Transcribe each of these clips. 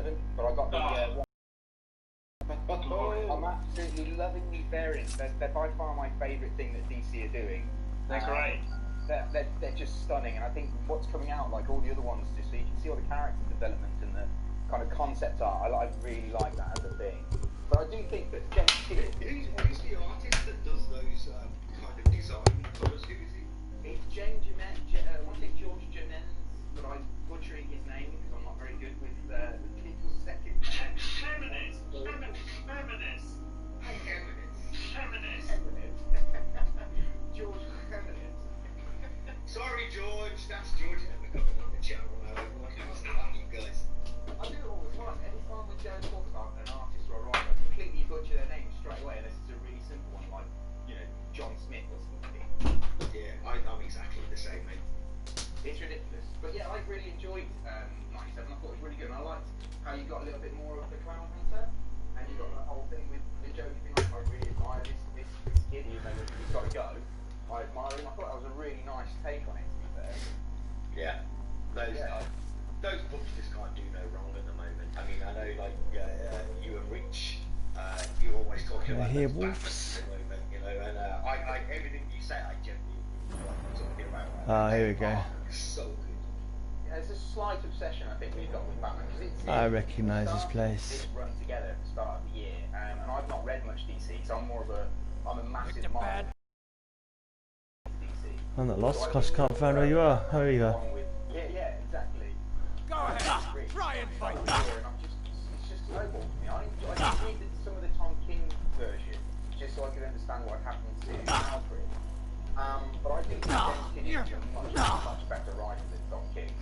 11, but I got the I'm absolutely loving these variants. They're by far my favourite thing that DC are doing. They're great. They're just stunning, and I think what's coming out, like all the other ones, just so you can see all the character development and the kind of concept art. I really like that as a thing. But I do think that who's the artist that does those kind of design colours? Who is he? It's James Jimenez. I want to say George Jimenez, but I'm butchering his name because I'm not very good with people's second names. Feminist. George Jimenez. Sorry, George. That's George. Never coming on the channel now. You guys. I do it all the time. Anytime we go and talk about an artist or a writer, I completely butcher their name straight away, unless it's a really simple one like, John Smith or something. Yeah, I'm exactly the same, mate. It's ridiculous. But yeah, I really enjoyed 97. I thought it was really good. And I liked how you got a little bit more of the Clown Hunter, and you got that whole thing with the Joker thing. I really admire this kid, even though he's got to go. I admire him. I thought that was a really nice take on it, to be fair. Yeah. Those books just can't do no wrong at the moment. I mean, I know, like, you and Rich, you're always talking about hear those wolves. at the moment, and I everything you say, I generally talking about. Here we go. So good. Yeah, there's a slight obsession, I think, we've got with Batman. I recognise this place. This run together at the start of the year, and I've not read much DC, so I'm a massive Marvel DC. I'm not lost, because I can't find where you are. There you go. Yeah, exactly. Go ahead, try and fight. It's just snowballed to me. I read some of the Tom King version, just so I could understand what happened to Alfred. But I think James King is a much better writer than Tom King.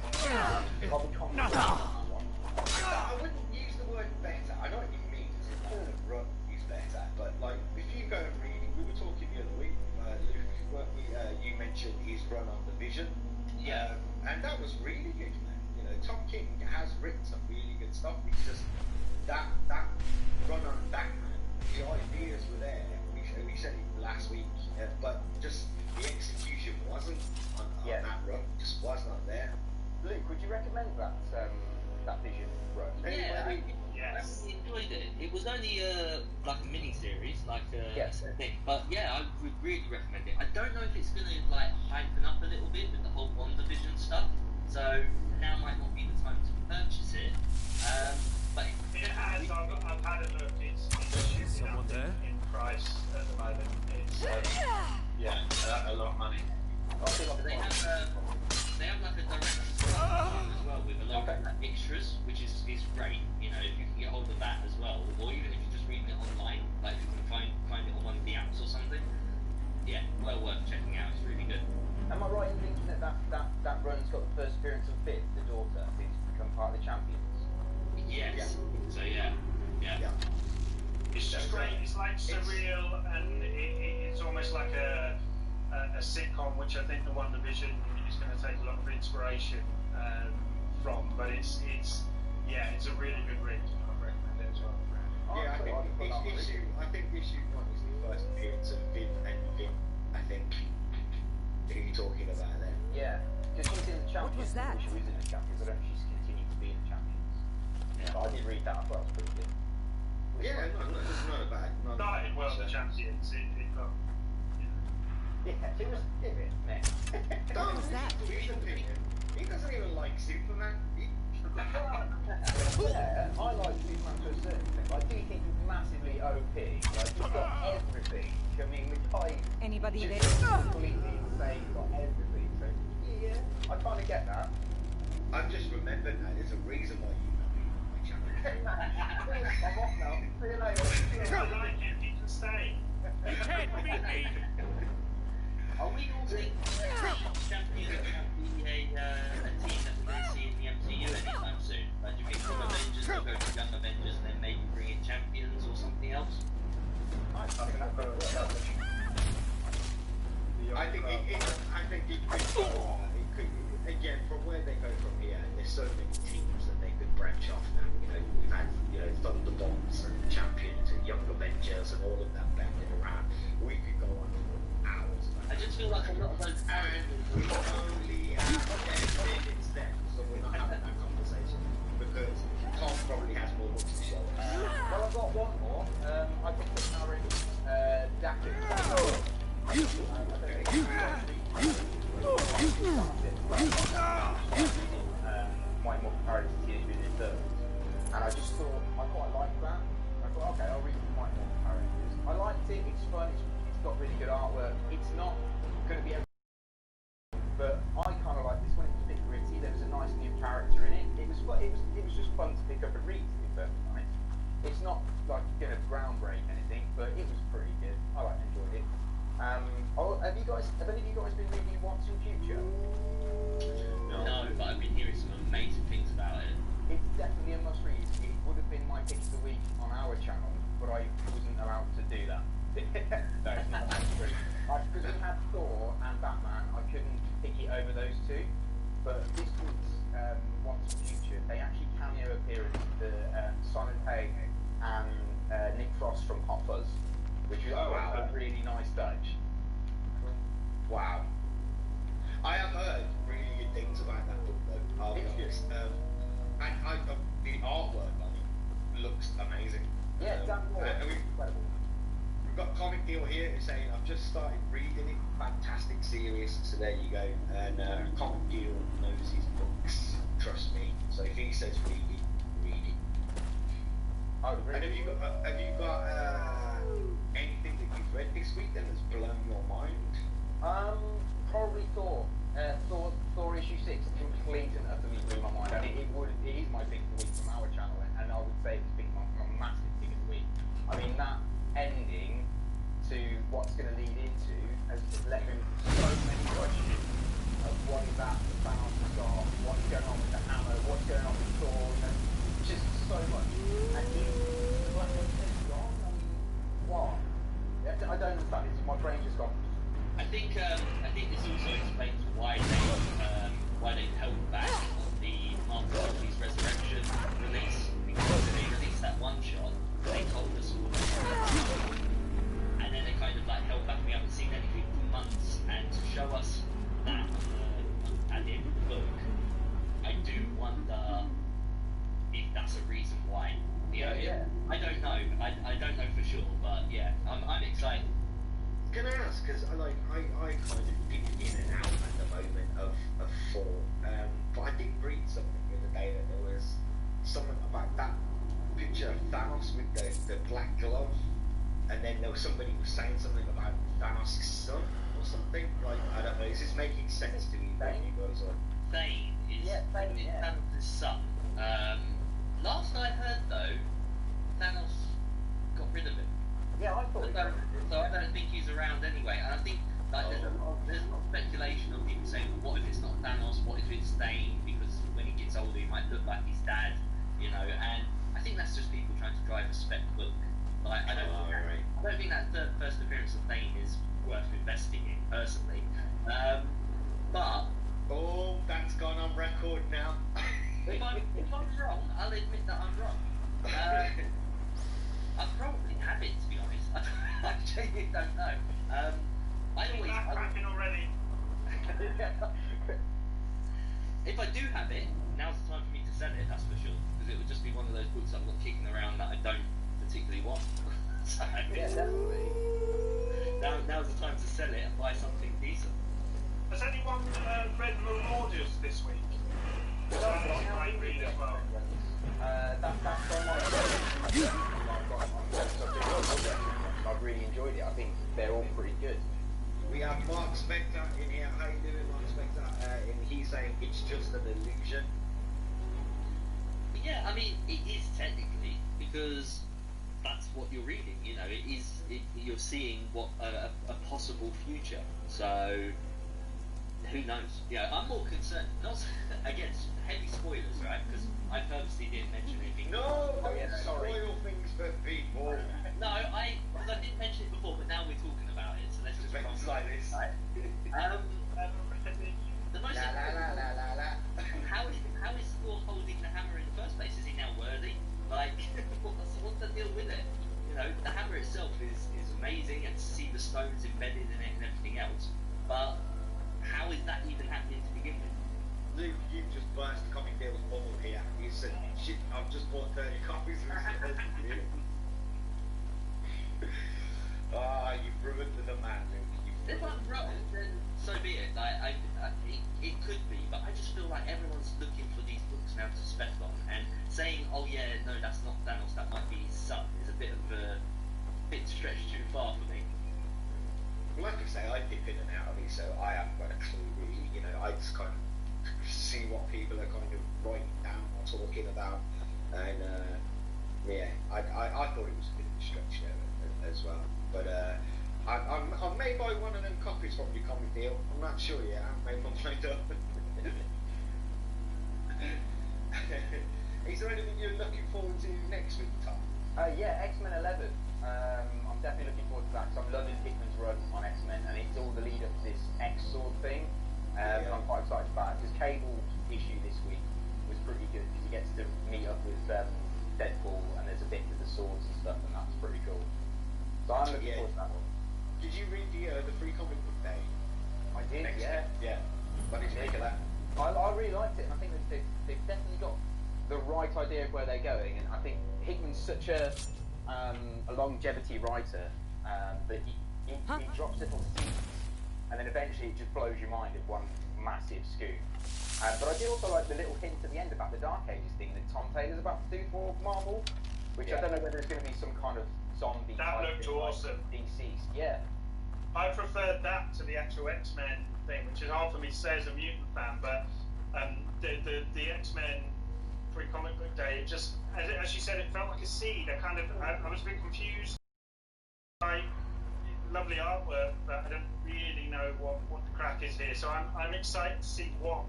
Probably confident on one. I wouldn't use the word better. I know what you mean. It's important run is better, but like if you go and read, we were talking the other week, Luke, weren't we? You mentioned his run on the Vision. Yeah. And that was really good, man. Tom King has written some really good stuff. It's just that run on Batman, the ideas were there. We said it last week, but just the execution wasn't on that run. Just was not there. Luke, would you recommend that Vision run? Yeah, I Yes. really enjoyed it. It was only like a mini series, like a thing. But yeah, I would really recommend it. I don't know if it's gonna like hypen up a little bit with the whole WandaVision stuff. So now might not be the time to purchase it. But It has. I've had a look. It's shooting up in price at the moment. It's a lot of money. they have like a direct as well with a load of extras, which is great. If you can get hold of that as well, or even if you're just reading it online, like if you can find it on one of the apps or something. Yeah, well worth checking out. It's really good. Am I right in thinking that run's got the first appearance of Viv, the daughter, who's become part of the Champions? Yes. So yeah. It's just great. It's like surreal, and it's almost like a sitcom, which I think the WandaVision is going to take a lot of inspiration from. But it's a really good read. I recommend it as well. Yeah, I think issue 1 is the first appearance of Viv and Viv. I think. Who are you talking about there? Yeah, because she's in the Champions. was that? She was in the Champions. I don't know if she's continued to be in the Champions. Yeah, but I did read that. I thought it was pretty good. Yeah, it's not a bad. Started well, the Champions. It got. Yeah, it was a bit meh. Don't his opinion. He doesn't even like Superman. Yeah, I like Superman to a certain extent, but I do think he's massively OP. Like, he's got everything. I mean, the guy Anybody there? just completely insane. He's got everything. So, yeah, I kind of get that. I've just remembered now. There's a reason why you know me on my channel. I'm off now. See you later. If you like it, you can stay. You can't beat me. Are we all thinking Champions will be a team that we're going to see in the MCU anytime soon? Like, do you think from Avengers they'll go to Young Avengers and then maybe bring in Champions or something else? I think it could, again, from where they go from here, there's so many teams that they could branch off now. We've had, Thunderbolts and Champions and Young Avengers and all of that banded around. We could go on for hours. I just feel like a lot of those And we only have 10 minutes left, so we're not having that conversation because Tom probably fun to pick up and read, to be perfectly honest. It's not like going to groundbreak anything, but it was pretty good. I enjoyed it. Have any of you guys been reading Once in Future? No, but I've been hearing some amazing things about it. It's definitely a must read. It would have been my pick of the week on our channel, but I wasn't allowed to do that. No, it's not that true. Because we had Thor and Batman, I couldn't pick it over those two. But this week's Once in Future, they actually cameo appearance to Simon Pegg and Nick Frost from Hot Fuzz, which was a really nice touch. Wow. I have heard really good things about that book though. I'll be honest. And the artwork on it looks amazing. Yeah, Dan Moore, incredible. We've got Comic Deal here who's saying, I've just started reading it, fantastic series, so there you go. And Comic Deal knows his books, trust me. So if he says read it, read it. I would agree. And have you got anything that you've read this week then that's blown your mind? Probably Thor. Thor issue 6 completely and utterly blew my mind. And it is my pick of the week from our channel, and I would say it's my massive pick of the week. I mean, that ending to what's going to lead into has left me with so many questions of what is that, the balance of God, what's going on with the hammer, what's going on with Thor, you know, just so much. And he's like, gone. I mean, what? I don't understand. My brain just gone. I think this also explains why they held back on the Mark Ruffalo's Resurrection release, because when they released that one shot, they told us all that, and then they kind of like held back. We haven't seen anything for months, and to show us that at the end of the book, I do wonder if that's a reason why. Yeah. I don't know. I don't know for sure, but yeah, I'm excited. Can I ask, because I kind of dip in and out at the moment of Thor, but I did read something the other day that there was something about that picture of Thanos with the black glove, and then there was somebody who was saying something about Thanos' son or something. Like, I don't know, is this making sense to you guys? Thane is Thanos' son. Last I heard though, Thanos got rid of him. Yeah, I thought so I don't think he's around anyway. And I think like there's a lot of speculation on people saying, well, what if it's not Thanos? What if it's Thane? Because when he gets older, he might look like his dad, you know. And I think that's just people trying to drive a spec book. Like, I don't think that first appearance of Thane is worth investing in personally. But that's gone on record now. if I'm wrong, I'll admit that I'm wrong. I probably have it, to be honest. I genuinely don't know. I'm cracking already. If I do have it, now's the time for me to sell it, that's for sure. Because it would just be one of those books I've got kicking around that I don't particularly want. So, yeah, definitely. Now's the time to sell it and buy something decent. Has anyone read Marauders this week? That's a great read as well. That's on my I've really enjoyed it. I think they're all pretty good. We have Mark Spector in here. How you doing, Mark Spector? And he's saying it's just an illusion. Yeah, I mean, it is technically, because that's what you're reading, you know, you're seeing what a possible future. So, who knows? Yeah, I'm more concerned, not against heavy spoilers, right? Because I purposely didn't mention anything. No, spoil things for people. No, because I didn't mention it before, but now we're talking about it, so let's just run like this. The most how is Thor holding the hammer in the first place? Is he now worthy? Like, what's the deal with it? You know, the hammer itself is amazing, and to see the stones embedded in it and everything else. But how is that even happening to begin with? Luke, you've just burst Comic Deal's bubble here. You said, shit, I've just bought 30 copies of this. You've ruined the man, Luke. If I'm wrong, then so be it. Like, it could be, but I just feel like everyone's looking for these books now to spec on, and saying, oh yeah, no, that's not Thanos, that might be his son, is a bit stretched too far for me. Like I say, I dip in and out of it, so I haven't got a clue really. You know, I just kind of see what people are kind of writing down or talking about. and yeah, I thought it was a bit of a stretch there as well. But I may buy one of them copies from your comic deal. I'm not sure yet. I haven't made my mind up. Is there anything you're looking forward to next week, Tom? Yeah, X-Men 11. I'm definitely looking forward to that because I'm loving Hickman's run on X-Men, and it's all the lead up to this X-Sword thing. And I'm quite excited about it because Cable's issue this week was pretty good because he gets to meet up with Deadpool, and there's a bit with the swords and stuff, and that's pretty cool. So I'm looking forward to that one. Did you read the free comic book day? I did, yeah. Yeah. What did you think of that? I really liked it, and I think that they've definitely got the right idea of where they're going, and I think Hickman's such a longevity writer that he drops little seeds, and then eventually it just blows your mind at one massive scoop. But I did also like the little hint at the end about the Dark Ages thing that Tom Taylor's about to do for Marvel, which I don't know whether it's going to be some kind of zombie That type looked thing, awesome. like deceased. Yeah. I preferred that to the actual X-Men thing, which is hard for me to say as a mutant fan, but the X-Men free comic book day, it just, as you said, it felt like a seed. I was a bit confused. Like, lovely artwork, but I don't really know what the crack is here. So I'm excited to see what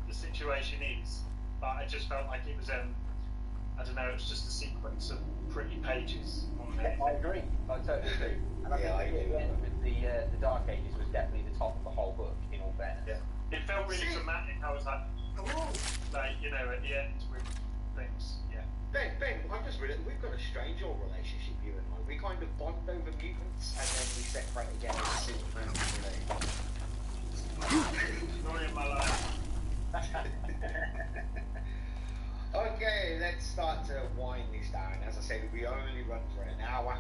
the situation is. But I just felt like it was I don't know, it was just a sequence of pretty pages on there. I agree. I totally agree. And I think the end with the Dark Ages was definitely the top of the whole book, in all fairness. Yeah. It felt really dramatic. I was like, oh, like, you know, at the end with things. Yeah. Ben, I've just read it. We've got a strange old relationship, you and I. We kind of bond over mutants, and then we separate again as Superman. Story of my life. Okay, let's start to wind this down. As I said, we only run for an hour,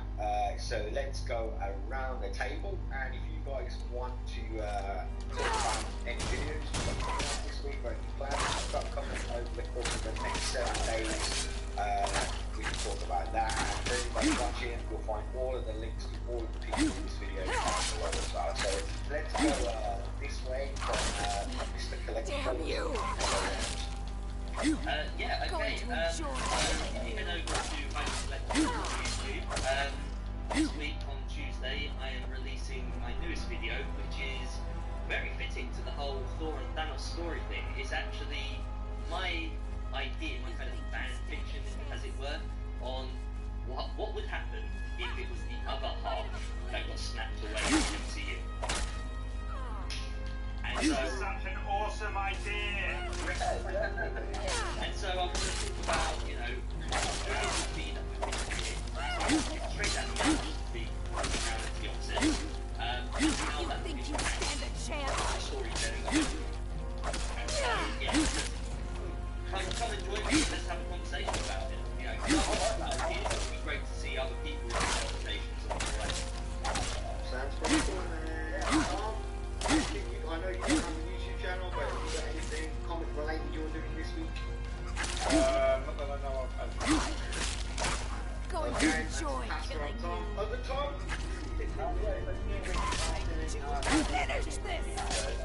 so let's go around the table. And if you guys want to talk about any videos this week or any plans start coming over the course of the next 7 days, we can talk about that. And for everybody watching, you'll find all of the links to all of the people in this video down below as well. So let's go this way from Mr. Collectible. Damn you! Yeah, okay. So if you head over to my Collectible on YouTube, this week on Tuesday I am releasing my newest video, which is very fitting to the whole Thor and Thanos story thing. It's actually my idea, my kind of fan fiction, as it were, on what would happen if it was the other half that got snapped away from the MCU. And This so, is such an awesome idea. and so I'm going to talk about, you know, who it would be that would be straight out the gate, the reality of it. How that would be Stand a chance? storytelling of it. And so, yeah, just come and join me, let's have a conversation about it. You know, it would be great to see other people's interpretations of the way. Sounds pretty cool, man. I know you don't have a YouTube channel, but have you got anything comic related you're doing this week? Not that I know of. Going to enjoy killing you. Other Tom? Finish this!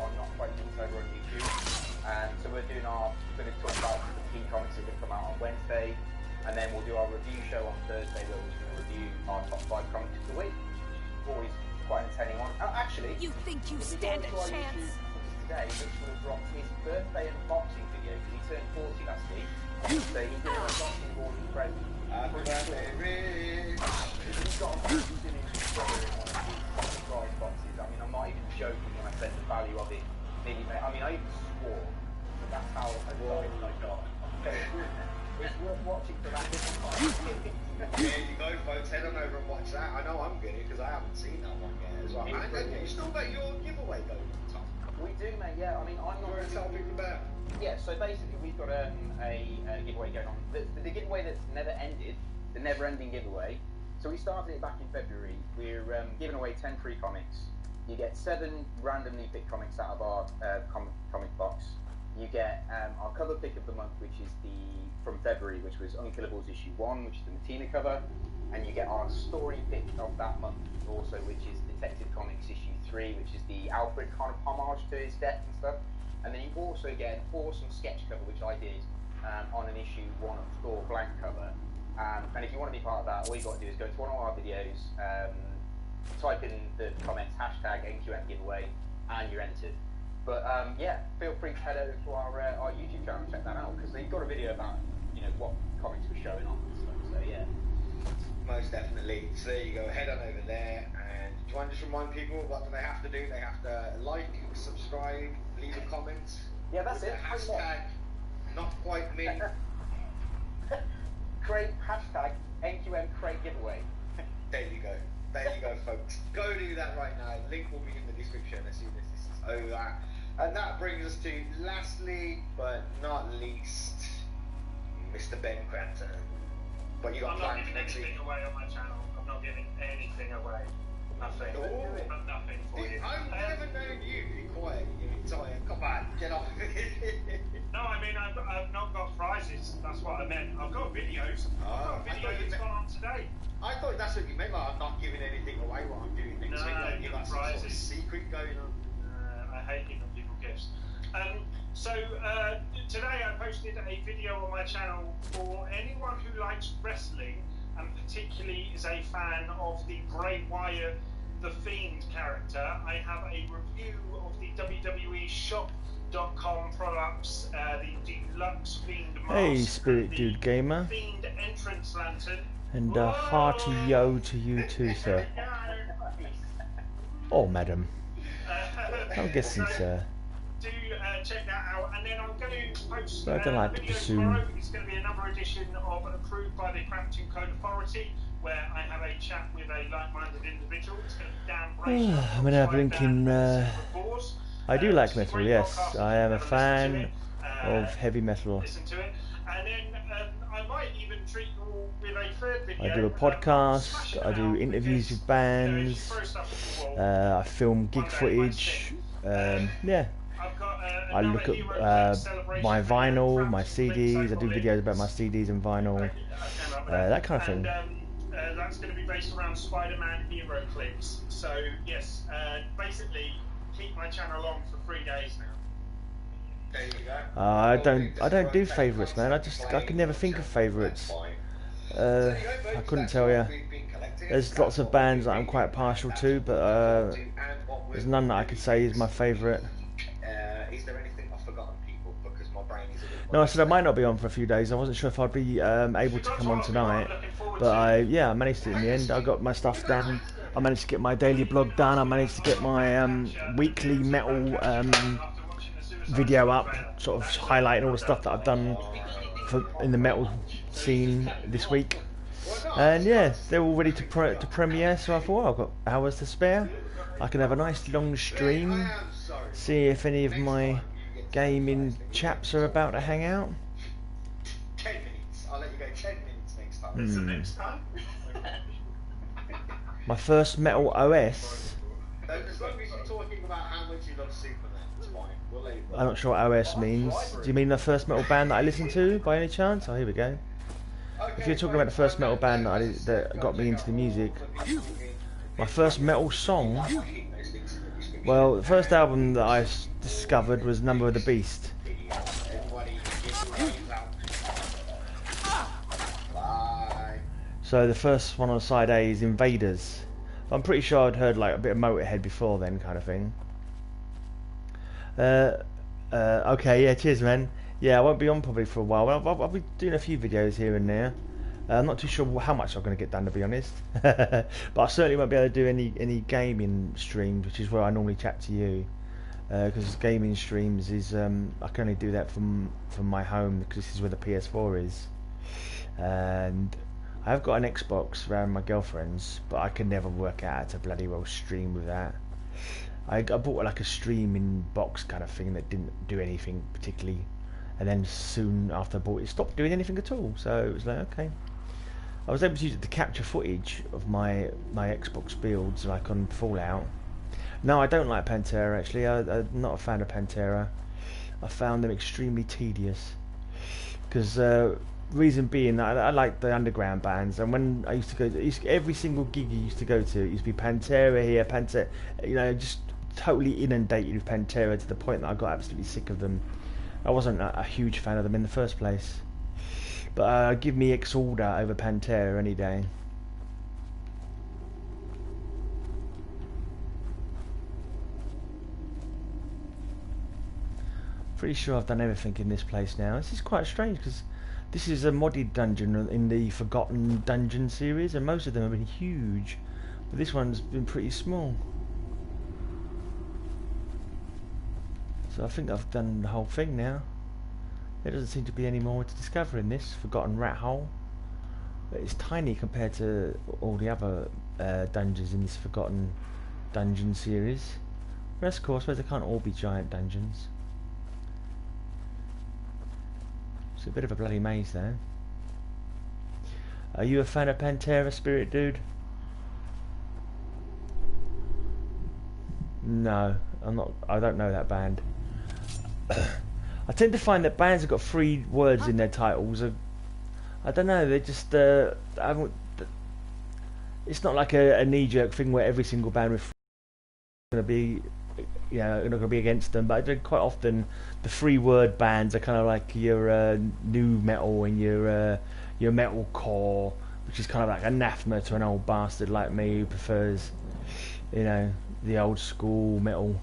I'm not quite over on YouTube. So we're going to talk about the key comics that come out on Wednesday, and then we'll do our review show on Thursday where we're going to review our top 5 comics of the week. Always quite entertaining one. Actually, You think you stand a chance? Today, Rich will have dropped his birthday unboxing video because he turned 40 last week. So he did an unboxing of all his presents. Happy birthday, Rich! He's got a $1 in one of his surprise boxes. I mean, I'm not even joking when I said the value of it. I mean, I even swore, but that's how excited I got. It's worth watching for that. There you go, folks. Head on over and watch that. I know I'm good because I haven't seen that one yet as well. And you still got your giveaway going, Tom. We do, mate. Yeah, I mean, I'm You not. want to tell people about? Yeah, so basically we've got a giveaway going on. The giveaway that's never ended, the never-ending giveaway. So we started it back in February. We're giving away 10 free comics. You get 7 randomly picked comics out of our comic box. You get our cover pick of the month, which is from February, which was Unkillables issue 1, which is the Matina cover, and you get our story pick of that month also, which is Detective Comics issue 3, which is the Alfred kind of homage to his death and stuff. And then you also get an awesome sketch cover, which I did on an issue 1 of Thor blank cover. And if you want to be part of that, all you got to do is go to one of our videos, type in the comments hashtag NQM giveaway, and you're entered. But yeah, feel free to head over to our YouTube channel and check that out, because they've got a video about what comics we're showing on and stuff. So yeah, most definitely. So there you go. Head on over there, and do you want to just remind people what do they have to do? They have to like, subscribe, leave a comment. Yeah, that's with it. the hashtag not quite me. Create hashtag NQM create giveaway. There you go. There you go, folks. Go do that right now. Link will be in the description as soon as this is over. And that brings us to lastly, but not least, Mr. Ben Crampton. What you got I'm not planned giving next week? anything away on my channel. I'm not giving anything away. Nothing. Oh. Nothing for you. I've never known you to be quiet your entire. Come on, get off. No, I mean, I've not got prizes. That's what I meant. I've got videos. Oh, I've got a video that's gone on today. I thought that's what you meant. Like, I'm not giving anything away what I'm doing next No, week. Like, you got some sort of prizes. secret going on. I hate giving people gifts. So today I posted a video on my channel for anyone who likes wrestling and particularly is a fan of the Bray Wyatt, the Fiend character. I have a review of the WWE Shop.com products, the Deluxe Fiend mask, Hey, Spirit the Dude Gamer. Fiend entrance lantern. And a hearty yo to you too, sir. Or madam. I'm guessing, sir. Do check that out, and then I'm going to post But I don't like a to video presume. tomorrow. It's going to be another edition of Approved by the Crampton Code Authority, where I have a chat with a like-minded individual. It's going to be Dan Brace. I'm gonna have a link in. I do like metal, yes. I am a fan of heavy metal. Listen to it, and then I might even treat you all with a third video. I do a podcast, I do interviews with bands, I film gig footage, yeah. I look at my vinyl, my CDs, I do videos about my CDs and vinyl, that kind of thing. And that's going to be based around Spider-Man hero clips. So yes, basically keep my channel on for 3 days now. There you go. I don't do favourites, man. I can never think of favourites. I couldn't tell you. There's lots of bands that I'm quite partial to, but there's none that I could say is my favourite. Is there anything I've forgotten, people? Because my brain is a little. No, I said I might not be on for a few days. I wasn't sure if I'd be able to come on tonight, but I managed it in the end. I got my stuff done. I managed to get my daily blog done. I managed to get my weekly metal video up, sort of highlighting all the stuff that I've done in the metal scene this week. And yeah, they're all ready to premiere. So I thought, well, I've got hours to spare. I can have a nice long stream. See if any of my gaming chaps are about to hang out. 10 minutes. I'll let you go 10 minutes next time. It's the next time. My first metal OS. As long as you're talking about how much you love Superman, it's fine. We'll let it go. I'm not sure what OS means. Do you mean the first metal band that I listened to by any chance? Oh, here we go. If you're talking about the first metal band that got me into the music, my first metal song. Well, the first album that I discovered was Number of the Beast. So the first one on side A is Invaders. I'm pretty sure I'd heard like a bit of Motorhead before then, kind of thing. Okay, yeah, cheers, man. Yeah, I won't be on probably for a while. I'll be doing a few videos here and there. I'm not too sure how much I'm going to get done, to be honest. But I certainly won't be able to do any gaming streams, which is where I normally chat to you. Because gaming streams is I can only do that from my home, because this is where the PS4 is. And I've got an Xbox around my girlfriend's, but I can never work out how to bloody well stream with that. I bought like a streaming box kind of thing that didn't do anything particularly, and then soon after I bought it, stopped doing anything at all. So it was like, okay. I was able to use it to capture footage of my Xbox builds, like on Fallout. No, I don't like Pantera actually. I'm not a fan of Pantera. I found them extremely tedious. Because reason being that I like the underground bands, and when I used to go to every single gig you used to go to, it used to be Pantera here, Pantera, you know, just totally inundated with Pantera to the point that I got absolutely sick of them. I wasn't a huge fan of them in the first place. But give me Exalder over Pantera any day. Pretty sure I've done everything in this place now. This is quite strange because this is a modded dungeon in the Forgotten Dungeon series, and most of them have been huge, but this one's been pretty small. So I think I've done the whole thing now. There doesn't seem to be any more to discover in this Forgotten Rat Hole. But it's tiny compared to all the other dungeons in this Forgotten Dungeon series. Whereas, of course, they can't all be giant dungeons. It's a bit of a bloody maze though. Are you a fan of Pantera, Spirit Dude? No, I'm not. I don't know that band. I tend to find that bands have got 3 words in their titles. I don't know. They just I haven't. It's not like a knee-jerk thing where every single band with going to be, you know, not going to be against them. But I do quite often the 3-word bands are kind of like your new metal and your metalcore, which is kind of like anathema to an old bastard like me who prefers, you know, the old school metal.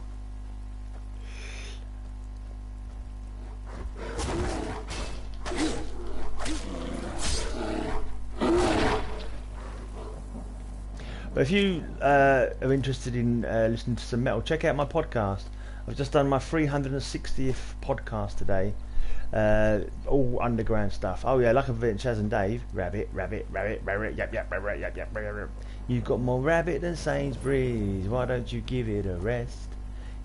But if you are interested in listening to some metal, check out my podcast. I've just done my 360th podcast today. All underground stuff. Oh yeah, like a bit Chaz and Dave. Rabbit, rabbit, rabbit, rabbit, yap, yap, rabbit, yap, yap, rabbit. You've got more rabbit than Sainsbury's. Why don't you give it a rest?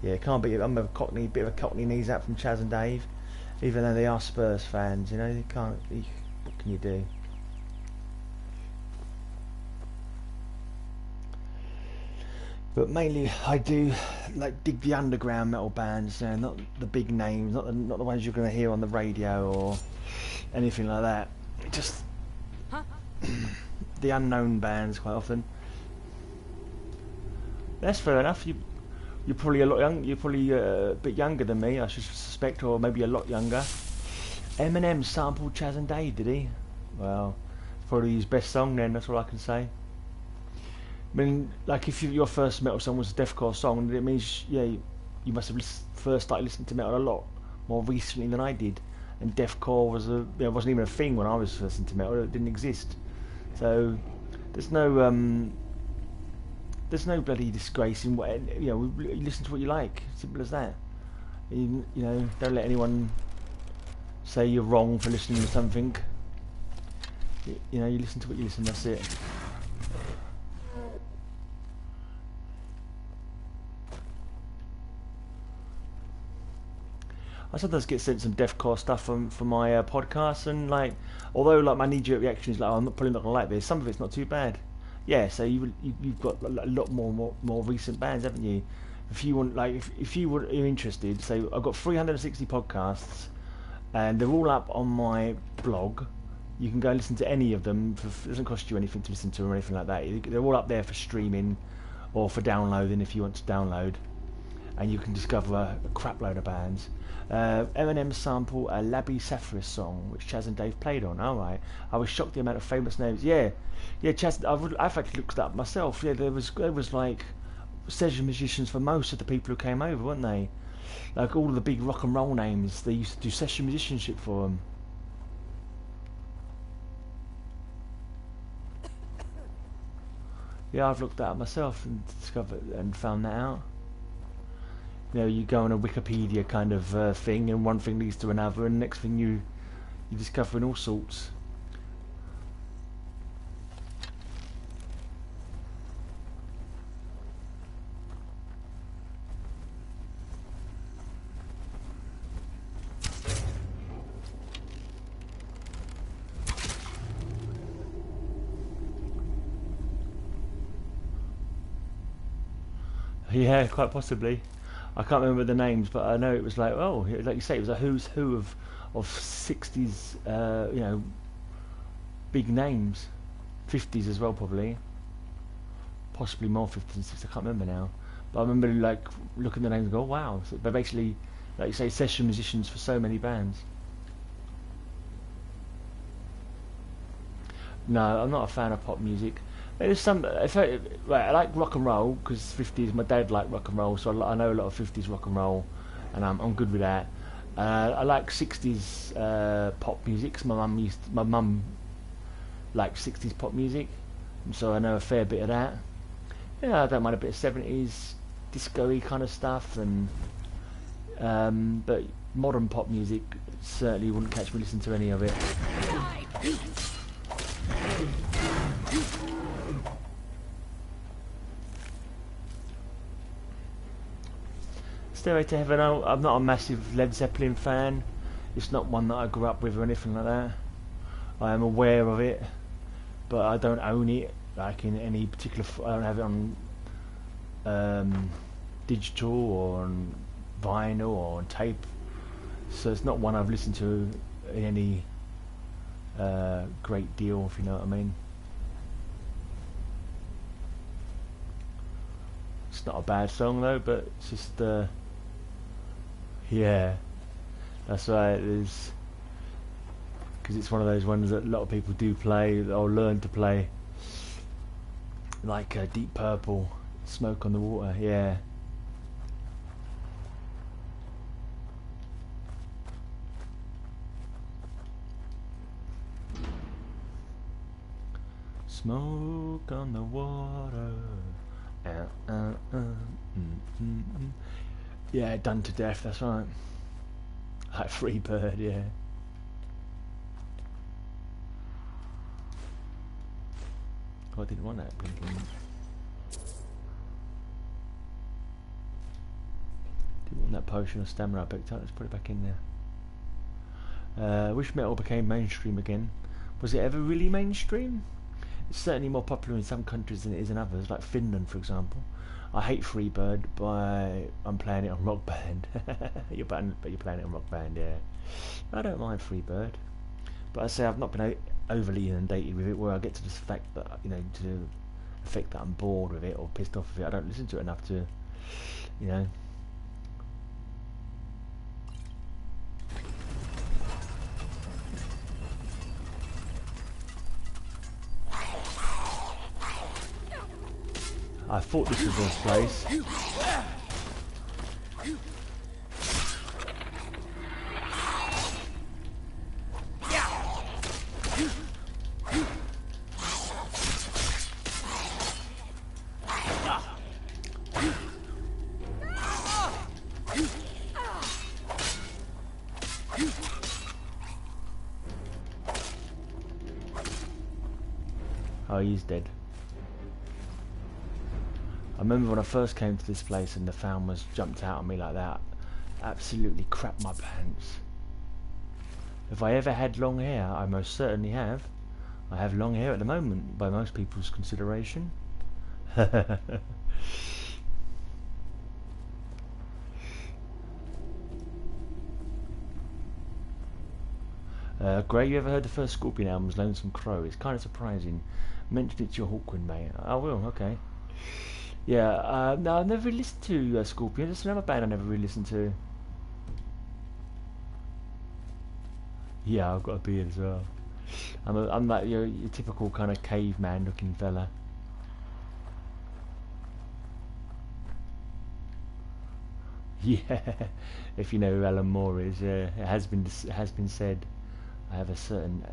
Yeah, can't be. I'm a cockney, bit of a cockney knees up from Chaz and Dave. Even though they are Spurs fans, you know, you can't. What can you do? But mainly, I do like dig the underground metal bands, you know, not the big names, not the ones you're going to hear on the radio or anything like that. Just the unknown bands quite often. That's fair enough. You're probably a lot young. You're probably a bit younger than me, I should suspect, or maybe a lot younger. Eminem sampled Chaz and Dave, did he? Well, probably his best song then. That's all I can say. I mean, like if your first metal song was a deathcore song, it means you must have first started listening to metal a lot more recently than I did. And deathcore wasn't even a thing when I was first into metal. It didn't exist. So there's no bloody disgrace in what you listen to what you like. Simple as that. You know, don't let anyone say you're wrong for listening to something. You know, you listen to what you listen. That's it. I sometimes get sent some deathcore stuff from my podcast, and like, although like my knee-jerk reaction is like, oh, I'm probably not gonna like this. Some of it's not too bad. Yeah, so you've got a lot more recent bands, haven't you? If you want, like, if you're interested, so I've got 360 podcasts, and they're all up on my blog. You can go and listen to any of them. It doesn't cost you anything to listen to or anything like that. They're all up there for streaming or for downloading if you want to download, and you can discover a crap load of bands. Eminem sample a Labby Sapphire song, which Chaz and Dave played on. All right, I was shocked the amount of famous names. Yeah, Chaz. I've actually looked it up myself. Yeah, there was like session musicians for most of the people who came over, weren't they? Like all of the big rock and roll names, they used to do session musicianship for them. Yeah, I've looked that up myself and discovered and found that out. You know, you go on a Wikipedia kind of thing, and one thing leads to another, and next thing you're discovering all sorts. Yeah, quite possibly. I can't remember the names, but I know it was like, oh, like you say, it was a who's who of 60s, you know, big names, 50s as well probably, possibly more 50s and 60s. I can't remember now, but I remember like looking at the names and go, oh, wow. So they're basically, like you say, session musicians for so many bands. No, I'm not a fan of pop music. There's some. Right, I like rock and roll because 50s. My dad liked rock and roll, so I know a lot of 50s rock and roll, and I'm good with that. I like 60s pop music 'cause my mum liked 60s pop music, so I know a fair bit of that. Yeah, I don't mind a bit of 70s disco-y kind of stuff, and but modern pop music certainly wouldn't catch me listening to any of it. Stairway to Heaven, I'm not a massive Led Zeppelin fan. It's not one that I grew up with or anything like that. I am aware of it, but I don't own it, like in any particular... I don't have it on digital or on vinyl or on tape. So it's not one I've listened to in any great deal, if you know what I mean. It's not a bad song though, but it's just yeah, that's right. There's because it's one of those ones that a lot of people do play or learn to play, like Deep Purple, Smoke on the Water. Yeah. Smoke on the water. Yeah, Done to Death, that's right. Like Free Bird, yeah. Oh, I didn't want that blinking. Didn't want that potion of stamina I picked up. Let's put it back in there. Wish metal became mainstream again. Was it ever really mainstream? It's certainly more popular in some countries than it is in others, like Finland, for example. I hate Freebird, but I'm playing it on Rock Band. But you're playing it on Rock Band, yeah. I don't mind Freebird, but I say I've not been overly inundated with it, where I get to the fact that, you know, to the effect that I'm bored with it or pissed off with it. I don't listen to it enough to, you know. I thought this was this place. Oh, he's dead. I remember when I first came to this place and the Falmers jumped out on me like that. Absolutely crap my pants. If I ever had long hair, I most certainly have. I have long hair at the moment, by most people's consideration. Gray, you ever heard the first Scorpion album's Lonesome Crow? It's kind of surprising. Mention it to your Hawkwind, mate. I will, okay. Yeah, no, I've never really listened to Scorpion. It's another band I never really listened to. Yeah, I've got a beard as well. I'm like your typical kind of caveman looking fella. Yeah, if you know who Alan Moore is, it has been said. I have a certain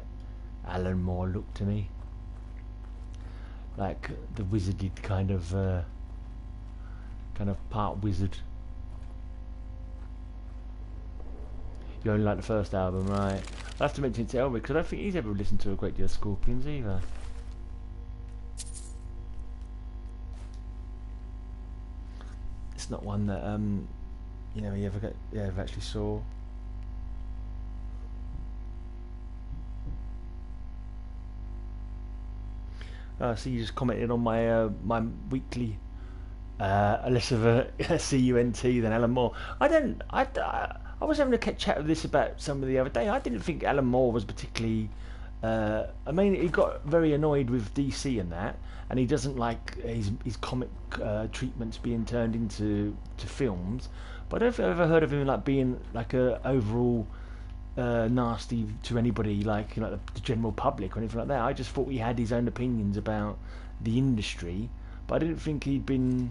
Alan Moore look to me, like the wizarded kind of part wizard. You only like the first album, right? I have to mention it to Elric because I don't think he's ever listened to a great deal of Scorpions either. It's not one that you know, you ever actually saw. So you just commented on my my weekly less of a CUNT than Alan Moore. I was having a chat with this about somebody the other day. I didn't think Alan Moore was particularly. I mean, he got very annoyed with DC and that, and he doesn't like his comic treatments being turned into films. But I don't think I've ever heard of him like being like a overall nasty to anybody, like, you know, the general public or anything like that. I just thought he had his own opinions about the industry, but I didn't think he'd been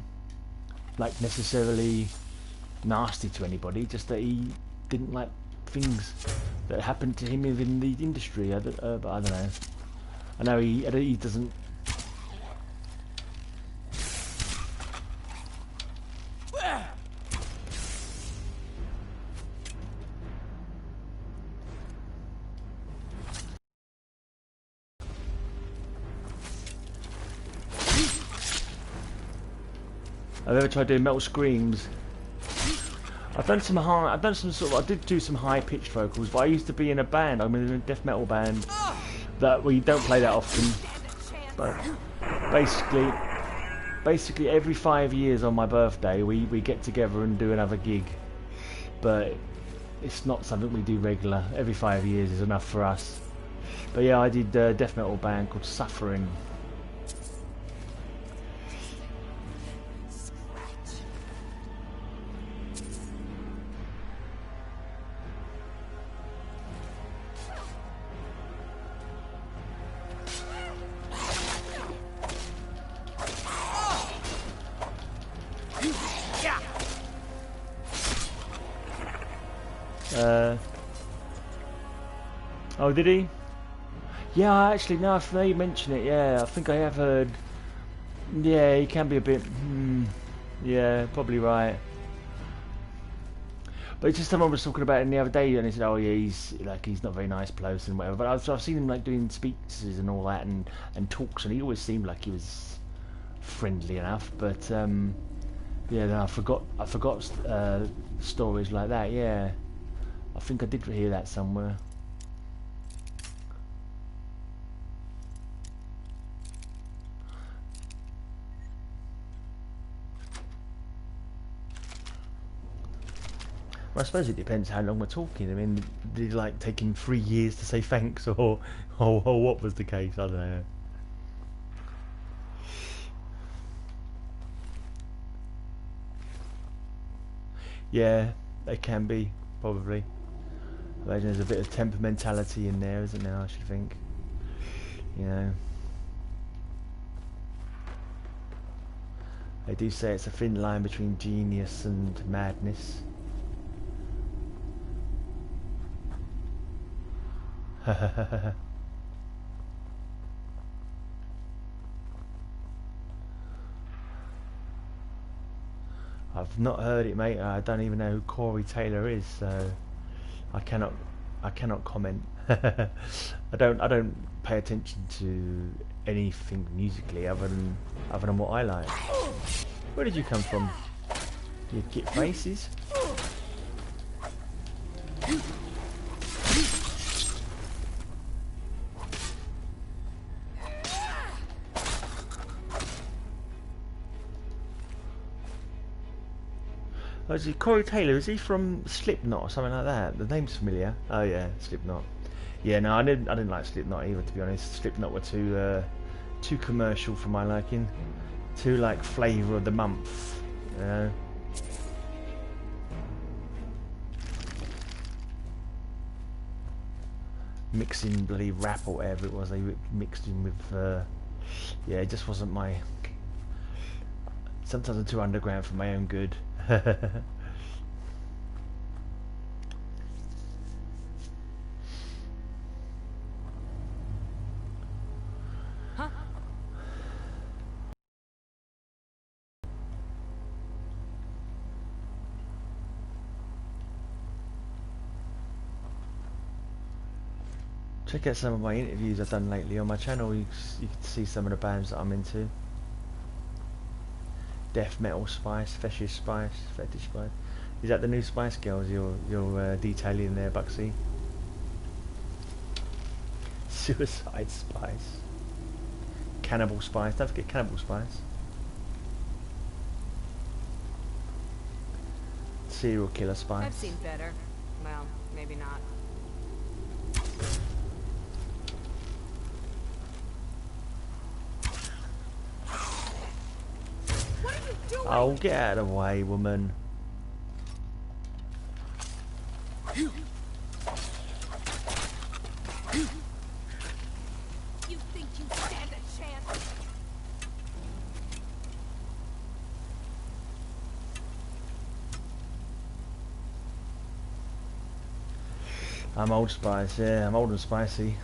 like necessarily nasty to anybody. Just that he didn't like things that happened to him within the industry. But I don't know. I know he doesn't. I've ever tried doing metal screams. I've done some high. I've done some sort of. I did do some high pitched vocals, but I used to be in a band. I'm in a death metal band that we don't play that often. But basically every 5 years on my birthday, we get together and do another gig. But it's not something we do regular. Every 5 years is enough for us. But yeah, I did a death metal band called Suffering. Oh, did he? Yeah, actually, now you mention it, yeah, I think I have heard. Yeah, he can be a bit. Yeah, probably right. But it's just someone was talking about it the other day, and he said, "Oh yeah, he's not a very nice person, whatever." But I've seen him like doing speeches and all that, and talks, and he always seemed like he was friendly enough. But yeah, then I forgot stories like that. Yeah, I think I did hear that somewhere. Well, I suppose it depends how long we're talking. I mean, did it like take him 3 years to say thanks, or what was the case? I don't know. Yeah, they can be, probably. I imagine there's a bit of temperamentality in there, isn't there, I should think. You know. They do say it's a thin line between genius and madness. I've not heard it, mate. I don't even know who Corey Taylor is, so I cannot comment. I don't pay attention to anything musically other than what I like. Where did you come from? You get faces? Oh, is he Corey Taylor? Is he from Slipknot or something like that? The name's familiar. Oh yeah, Slipknot. Yeah, no, I didn't like Slipknot either, to be honest. Slipknot were too commercial for my liking. Too like flavour of the month, you know. Mixing bloody rap or whatever it was they mixed in with. Yeah, it just wasn't my. Sometimes I'm too underground for my own good. Huh? Check out some of my interviews I've done lately on my channel. You can see some of the bands that I'm into. Death Metal Spice, Fetish Spice. Is that the new Spice Girls you're detailing there, Buxy? Suicide Spice. Cannibal Spice. Don't forget Cannibal Spice. Serial Killer Spice. I've seen better. Well, maybe not. What are you doing? Oh, get out of the way, woman. you stand a chance? I'm Old Spice, yeah, I'm old and spicy.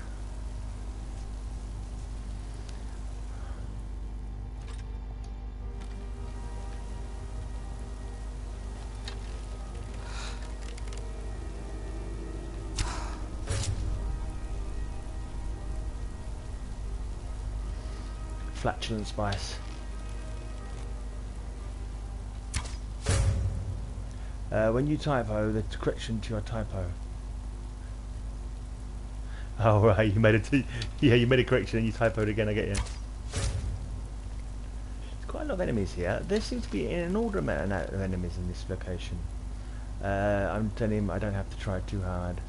Flatulent spice. When you typo, the correction to your typo. Oh right, you made yeah, you made a correction and you typoed again. I get you. There's quite a lot of enemies here. There seems to be an inordinate amount of enemies in this location. I'm telling him I don't have to try too hard.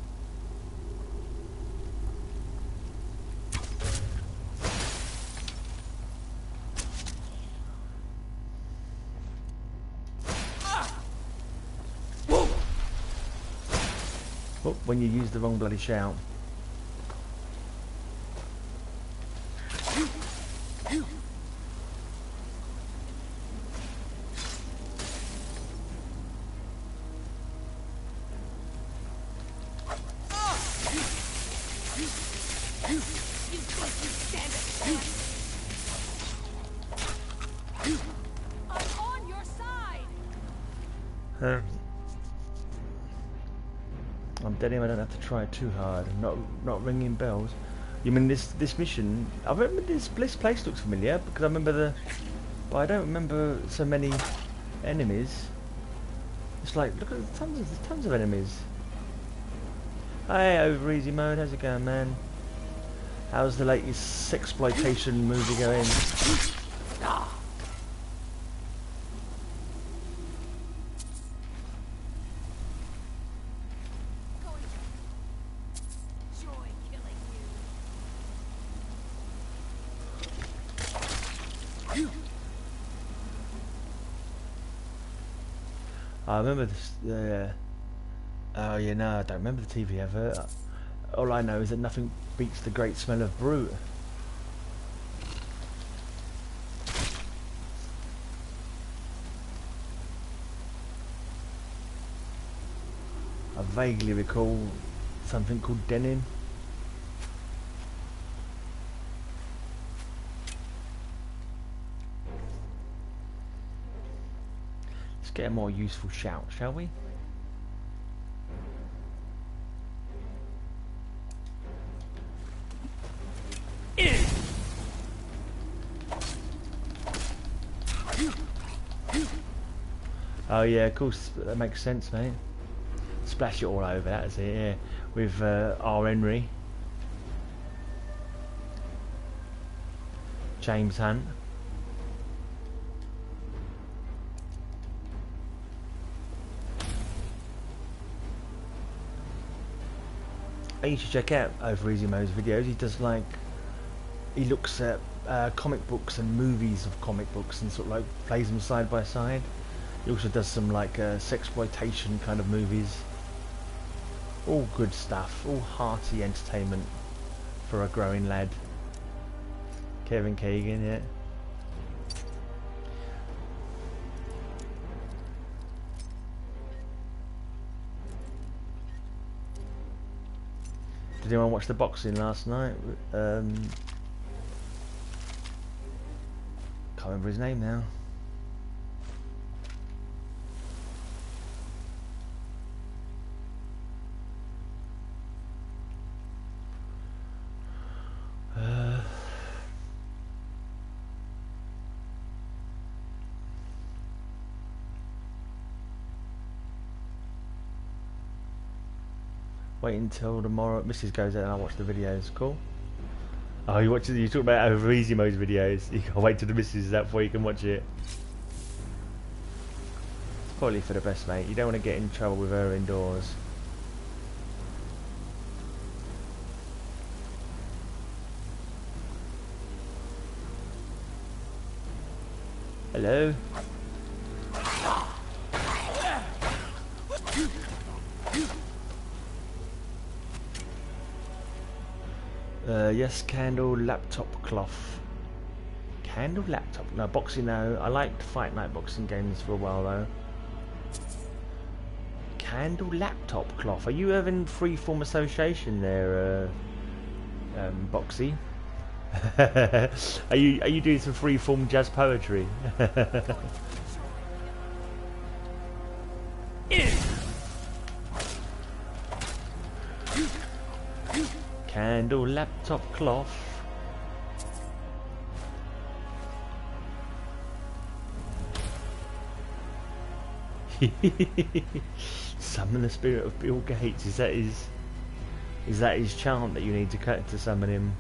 Oh, when you use the wrong bloody shout. I'm telling him I don't have to try too hard. Not ringing bells. You mean this mission? I remember this place looks familiar because I remember but I don't remember so many enemies. It's like look at the tons of enemies. Hey, over easy mode. How's it going, man? How's the latest sexploitation movie going? I remember this. Oh yeah, no, I don't remember the TV advert. All I know is that nothing beats the great smell of brute. I vaguely recall something called Denim. Let's get a more useful shout, shall we? Oh yeah, of course, that makes sense, mate. Splash it all over, that's it, yeah. With R. Henry. James Hunt. You should check out Over Easy Mo's videos. He does like, he looks at comic books and movies of comic books and sort of like plays them side by side. He also does some like sexploitation kind of movies. All good stuff, all hearty entertainment for a growing lad. Kevin Keegan, yeah. Did anyone watch the boxing last night? Can't remember his name now. Wait until tomorrow. Mrs. goes out and I watch the videos. Cool. Oh, you talk about Over Easy Mode's videos. You gotta wait till the missus is out before you can watch it. It's probably for the best, mate. You don't want to get in trouble with her indoors. Hello. Yes, candle, laptop, cloth. Candle, laptop. No, boxing, no. I liked Fight Night boxing games for a while, though. Candle, laptop, cloth. Are you having free-form association there, Boxy? are you doing some free-form jazz poetry? Candle, laptop, cloth. Summon the spirit of Bill Gates. Is that his chant that you need to summon him?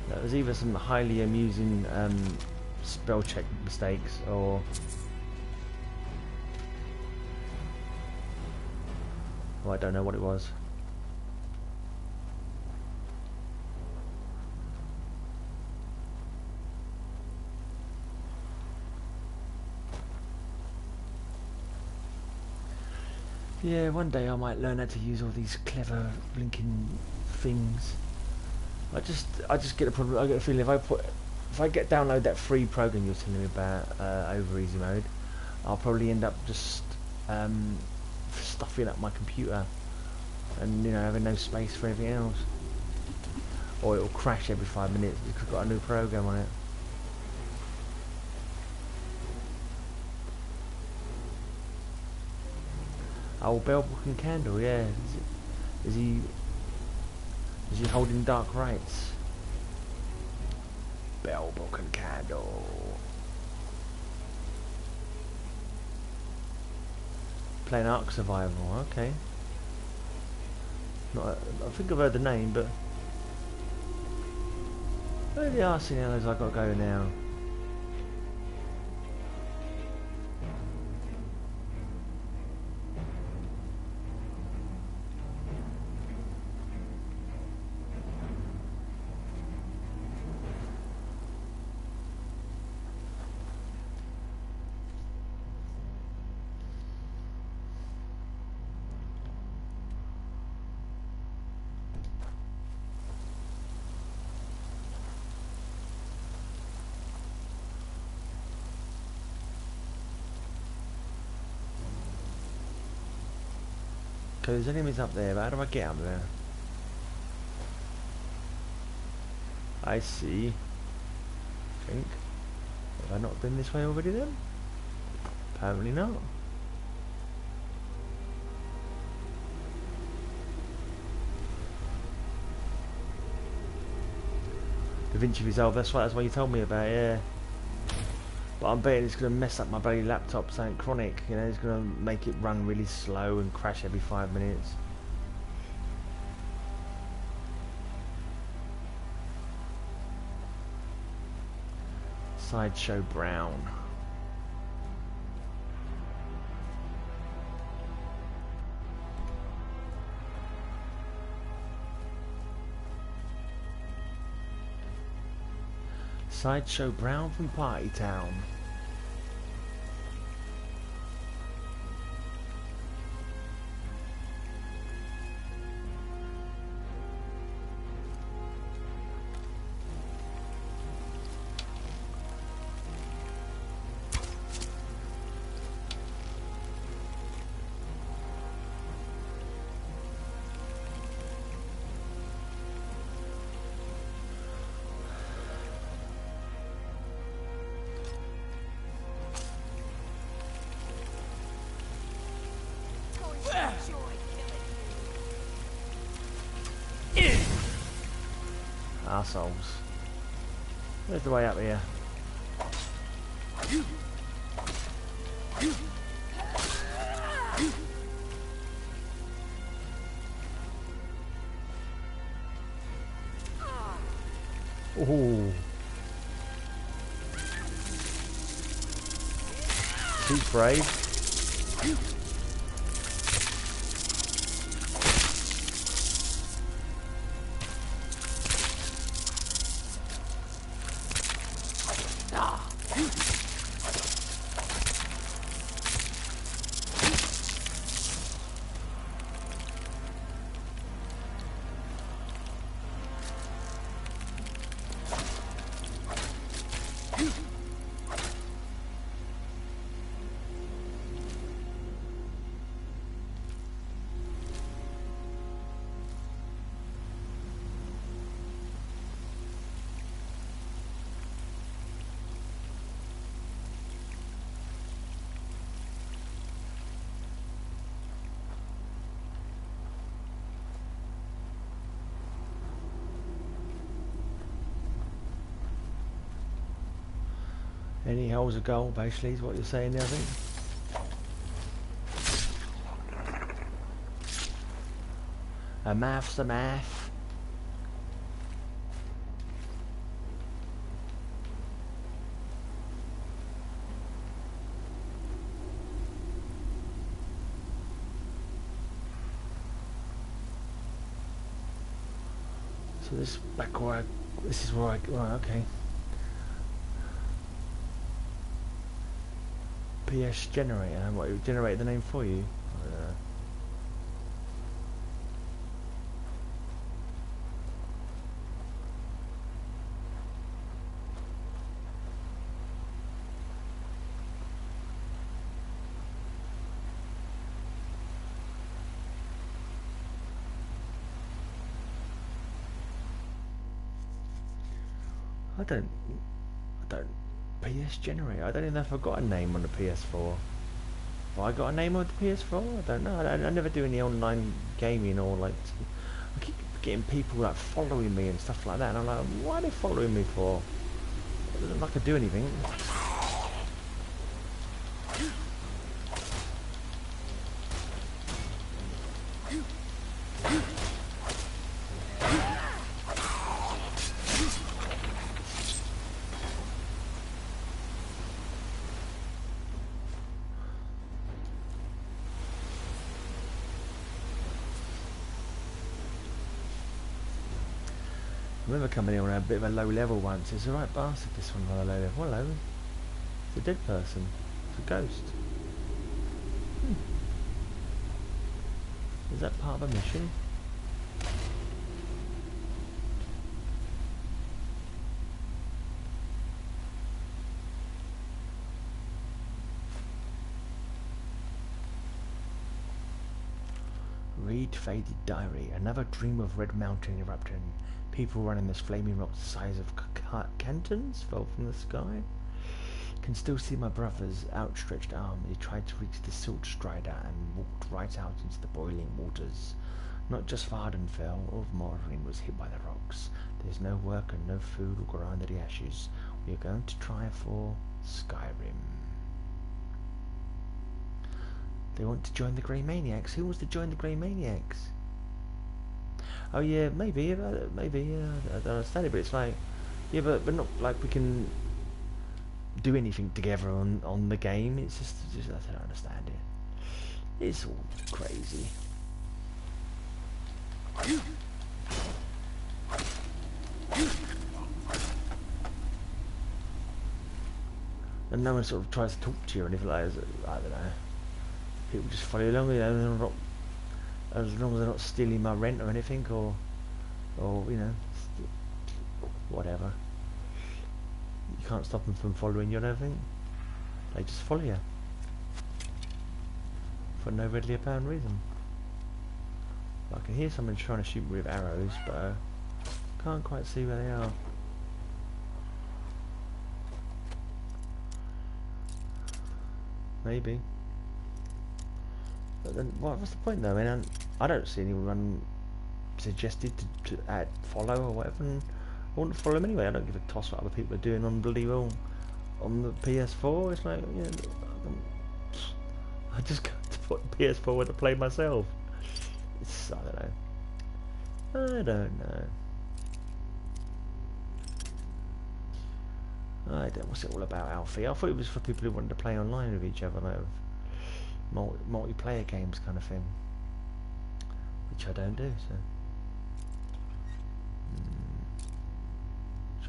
That was either some highly amusing spell check mistakes or I don't know what it was. Yeah, one day I might learn how to use all these clever blinking things. I just get a problem. I get a feeling if I download that free program you're telling me about over easy mode, I'll probably end up just stuffing up my computer and having no space for anything else, or it'll crash every 5 minutes because I've got a new program on it. Oh, Bellbook and Candle, yeah. Is he holding dark rights? Bellbook and Candle. Playing Ark Survival, okay. I think I've heard the name, but where the arse in hell has I got to go now? There's enemies up there, but how do I get up there? I see. I think. Have I not been this way already then? Apparently not. Da Vinci Resolve, that's right, that's what you told me about, yeah. But I'm betting it's going to mess up my bloody laptop, something chronic, it's going to make it run really slow and crash every 5 minutes. Sideshow Brown. Sideshow Brown from Party Town. Arseholes. Where's the way up here? Ooh. He's brave. Any holes of gold, basically, is what you're saying there, I think. A math's a math. So this back where this is where right, okay. PS generator, what, it generated the name for you? I don't know. I don't PS generator. I don't even know if I got a name on the PS4. Have I got a name on the PS4? I don't know. I never do any online gaming or like. I keep getting people like following me and stuff like that, and I'm like, what are they following me for? It doesn't look like I do anything. I remember coming in on a bit of a low level once. It's a right bastard, this one on a low level. Hello. It's a dead person. It's a ghost. Is that part of a mission? Read Faded Diary. Another dream of Red Mountain erupting. People running this flaming rock the size of cantons fell from the sky. Can still see my brother's outstretched arm. He tried to reach the silt strider and walked right out into the boiling waters. Not just Varden fell, all of Morrowind was hit by the rocks. There's no work and no food will grow under the ashes. We are going to try for Skyrim. They want to join the Grey Maniacs. Who wants to join the Grey Maniacs? Oh yeah, maybe, yeah, I don't understand it, but it's like, yeah, but not like we can do anything together on the game. It's just I don't understand it. It's all crazy. And no one sort of tries to talk to you or anything like that. I don't know. People just follow along, you know, as long as they're not stealing my rent or anything, or you know, whatever. You can't stop them from following you, I don't think. They just follow you for no readily apparent reason. I can hear someone trying to shoot me with arrows, but I can't quite see where they are. Maybe. But then, what's the point though? I mean, I don't see anyone suggested to add follow or whatever, and I wouldn't follow them anyway. I don't give a toss what other people are doing on bloody well on the PS4. It's like, yeah, I just go to put the PS4 where to play myself. It's, I don't know. I don't know what's it all about, Alfie. I thought it was for people who wanted to play online with each other, like multiplayer games kind of thing, which I don't do. So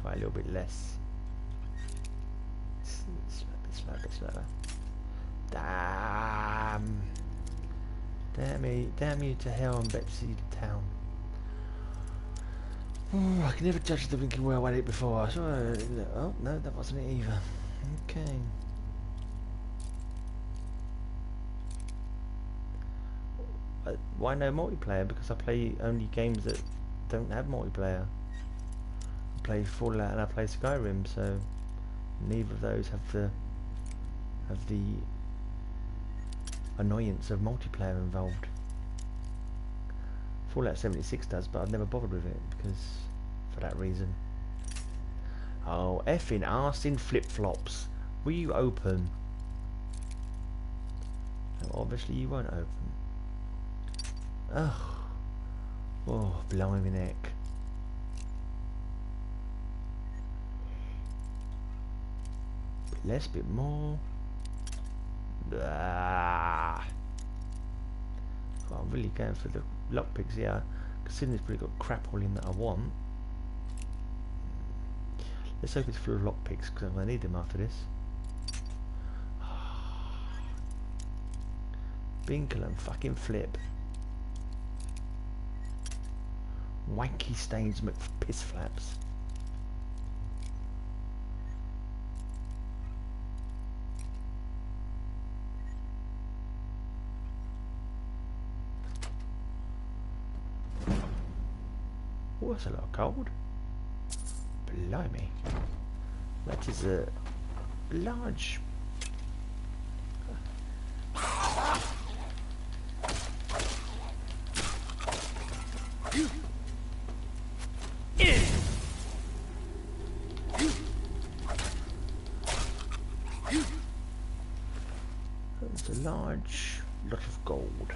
try a little bit less. Slower. Damn you to hell and Betsy Town. Oh, I can never judge the thinking where I went it before. I saw. Oh no, that wasn't it either. Okay. Why no multiplayer? Because I play only games that don't have multiplayer. I play Fallout and I play Skyrim, so neither of those have the annoyance of multiplayer involved. Fallout 76 does, but I've never bothered with it because for that reason. Oh, effing arse in flip-flops. Will you open? No, obviously you won't open. Ugh. Oh, blowing my neck. Bit less, bit more. Ah. Well, I'm really going for the lockpicks here, considering it's pretty got crap all in that I want. Let's hope it's full of lockpicks because I'm going to need them after this. Binkle and fucking flip. Wanky stains piss flaps. Oh, that's a lot of gold. Blimey. That is a large... That's a large lot of gold.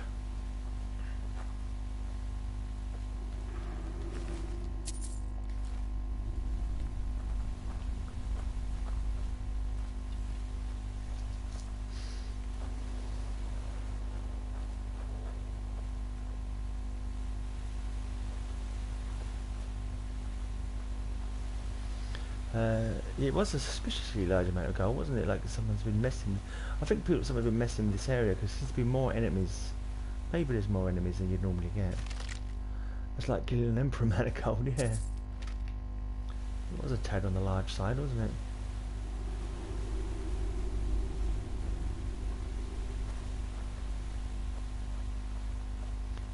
It was a suspiciously large amount of gold, wasn't it? Like someone's been messing. I think someone's been messing with this area because there seems to be more enemies. Maybe there's more enemies than you'd normally get. It's like killing an emperor amount of gold, yeah. It was a tad on the large side, wasn't it?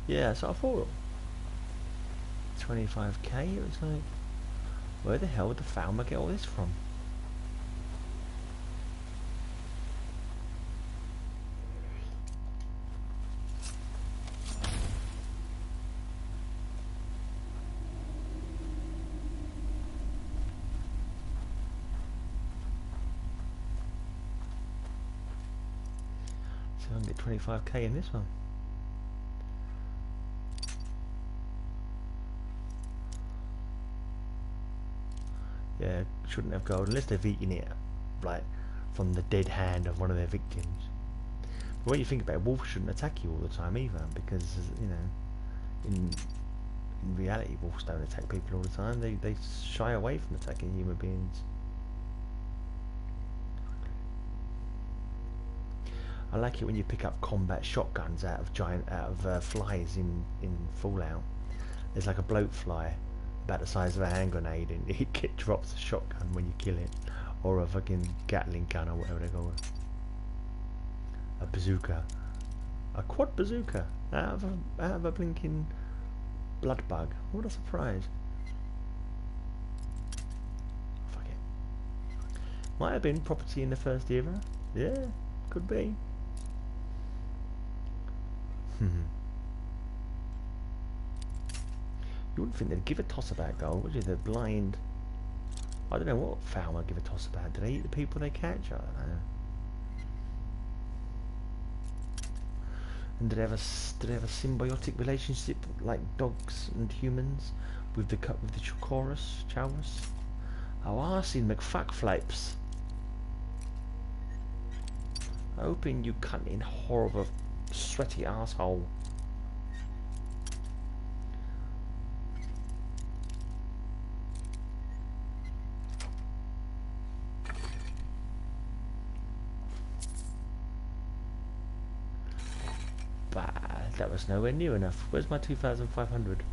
Yeah, so I thought 25k. It was like, where the hell did the farmer get all this from? So I can get 25k in this one. Yeah, shouldn't have gold unless they've eaten it, like from the dead hand of one of their victims. But when you think about it, wolves shouldn't attack you all the time either, because you know, in reality, wolves don't attack people all the time. They shy away from attacking human beings. I like it when you pick up combat shotguns out of flies in Fallout. There's like a bloat fly about the size of a hand grenade, and it drops a shotgun when you kill it, or a fucking Gatling gun or whatever they call it. A bazooka, a quad bazooka out of a blinking blood bug. What a surprise! Fuck it. Might have been property in the first era. Yeah, could be. You wouldn't think they'd give a toss about gold, would you? They're blind. I don't know what fowl would give a toss about. Do they eat the people they catch? I don't know. And do they have a symbiotic relationship like dogs and humans with the chorus? Oh, I seen McFuckflapes. Open, you cunning, horrible, sweaty asshole. That was nowhere near enough. Where's my 2,500?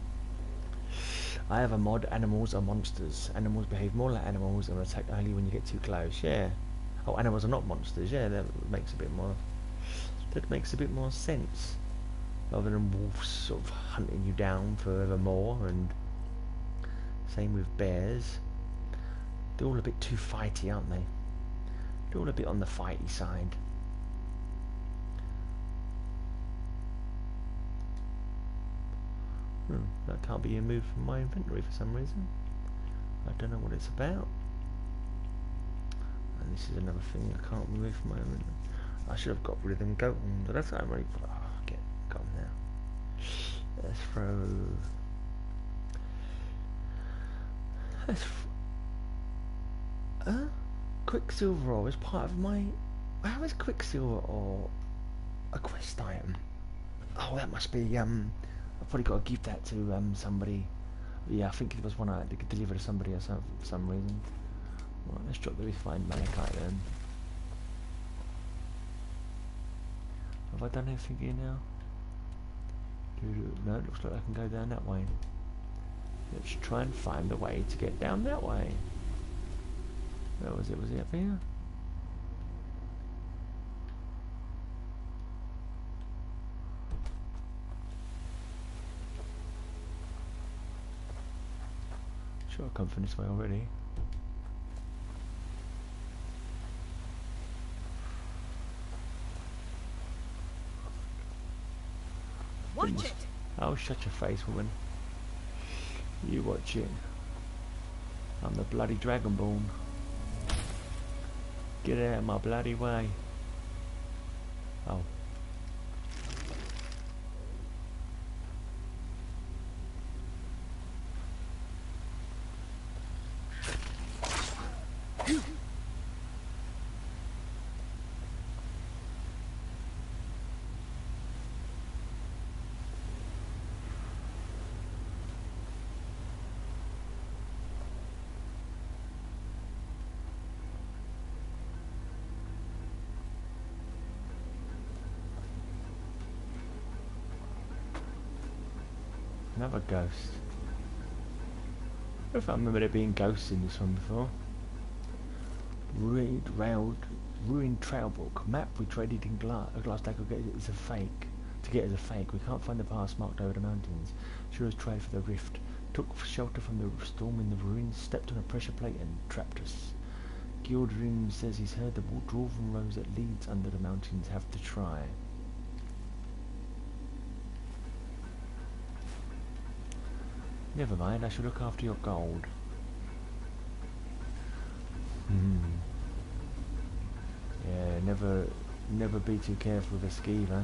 I have a mod, animals are monsters. Animals behave more like animals and attack only when you get too close. Yeah. Oh, animals are not monsters. Yeah, that makes a bit more sense. Rather than wolves sort of hunting you down forevermore, and same with bears. They're all a bit too fighty, aren't they? They're all a bit on the fighty side. That can't be removed from my inventory for some reason. I don't know what it's about. And this is another thing I can't remove for the moment. I should have got rid of them goat ones. That's not really. Oh, get gone now. Let's throw. Let's. Quicksilver ore is part of my. How is Quicksilver ore a quest item? Oh, that must be. I've probably got to give that to somebody. Yeah, I think it was one I had to deliver to somebody or for some reason. Right, let's drop the refined malachite then. Have I done anything here now? No, it looks like I can go down that way. Let's try and find a way to get down that way. Where was it? Was it up here? Sure, I've come from this way already. Watch it! Oh, shut your face, woman. You watch it. I'm the bloody Dragonborn. Get out of my bloody way. Oh. Another ghost. I don't remember there being ghosts in this one before. Ruined trail book. Map we traded in glass deck is a fake. To get as a fake. We can't find the pass marked over the mountains. Sure as tried for the rift. Took shelter from the storm in the ruins. Stepped on a pressure plate and trapped us. Gildrin says he's heard the dwarven roads that leads under the mountains. Have to try. Never mind, I shall look after your gold. Yeah, never be too careful with a skeever.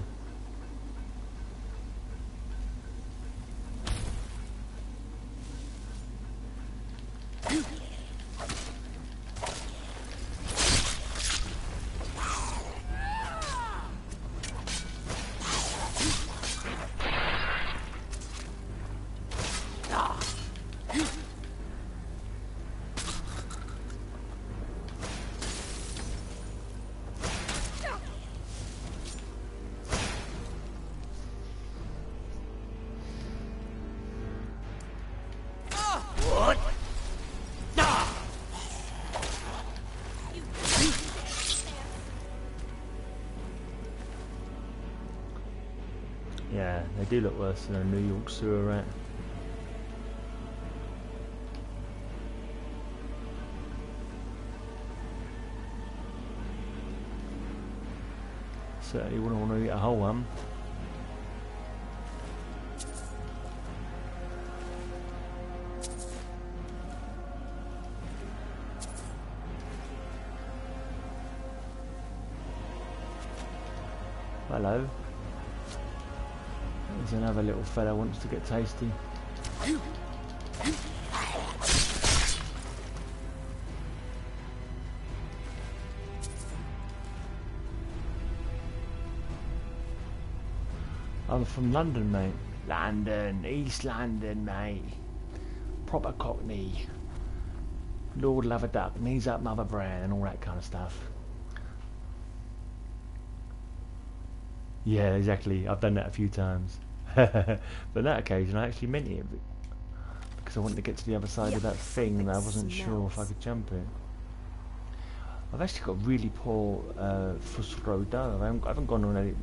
Yeah, they do look worse than a New York sewer rat. Certainly wouldn't want to eat a whole one. Hello. There's another little fella wants to get tasty. I'm from London, mate. London, East London, mate. Proper Cockney. Lord love a duck, knees up mother bran and all that kind of stuff. Yeah, exactly. I've done that a few times. But on that occasion I actually meant it because I wanted to get to the other side of that thing and I wasn't sure if I could jump it. I've actually got really poor Fusroda. I haven't gone on any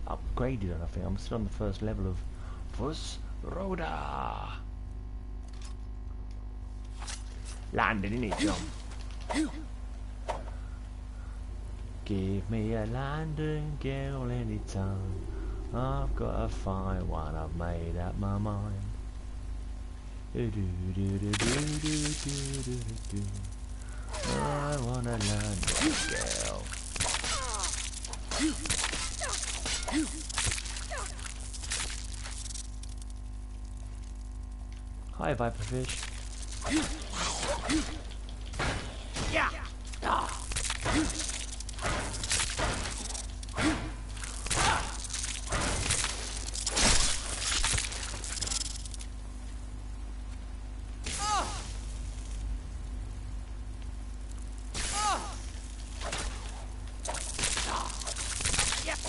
upgraded or anything. I'm still on the first level of Fusroda. Landed in it, John. Give me a London girl anytime. I've got a fine one, I've made up my mind. I wanna learn this girl. Hi, Viperfish. Yeah.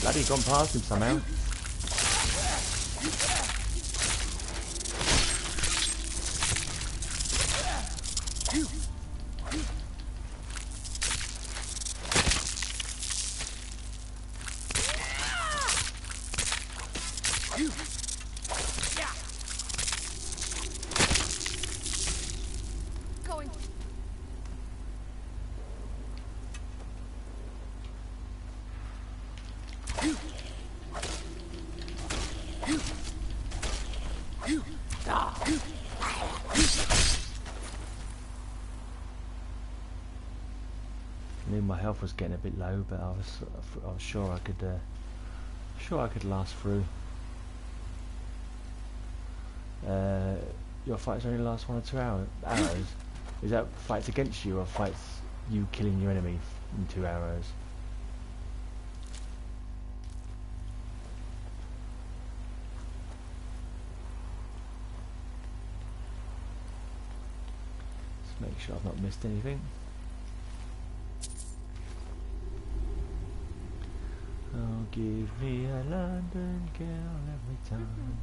Bloody gone past him somehow. Going. I knew my health was getting a bit low, but I was sure I could last through. Your fights only last 1 or 2 hours. Is that fights against you or fights you killing your enemy in 2 hours? Let's make sure I've not missed anything. Oh, give me a London girl every time.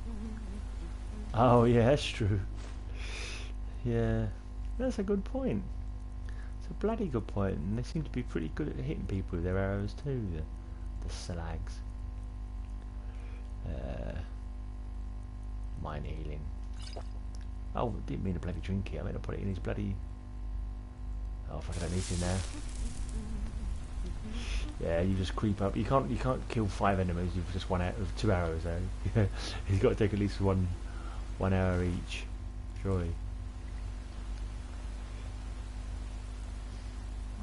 Oh yeah, that's true. Yeah, that's a good point. It's a bloody good point, and they seem to be pretty good at hitting people with their arrows too, the slags. Mine healing. Oh, didn't mean to bloody drink it, I meant to put it in his bloody... Oh fuck, I don't need to now. Yeah, you just creep up. You can't kill 5 enemies with just 2 arrows though. He's got to take at least one arrow each, surely.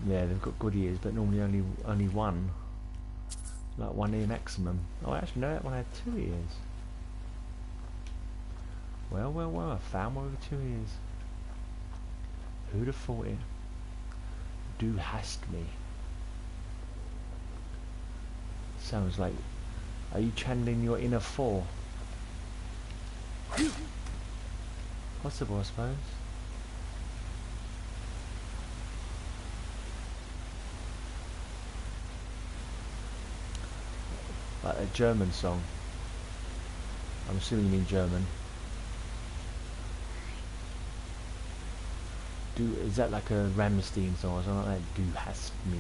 Yeah, they've got good ears, but normally only one. Like 1 ear maximum. Oh, actually no, that one had 2 ears. Well, I found one with 2 ears. Who'd have thought it? Du hast me. Sounds like... Are you channeling your inner 4? Possible, I suppose. Like a German song. I'm assuming you mean German. Is that like a Rammstein song or something like that? Du hast me.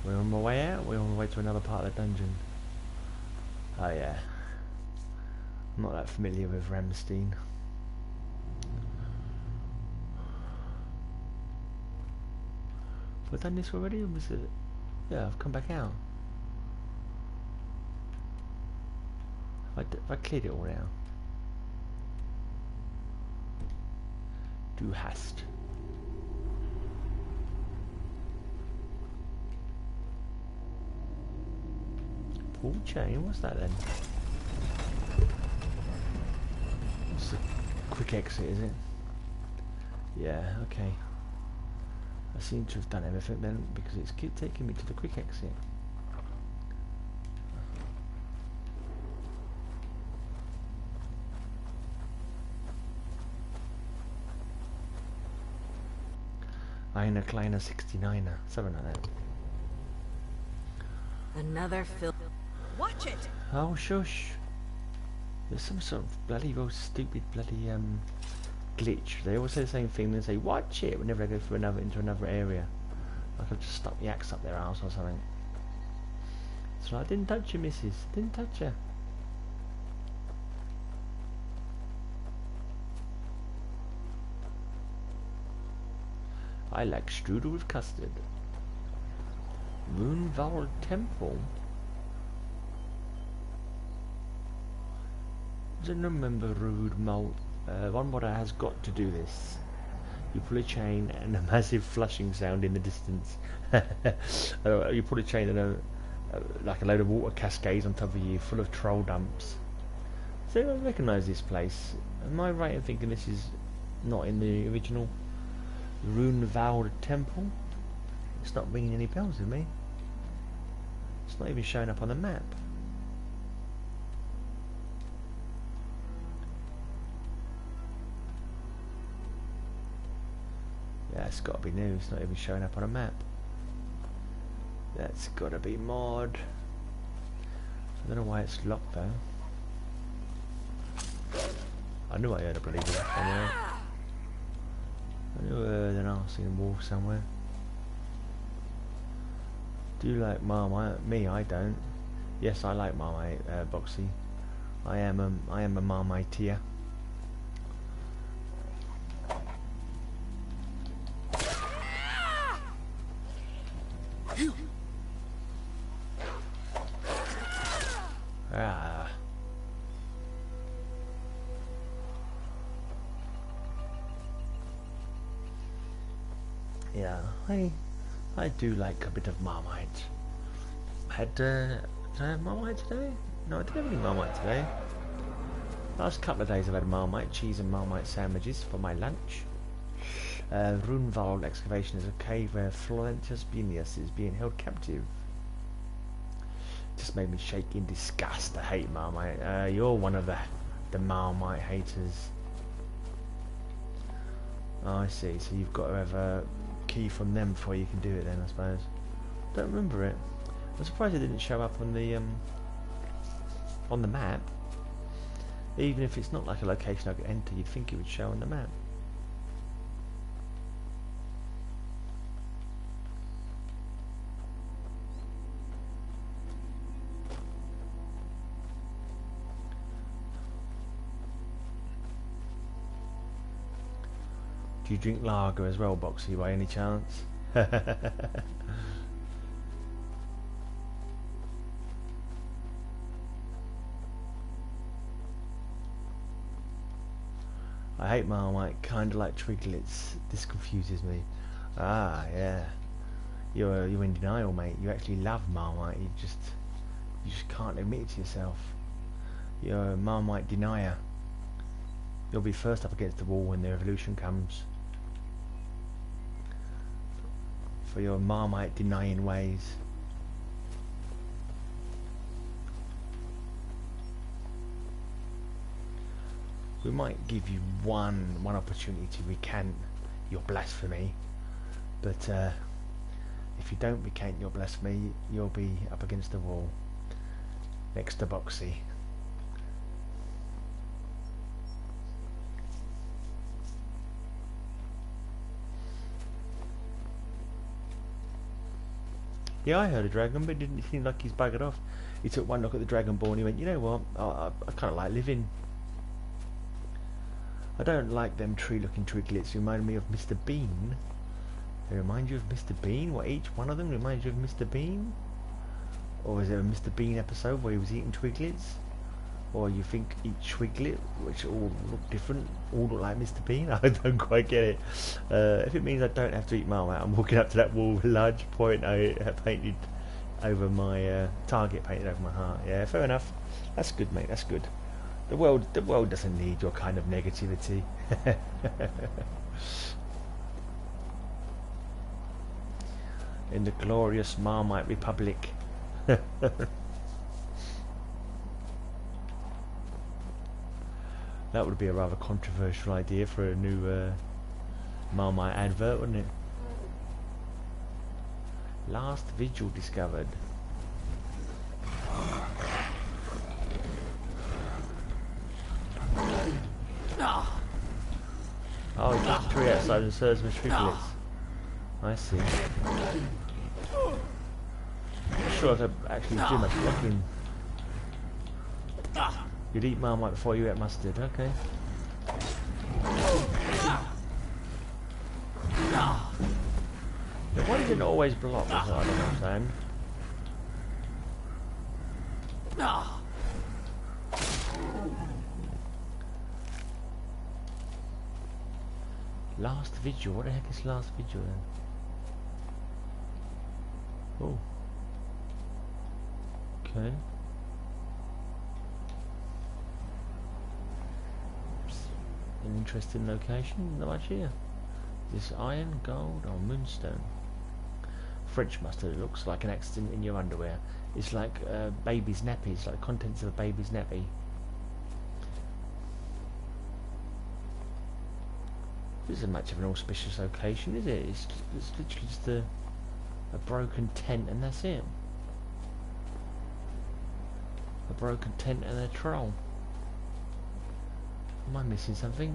We're on my way out, we're on the way to another part of the dungeon. Oh yeah. I'm not that familiar with Rammstein. Have I done this already, or was it... Yeah, I've come back out. Have I cleared it all now? Du hast. Pull chain, what's that then? It's a quick exit, is it? Yeah, okay. I seem to have done everything then, because it's keep taking me to the quick exit. Eine kleine 69er, something like that. Another film. Watch it. Oh shush! There's some sort of bloody real stupid bloody glitch. They always say the same thing. They say watch it whenever they go through into another area. Like I've just stuck the axe up their arse or something. So I didn't touch you, missus. Didn't touch you. I like strudel with custard. Moonval Temple. Don't remember rude malt. One modder has got to do this. You pull a chain and a massive flushing sound in the distance. You pull a chain and like a load of water cascades on top of you, full of troll dumps. So I recognise this place. Am I right in thinking this is not in the original Runevald Temple? It's not ringing any bells with me. It's not even showing up on the map. Yeah, it's got to be new. It's not even showing up on a map. That's got to be mod. I don't know why it's locked though. I knew I heard a bloody wolf somewhere. I knew I heard an arsing wolf somewhere. Do you like Marmite? Me, I don't. Yes, I like Marmite, Boxy. I am a Marmiteer. Ah. Yeah, I do like a bit of Marmite. Did I have Marmite today? No, I didn't have any Marmite today. Last couple of days I've had Marmite, cheese and Marmite sandwiches for my lunch. Runevald excavation is a cave where Florentius Benius is being held captive. Just made me shake in disgust. I hate Marmite. You're one of the Marmite haters. Oh, I see. So you've got to have a key from them before you can do it then, I suppose. Don't remember it. I'm surprised it didn't show up on the map. Even if it's not like a location I could enter, you'd think it would show on the map. Do you drink lager as well, Boxy, by any chance? I hate Marmite, kinda like Twiglets. This confuses me. Ah, yeah. You're in denial, mate. You actually love Marmite. You just can't admit it to yourself. You're a Marmite denier. You'll be first up against the wall when the revolution comes. For your Marmite denying ways. We might give you one opportunity to recant your blasphemy, but if you don't recant your blasphemy, you'll be up against the wall next to Boxy. Yeah, I heard a dragon, but it didn't seem like he's buggered off. He took one look at the Dragon Ball and he went, you know what, I kind of like living. I don't like them tree-looking Twiglets. Remind me of Mr. Bean. They remind you of Mr. Bean? What, each one of them reminds you of Mr. Bean? Or is there a Mr. Bean episode where he was eating Twiglets? Or you think each Twiglet, which all look different, all look like Mr. Bean? I don't quite get it. If it means I don't have to eat Marmite, I'm walking up to that wall with a large point I painted over my target painted over my heart. Yeah, fair enough. That's good, mate. That's good. The world doesn't need your kind of negativity. In the glorious Marmite Republic. That would be a rather controversial idea for a new Marmite advert, wouldn't it? Last vigil discovered. Oh, he got 3 outside and serves with Twiglets. I see. Not sure if I actually do much blocking. You'd eat Marmite before you ate mustard, okay. not always blocked, is what I don't understand. Ah. Last vigil, what the heck is last vigil then? Oh. Okay. An interesting location, not much here. This iron, gold, or moonstone. French mustard, it looks like an accident in your underwear. It's like a baby's nappy, it's like the contents of a baby's nappy. This isn't much of an auspicious location, is it? It's literally just a broken tent and that's it. A broken tent and a troll. Am I missing something?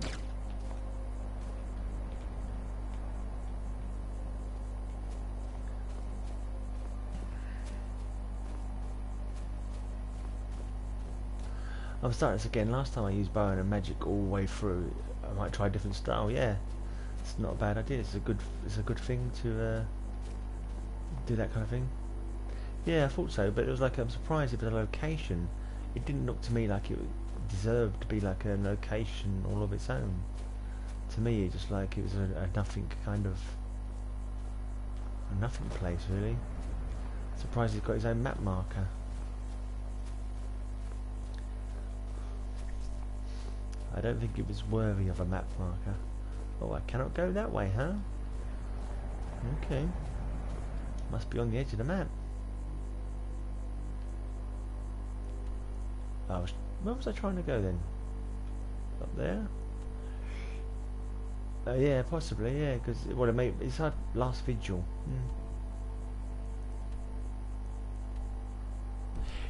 I'm starting this again. Last time I used bow and magic all the way through. I might try a different style. Yeah, it's not a bad idea. It's a good thing to do that kind of thing. Yeah, I thought so, but it was like I'm surprised it was a location. It didn't look to me like it deserved to be like a location all of its own. To me, it just like it was a nothing kind of a nothing place really. Surprised he's got his own map marker. I don't think it was worthy of a map marker. Oh, I cannot go that way, huh? Okay. Must be on the edge of the map. Where was I trying to go then? Up there? Yeah, possibly, yeah, because it's our last vigil.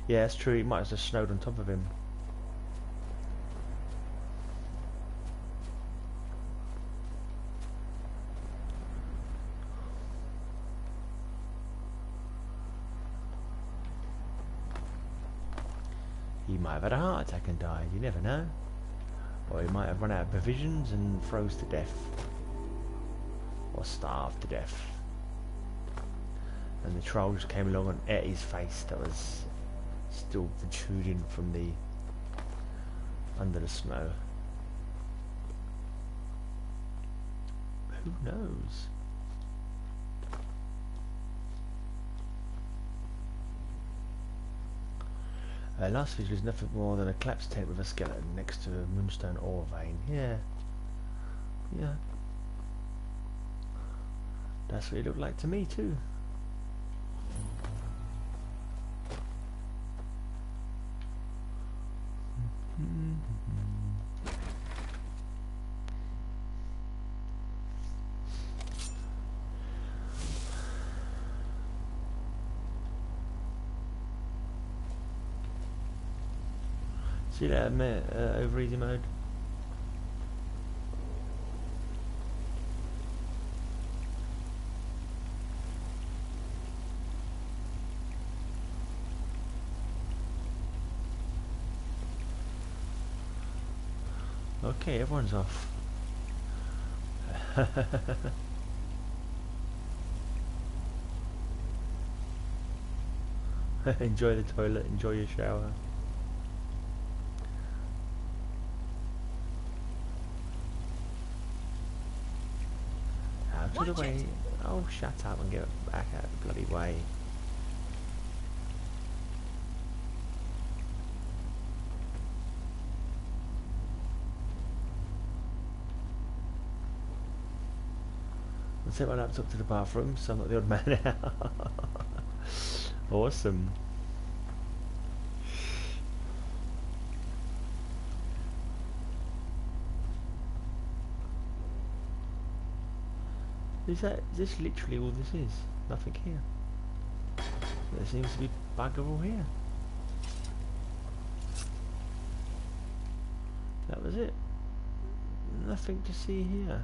Yeah, that's true, it might have just snowed on top of him. He might have had a heart attack and died, you never know. Or he might have run out of provisions and froze to death. Or starved to death. And the troll just came along and ate his face that was still protruding from the under the snow. Who knows? Last vigil is nothing more than a collapsed tent with a skeleton next to a moonstone ore vein. Yeah. Yeah. That's what it looked like to me too. See that over easy mode? Okay, everyone's off. Enjoy the toilet, enjoy your shower. Out of the way. Oh, shut up and get back out of the bloody way. I'll take my laptop to the bathroom so I'm not the odd man out. Awesome. Is this literally all this is? Nothing here. There seems to be bugger all here. That was it. Nothing to see here.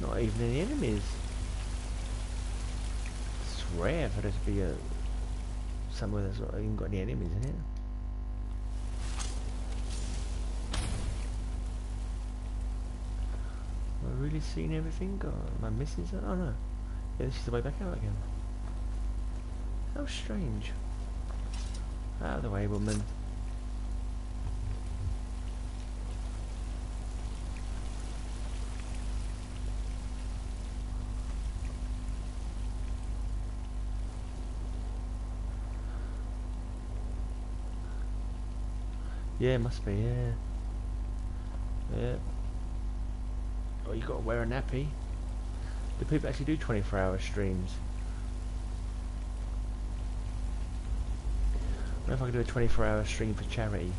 Not even any enemies. It's rare for there to be somewhere that's not even got any enemies in it. I really seen everything? Or am I missing something? Oh no. Yeah, this is the way back out again. How strange. Out of the way, woman. Yeah, it must be, yeah. Yeah. Oh, you gotta wear a nappy. Do people actually do 24-hour streams? I wonder if I could do a 24-hour stream for charity.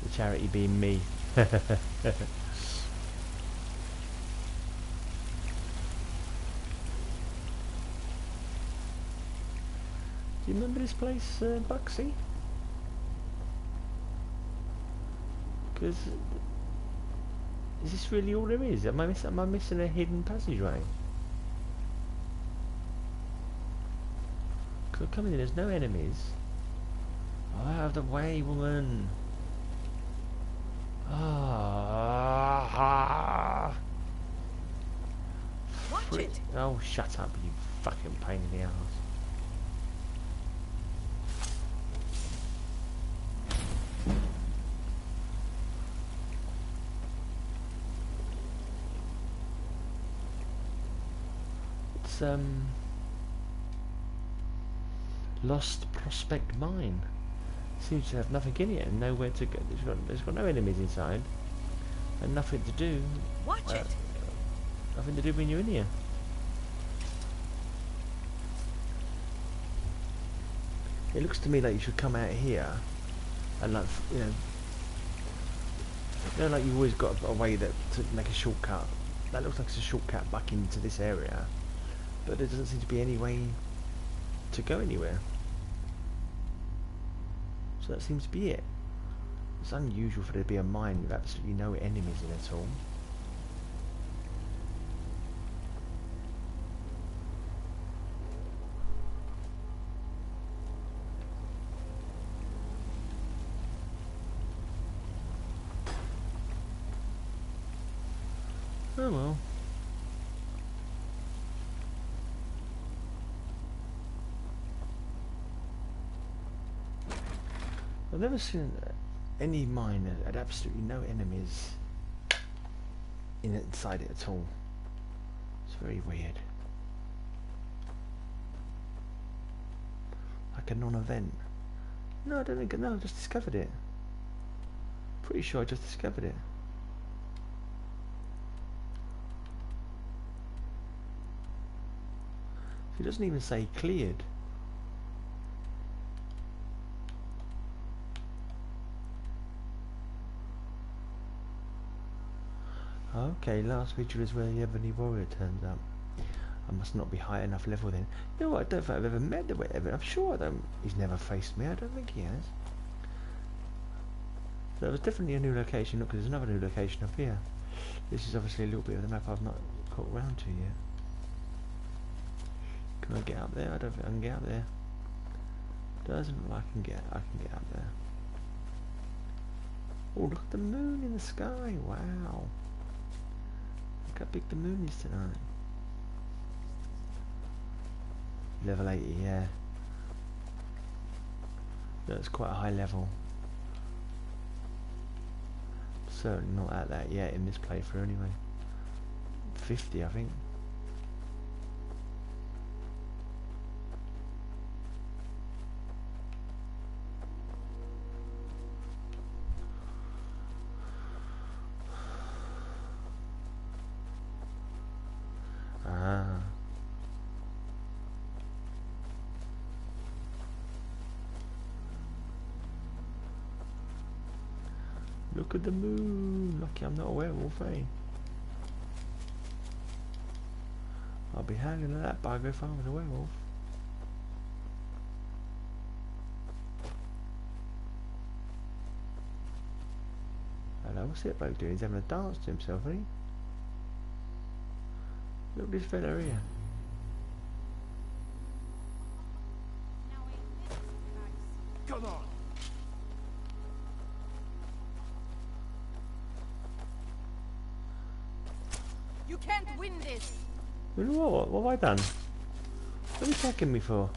The charity being me. Do you remember this place, Buxy? Because is this really all there is? Am I missing a hidden passageway? Because I'm coming in, there's no enemies. Oh, out of the way, woman. Ah. Watch it. Oh, shut up, you fucking pain in the ass. It's Lost Prospect Mine. Seems to have nothing in it and nowhere to go. There's got no enemies inside and nothing to do. Watch it. Nothing to do when you're in here. It looks to me like you should come out here and, like, you know, like you've always got a way that to make a shortcut. That looks like it's a shortcut back into this area, but there doesn't seem to be any way to go anywhere. So that seems to be it. It's unusual for there to be a mine with absolutely no enemies in it at all. Oh well. I've never seen any mine that had absolutely no enemies inside it at all. It's very weird. Like a non-event. No, I don't think. No, I just discovered it. Pretty sure I just discovered it. It doesn't even say cleared. Okay, last feature is where the Ebony Warrior turns up. I must not be high enough level then. You know what, I don't think I've ever met the Ebony. I'm sure he's never faced me. I don't think he has. So it was definitely a new location. Look, there's another new location up here. This is obviously a little bit of the map I've not got around to yet. Can I get up there? I don't think I can get up there. Doesn't look like I can get up there. Oh, look at the moon in the sky. Wow. Look how big the moon is tonight. Level 80, yeah. That's quite a high level. Certainly not at that yet in this playthrough anyway. 50, I think. Look at the moon. Lucky I'm not a werewolf, eh? I'll be hanging at that bugger if I was a werewolf. Hello, what's that bloke doing? He's having a dance to himself, isn't he? Look at this fella here. Come on. You can't win this. You know what have I done? What are you attacking me for?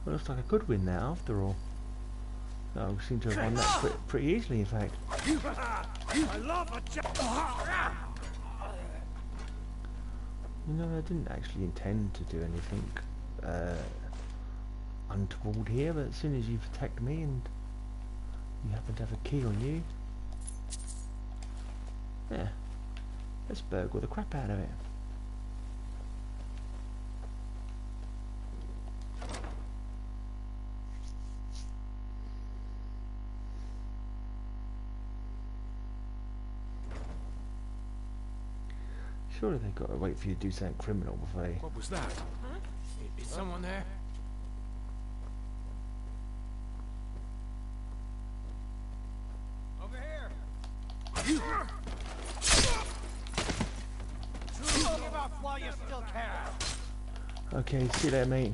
Well, looks like I could win that after all. No, we seem to have won that pretty easily, in fact. I love a You know, I didn't actually intend to do anything untoward here, but as soon as you've attacked me and you happen to have a key on you, yeah, let's burgle the crap out of it. Surely they've got to wait for you to do something criminal before they... What was that? Huh? Is someone there? Over here! Give up while you still can! Okay, see you later, mate.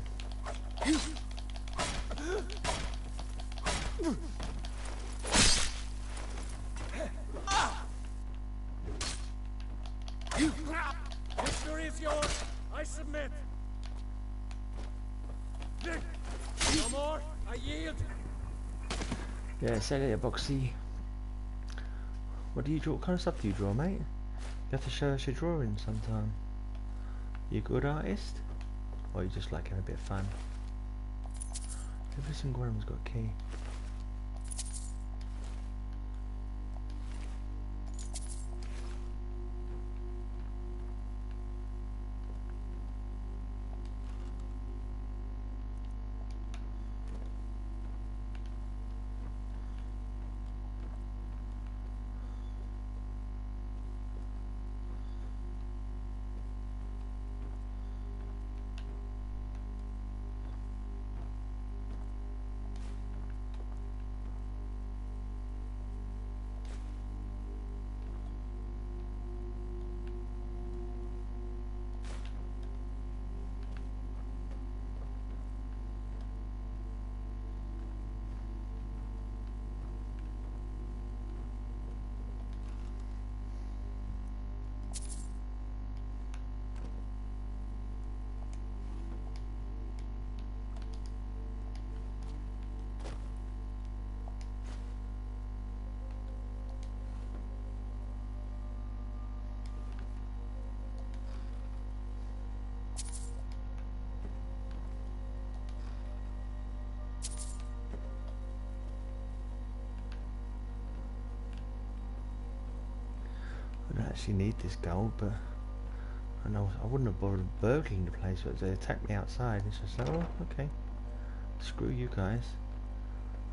Victory is yours! I submit! No more! I yield! Yeah, see you later, Boxy. What do you draw? What kind of stuff do you draw, mate? You have to show us your drawing sometime. You a good artist? Or you just like having a bit of fun? Every single one of them's got a key. I don't actually need this gold, but I know I wouldn't have bothered burgling the place, but they attacked me outside. It's just like, oh, okay, screw you guys.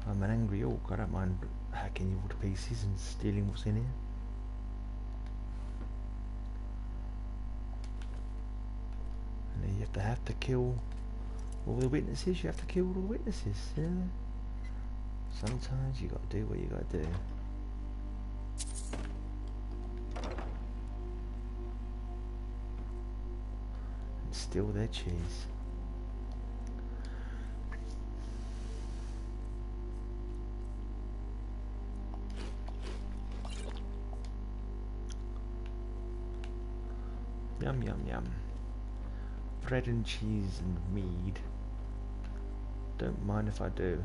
I'm an angry orc. I don't mind hacking you all to pieces and stealing what's in here. And then you have to kill all the witnesses. You have to kill all the witnesses. Yeah. Sometimes you got to do what you got to do. Steal their cheese. Yum yum yum. Bread and cheese and mead. Don't mind if I do.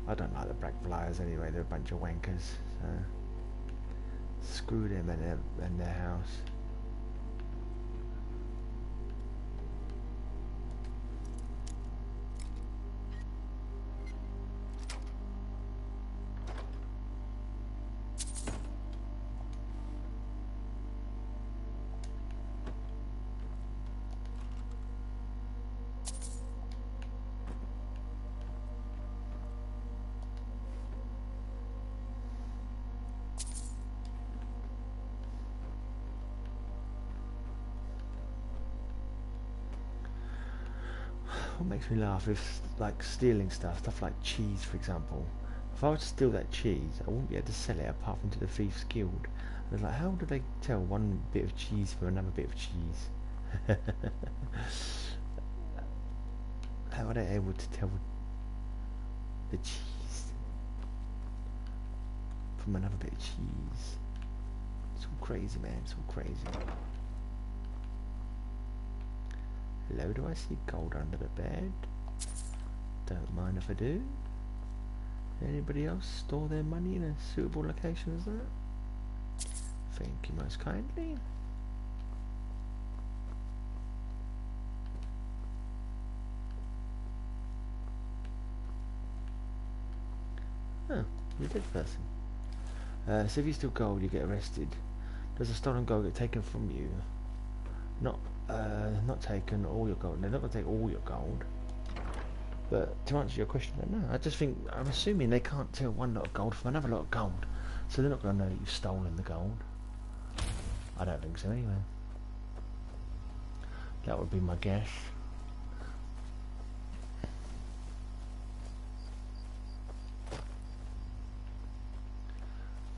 I don't like the Black Flyers anyway, they're a bunch of wankers, so screw them and their house. What makes me laugh is like stealing stuff like cheese, for example. If I were to steal that cheese, I wouldn't be able to sell it apart from to the Thieves Guild. And it's like, how do they tell one bit of cheese from another bit of cheese? How are they able to tell The cheese. From another bit of cheese. It's all crazy, man. It's all crazy. Hello, do I see gold under the bed? Don't mind if I do. Anybody else store their money in a suitable location as that? Thank you most kindly. Oh, you're a dead person. So if you steal gold, you get arrested. Does a stolen gold get taken from you? Not taken all your gold. They're not going to take all your gold. But to answer your question, no. I just think, I'm assuming they can't tell one lot of gold from another lot of gold. So they're not going to know that you've stolen the gold. I don't think so anyway. That would be my guess.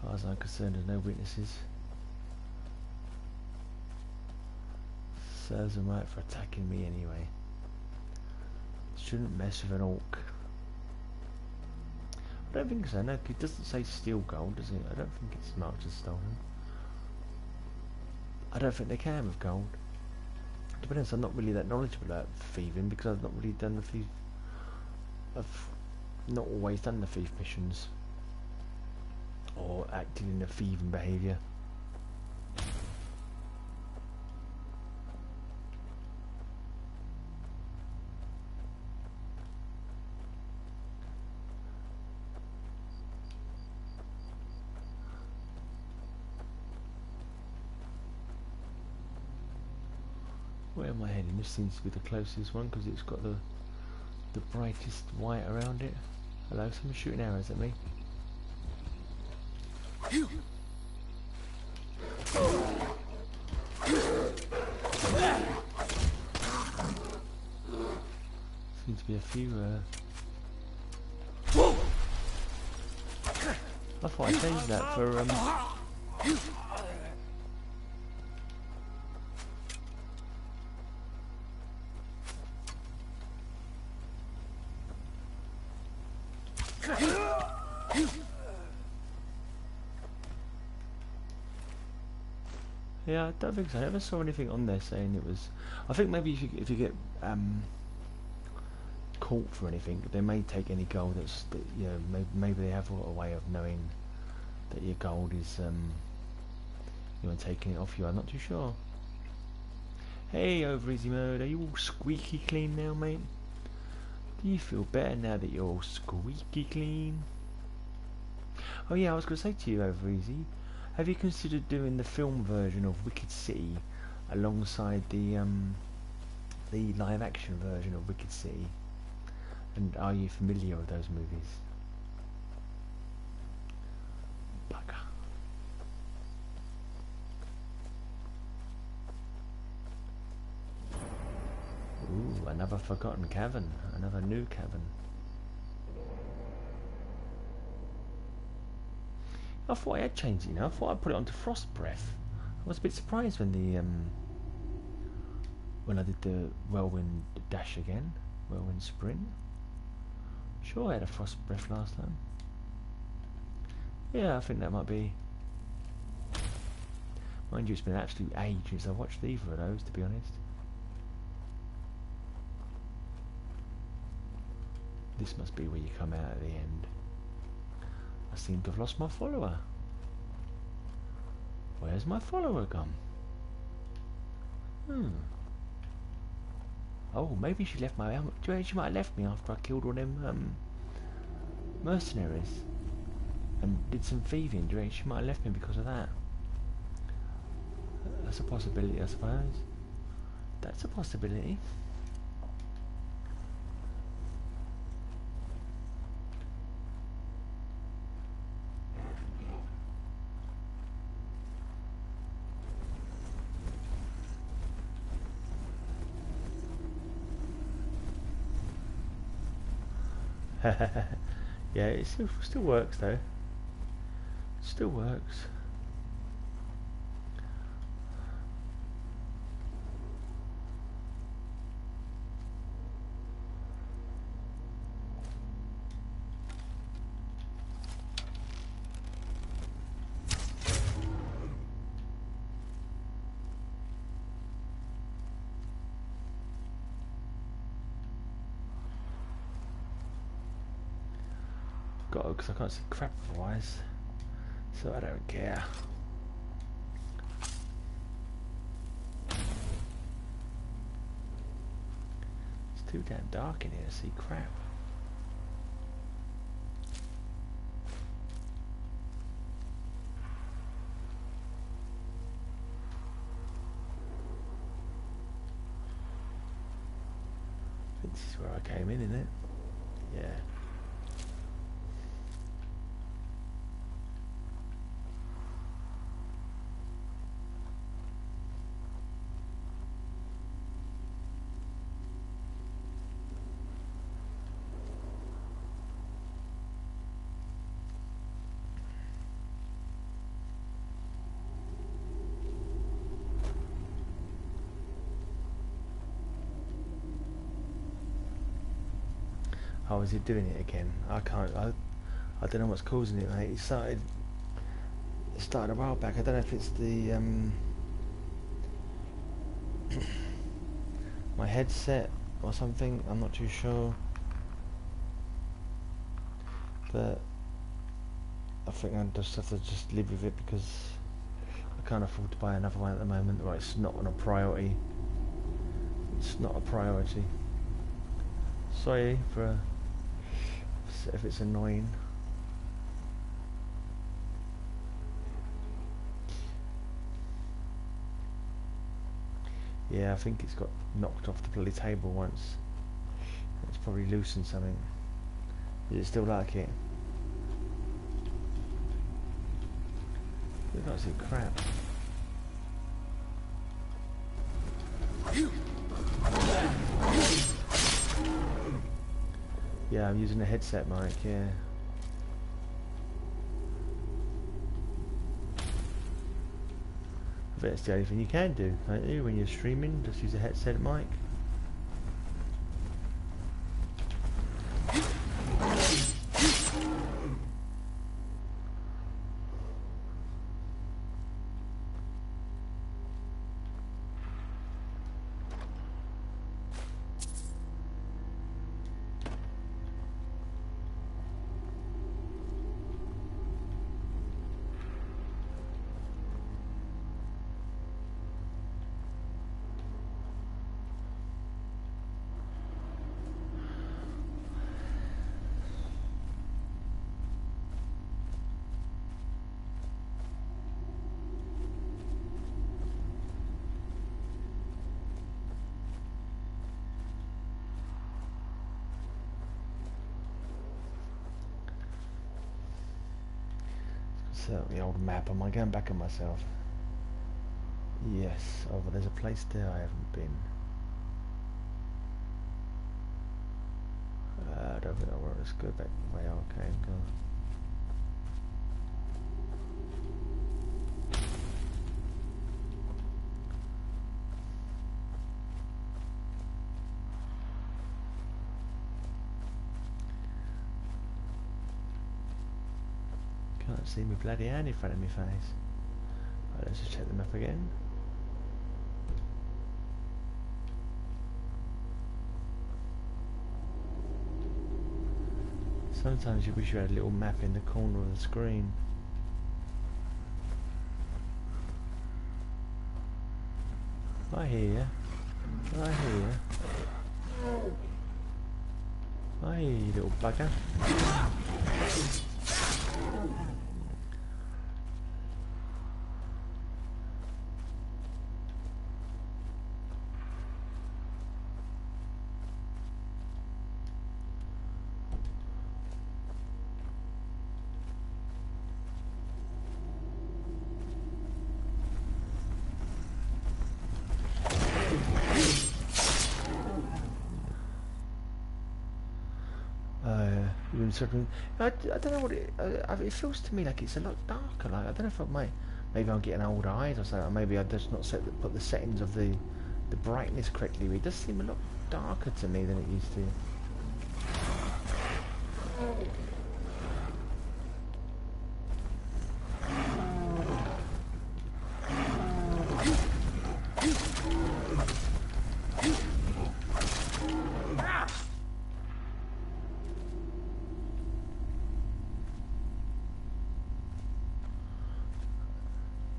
As far as I'm concerned, there's no witnesses. Serves them right for attacking me anyway. Shouldn't mess with an orc. I don't think so, no, it doesn't say steal gold, does it? I don't think it's marked as stolen. I don't think they can with gold. To be honest, I'm not really that knowledgeable about thieving because I've not really done the thief. I've not always done the thief missions or acted in a thieving behaviour. Where am I heading? This seems to be the closest one because it's got the brightest white around it. Hello, someone's shooting arrows at me. Seems to be a few I thought I changed that for yeah, I don't think so. I never saw anything on there saying it was. I think maybe if you get caught for anything, they may take any gold that's you know, maybe they have a way of knowing that your gold is you know, taking it off you. I'm not too sure. Hey, over easy mode, are you all squeaky clean now, mate? Do you feel better now that you're all squeaky clean? Oh yeah, I was going to say to you, over easy, have you considered doing the film version of Wicked City alongside the live action version of Wicked City? And are you familiar with those movies? Bugger. Ooh, another forgotten cavern, another new cavern. I thought I had changed it, you know. I thought I'd put it onto Frost Breath. I was a bit surprised when I did the Whirlwind Dash again, Whirlwind Sprint. Sure, I had a Frost Breath last time. Yeah, I think that might be. Mind you, it's been an absolute age since I watched either of those, to be honest. This must be where you come out at the end. I seem to have lost my follower. Where's my follower gone? Oh, maybe she left my helmet. Do you reckon she might have left me after I killed all them mercenaries and did some thieving? Do you reckon she might have left me because of that? That's a possibility, I suppose. That's a possibility. Yeah, it still works though. It still works. got to, because I can't see crap otherwise. So I don't care. It's too damn dark in here to see crap. I think this is where I came in, isn't it? Yeah. Oh, is he doing it again? I can't. I don't know what's causing it, mate. It started a while back. I don't know if it's the my headset or something. I'm not too sure, but I think I just have to just live with it because I can't afford to buy another one at the moment. Right, it's not on a priority. It's not a priority. Sorry for if it's annoying. Yeah, I think it's got knocked off the bloody table once. It's probably loosened something. Is it still like it? We can't see crap. Yeah, I'm using a headset mic, yeah. I bet it's the only thing you can do, can't you, when you're streaming? Just use a headset mic. So the old map, am I going back on myself? Yes, oh but there's a place there I haven't been. I don't think I want to go back the way I came. Go. Can't see me bloody hand in front of my face. Right, let's just check the map again. Sometimes you wish you had a little map in the corner of the screen. I hear you. I hear you. I hear you, little bugger. I don't know what it feels to me like it's a lot darker. Like I don't know if maybe I'm getting old eyes or something. Or maybe I just not put the settings of the brightness correctly. It does seem a lot darker to me than it used to.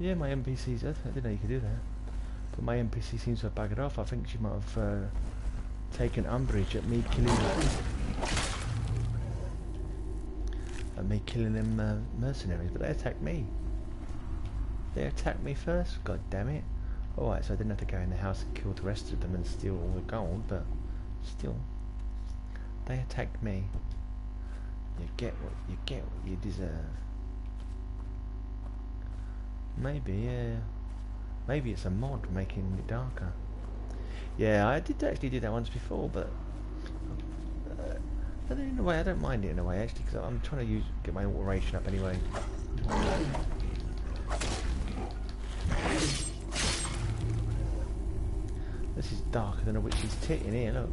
Yeah, my NPC's. I didn't know you could do that. But my NPC seems to have buggered off. I think she might have taken umbrage at me killing them mercenaries. But they attacked me. They attacked me first. God damn it! Alright, so I didn't have to go in the house and kill the rest of them and steal all the gold. But still, they attacked me. You get what you deserve. Maybe, yeah. Maybe it's a mod making it darker. Yeah, I did actually do that once before, but in a way I don't mind it in a way actually, because I'm trying to get my alteration up anyway. This is darker than a witch's tit in here. Look.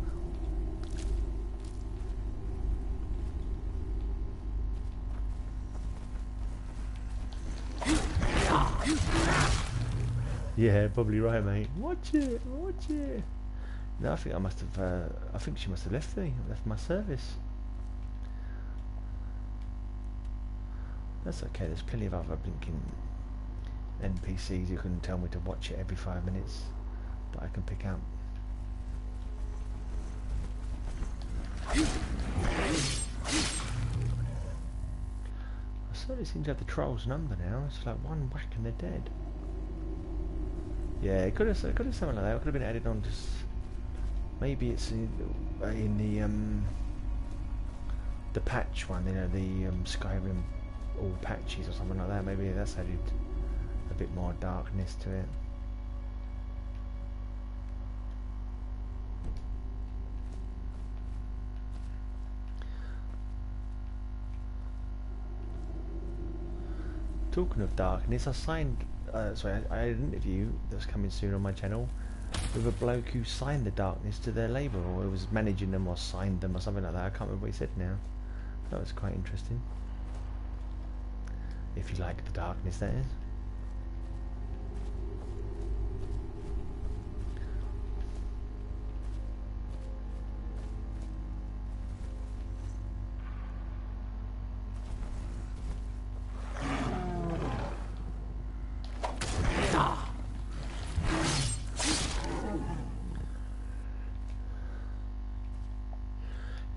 Yeah, probably right, mate. Watch it, watch it. No, I think I must have. I think she must have left my service. That's okay. There's plenty of other blinking NPCs who can tell me to watch it every 5 minutes that I can pick up. I certainly seem to have the troll's number now. It's like one whack and they're dead. Yeah, it could have something like that. It could have been added on. Just maybe it's in the patch one. You know, the Skyrim all patches or something like that. Maybe that's added a bit more darkness to it. Talking of darkness, I signed. I had an interview that's coming soon on my channel with a bloke who signed the darkness to their labour, or was managing them, or signed them, or something like that. I can't remember what he said now. That was quite interesting. If you like the darkness, that is.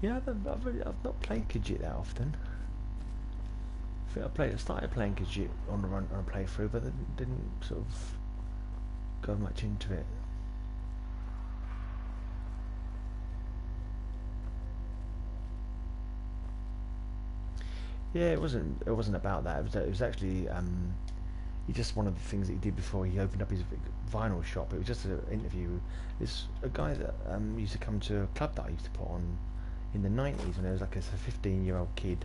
Yeah, I've not played Khajiit that often. I think I started playing Khajiit on a playthrough, but didn't sort of go much into it. Yeah, it wasn't about that. It was actually he just one of the things that he did before he opened up his vinyl shop. It was just an interview. It's a guy that used to come to a club that I used to put on in the 90s when I was like a 15-year-old kid,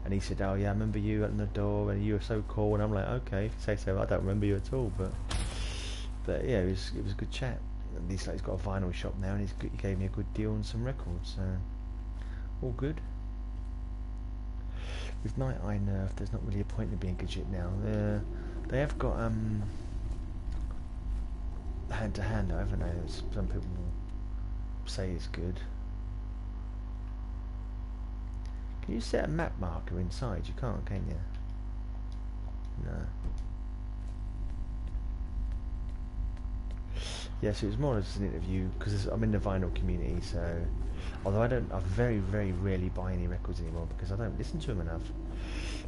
and he said, "Oh yeah, I remember you at the door and you were so cool." And I'm like, "Okay, if you say so." I don't remember you at all, but yeah, it was a good chat. And he's got a vinyl shop now, and he gave me a good deal on some records, so all good. With Night Eye nerfed, there's not really a point in being Khajiit now. They have got hand to hand, haven't they? Some people say it's good. Can you set a map marker inside? You can't, can you? No. Yeah, so it was more as an interview because I'm in the vinyl community. So, although I very, very rarely buy any records anymore because I don't listen to them enough.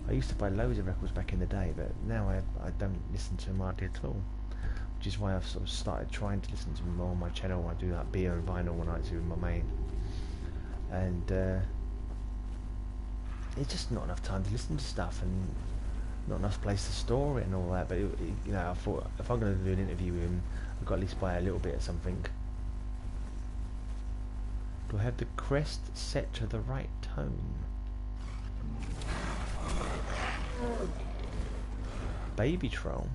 I used to buy loads of records back in the day, but now I don't listen to them hardly at all. Which is why I've sort of started trying to listen to them more on my channel. I do that beer and vinyl one night with my mate, and it's just not enough time to listen to stuff, and not enough place to store it and all that. But you know, I thought if I'm going to do an interview with him, I've got to at least buy a little bit of something. Do I have the crest set to the right tone? Baby troll.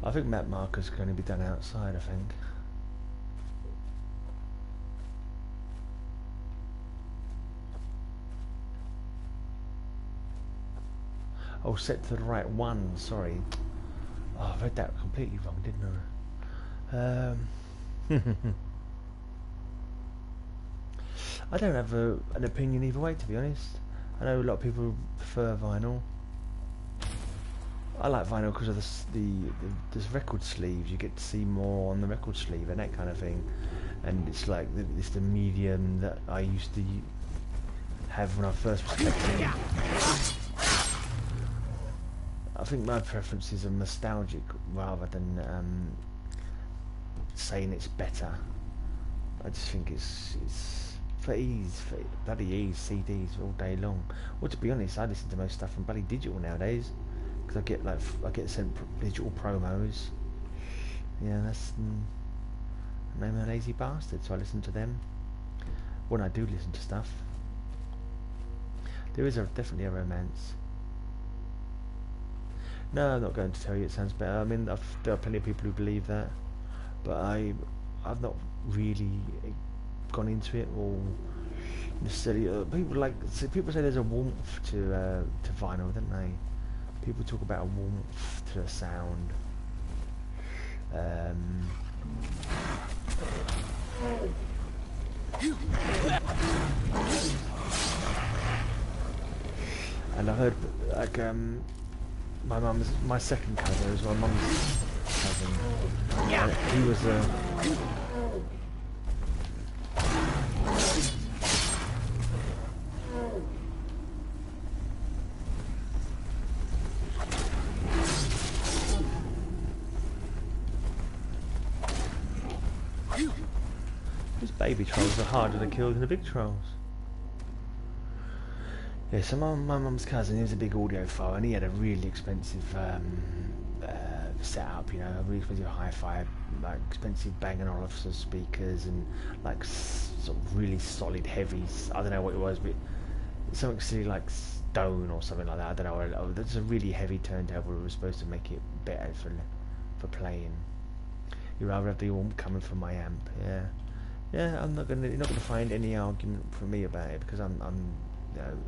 I think map markers can only be done outside, I think. Oh, set to the right one. Sorry. Oh, I read that completely wrong, didn't I? I don't have an opinion either way, to be honest. I know a lot of people prefer vinyl. I like vinyl because of the record sleeves. You get to see more on the record sleeve and that kind of thing. And it's like it's the medium that I used to have when I first was collecting. I think my preferences are nostalgic rather than saying it's better. I just think it's for ease, for bloody ease, CDs all day long. Well, to be honest, I listen to most stuff from bloody digital nowadays because I get sent digital promos. Yeah, that's I'm a lazy bastard, so I listen to them when I do listen to stuff. There is definitely a romance. No, I'm not going to tell you. It sounds better. I mean, there are plenty of people who believe that, but I've not really gone into it or necessarily. People say there's a warmth to vinyl, don't they? People talk about a warmth to a sound. And I heard like my second cousin was my mum's cousin. He was these baby trolls are harder to kill than the big trolls. Yeah, so my mum's cousin, he was a big audiophile, and he had a really expensive setup, you know, a really expensive hi-fi, like expensive Bang & Olufsen speakers, and like sort of really solid, heavy. I don't know what it was, but something silly like stone or something like that. I don't know. Oh, there's a really heavy turntable that was supposed to make it better for playing. You'd rather have the all coming from my amp, yeah. Yeah, you're not gonna find any argument from me about it because I'm you know,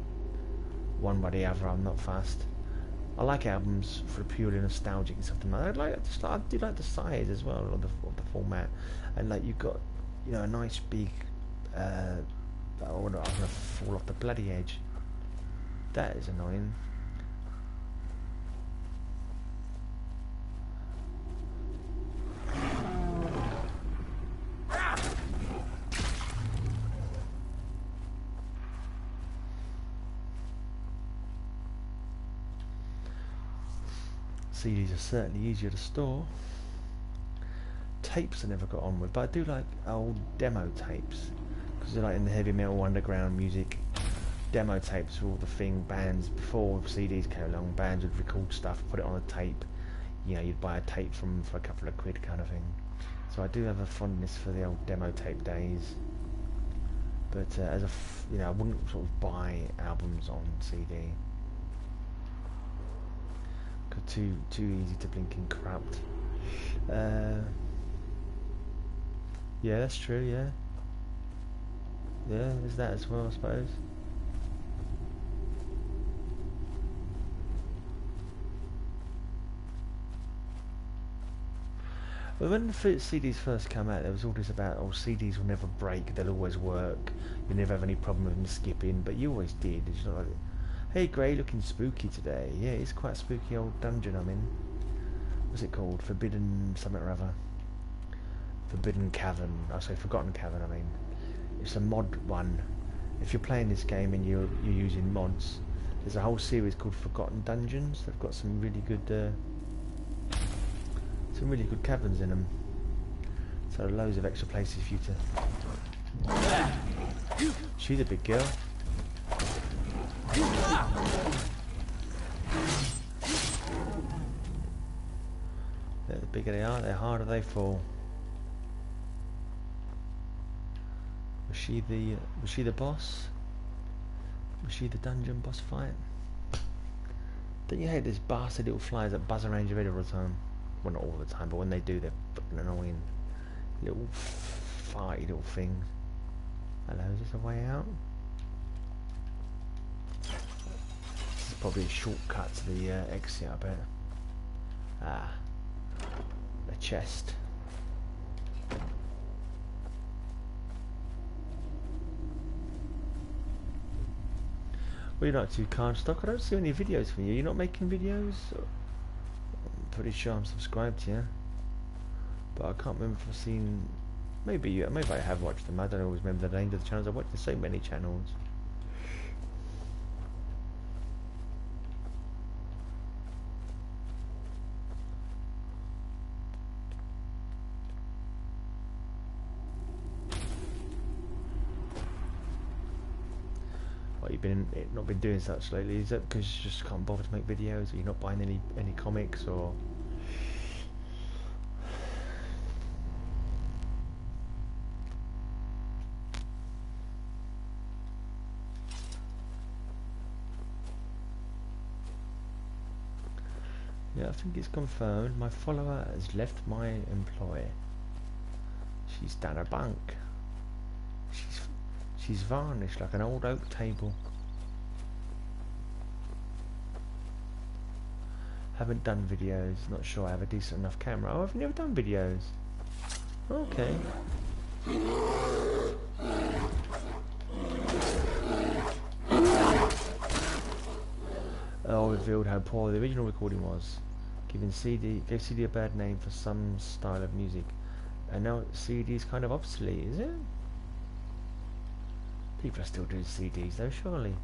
one way or the other. I'm not fast. I like albums for purely nostalgic and stuff. I do like the size as well of the format, and like you've got, you know, a nice big. I'm gonna fall off the bloody edge. That is annoying. CDs are certainly easier to store. Tapes I never got on with, but I do like old demo tapes because they're like in the heavy metal underground music. Demo tapes were all the thing. Bands before CDs came along, bands would record stuff, put it on a tape. You know, you'd buy a tape for a couple of quid, kind of thing. So I do have a fondness for the old demo tape days. But you know, I wouldn't sort of buy albums on CD. Too easy to blink and corrupt. Yeah, that's true. Yeah, there's that as well, I suppose. But when the CDs first came out, there was all this about, oh, CDs will never break, they'll always work, you never have any problem with them skipping, but you always did. It's not like, hey Gray, looking spooky today. Yeah, it's quite a spooky old dungeon I'm in. What's it called? Forbidden something or other. Forbidden Cavern. I say Forgotten Cavern, I mean. It's a mod one. If you're playing this game and you're using mods, there's a whole series called Forgotten Dungeons. They've got some really good caverns in them. So loads of extra places for you to... She's a big girl. The bigger they are, the harder they fall. Was she the boss? Was she the dungeon boss fight? Don't you hate these bastard little flies that buzz around your head all the time? Well, not all the time, but when they do, they're fucking annoying. Little farty little things. Hello, is this a way out? probably a shortcut to the exit, I bet. Ah, a chest. What are you like to, Carnstock? I don't see any videos from you. You're not making videos? I'm pretty sure I'm subscribed to you, but I can't remember if I've seen. Maybe I have watched them. I don't always remember the names of the channels. I've watched so many channels. What, you've not been doing such lately? Is that because you just can't bother to make videos? Are you not buying any comics or? Yeah, I think it's confirmed. My follower has left my employ. She's done a bunk. She's varnished like an old oak table. Haven't done videos. Not sure I have a decent enough camera. Oh, I've never done videos. Okay. Oh, revealed how poor the original recording was. Gave CD a bad name for some style of music. And now CD is kind of obsolete, is it? People are still doing CDs though, surely.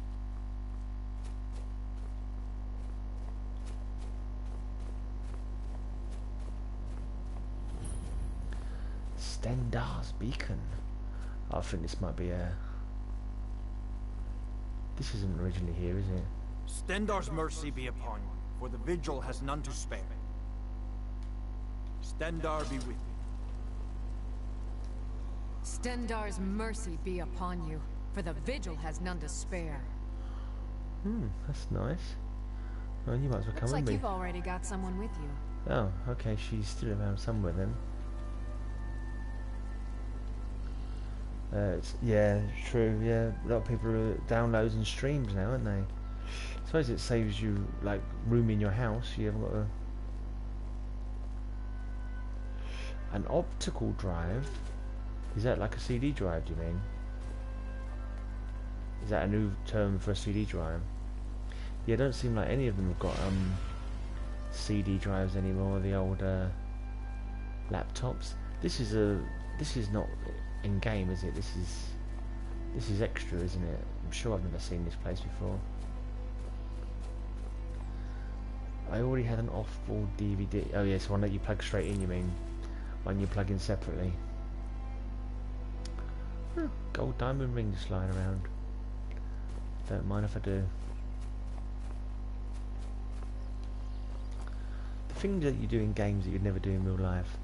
Stendar's Beacon. I think this might be a... This isn't originally here, is it? Stendar's mercy be upon you, for the vigil has none to spare. Stendar be with you. Stendar's mercy be upon you, for the vigil has none to spare. That's nice. Well, you might as well come Looks with like me. you've already got someone with you. Oh, okay, she's still around somewhere then. Yeah, true, yeah. A lot of people are downloads and streams now, aren't they? I suppose it saves you, like, room in your house. You haven't got an optical drive. Is that like a CD drive, do you mean? Is that a new term for a CD drive? Yeah, it don't seem like any of them have got CD drives anymore. The old laptops. This is not in game, is it? This is extra, isn't it? I'm sure I've never seen this place before. I already had an off-board DVD. Oh yes, one that you plug straight in. You mean one you plug in separately? Gold diamond ring just lying around. Don't mind if I do. The things that you do in games that you'd never do in real life.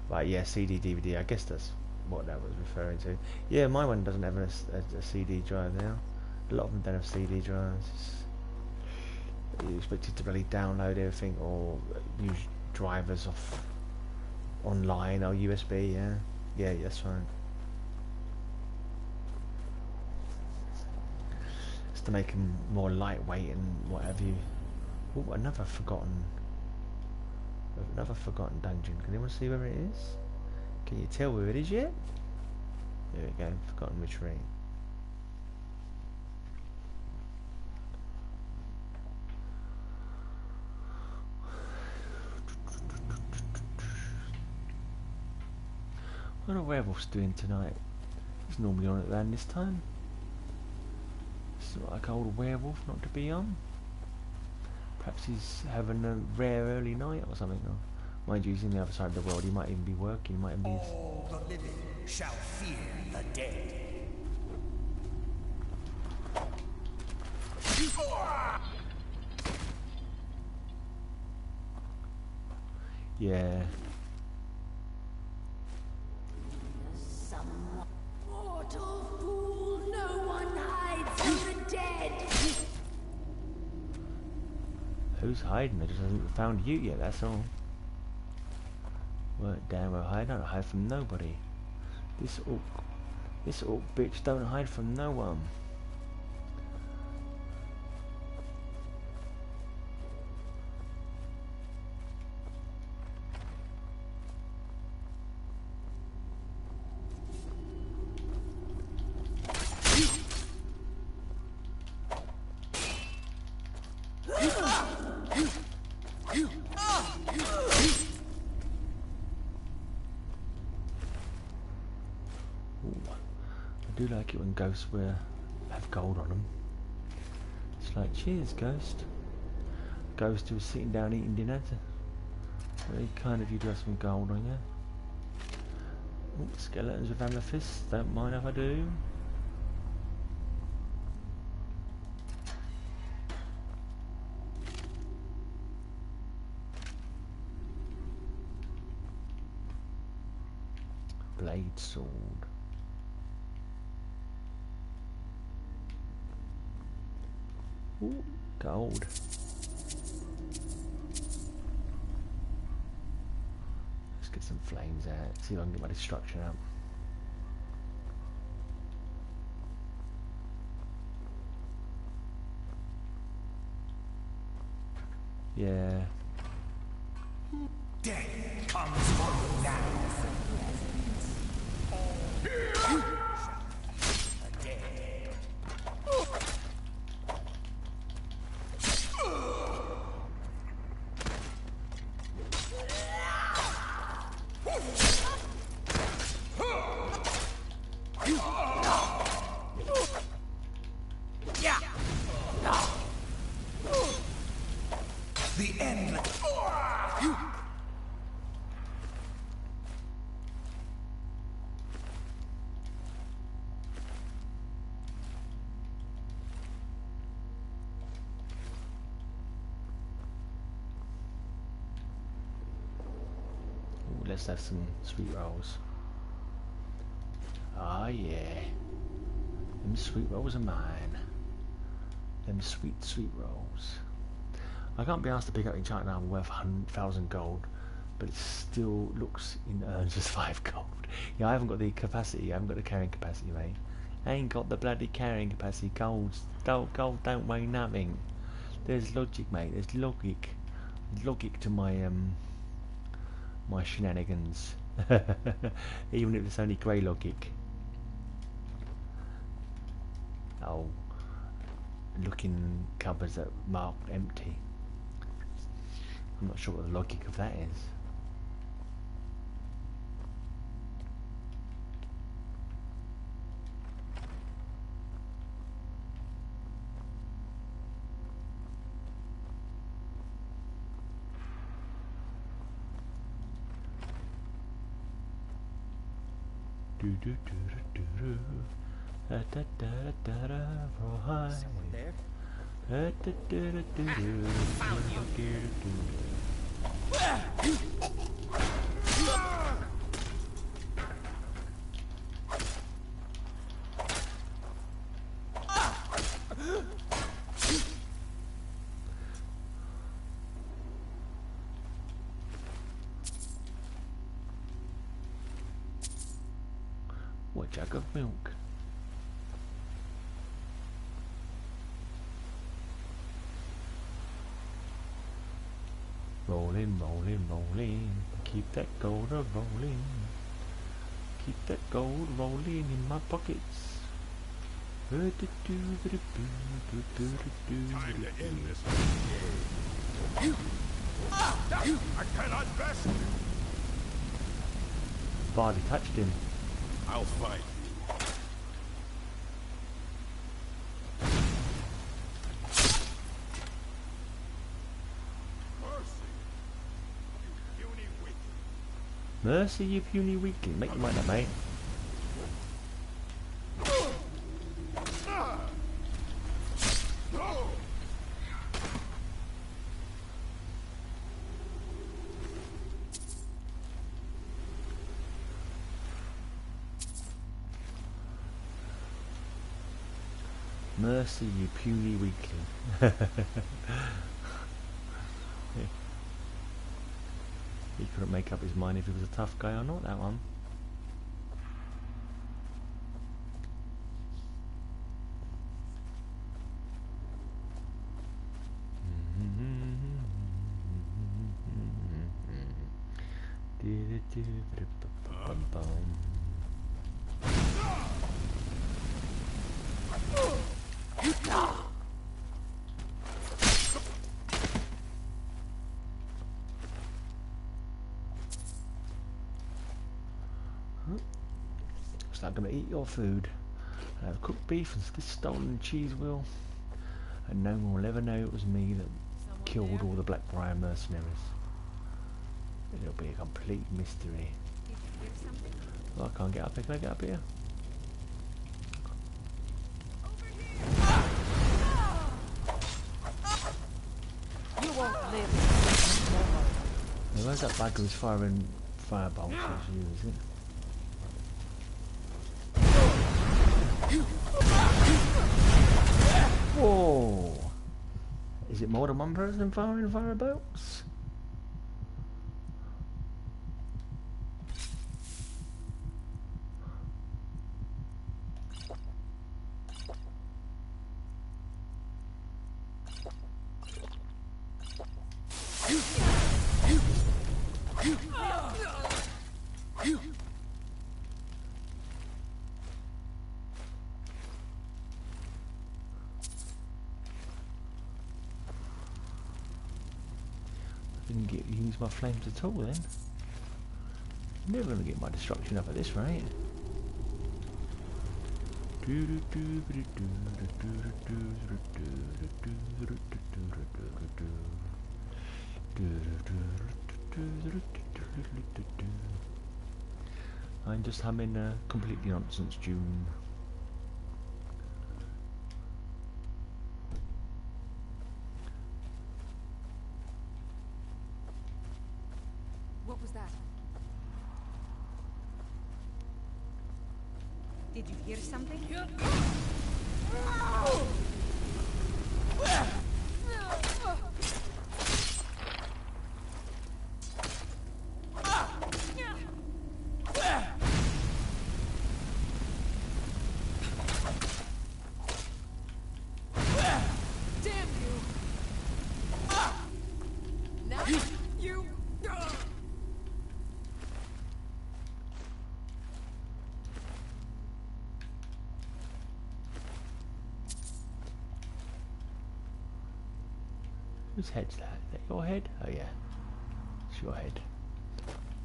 Right, yeah, CD, DVD, I guess that's what that was referring to. Yeah, my one doesn't have a CD drive now. A lot of them don't have CD drives. You're expected to really download everything or use drivers off online or USB, yeah, that's fine. It's to make them more lightweight and what have you. Oh, another forgotten dungeon. Can anyone see where it is? Can you tell where it is yet? There we go, forgotten retreat. What are werewolves doing tonight? He's normally on at around this time. It's not like an old werewolf not to be on. Perhaps he's having a rare early night or something. Or, mind you, he's in the other side of the world. He might even be working. He might even be. All the living shall fear the dead. Yeah. Mortal fool, no one hides from the dead. Who's hiding? I just hasn't found you yet. That's all. Well, damn well hide. I don't hide from nobody. This orc bitch don't hide from no one. do like it when ghosts have gold on them. It's like, cheers, ghost. Ghost who was sitting down eating dinner. Very kind of you to have some gold on you. Ooh, skeletons with amethyst. Don't mind if I do. Blade sword. Ooh, gold. Let's get some flames out. See if I can get my destruction out. Yeah. Death comes for you now. The end. Ooh, let's have some sweet rolls. Ah, yeah. Them sweet rolls are mine. Them sweet, sweet rolls. I can't be asked to pick up enchanted armor worth 100,000 gold, but it still looks in earns as 5 gold. Yeah, I haven't got the capacity. I haven't got the carrying capacity, mate. I ain't got the bloody carrying capacity. Gold don't weigh nothing. There's logic, mate. There's logic. Logic to my my shenanigans. Even if it's only grey logic. Oh, looking cupboards that marked empty. I'm not sure what the logic of that is. Do do do do do. Da da da da da. Roll Someone there? Da da da da da da. Found you. What jug of milk? Rolling, rolling, rolling. Keep that gold a rolling. Keep that gold rolling in my pockets. Time to end this. I cannot best. Barley touched him. I'll fight. Mercy, you puny weakling. Make your mind up, mate. Mercy, you puny weakling. He couldn't make up his mind if he was a tough guy or not, that one. It's not going to eat your food. Cooked beef and this stolen cheese wheel, and no one will ever know it was me that killed all the Blackbriar mercenaries. It'll be a complete mystery. Well, I can't get up here. Can I get up here? You won't live. Now, where's that bugger who's firing firebolts at you, is it? Whoa! Is it more than one person firing firebolts? Didn't get use my flames at all then. Never gonna get my destruction up at this rate. I'm just humming a completely nonsense tune. What was that? Did you hear something? Damn you! Now you. Whose head's that? Is that your head? Oh yeah, it's your head.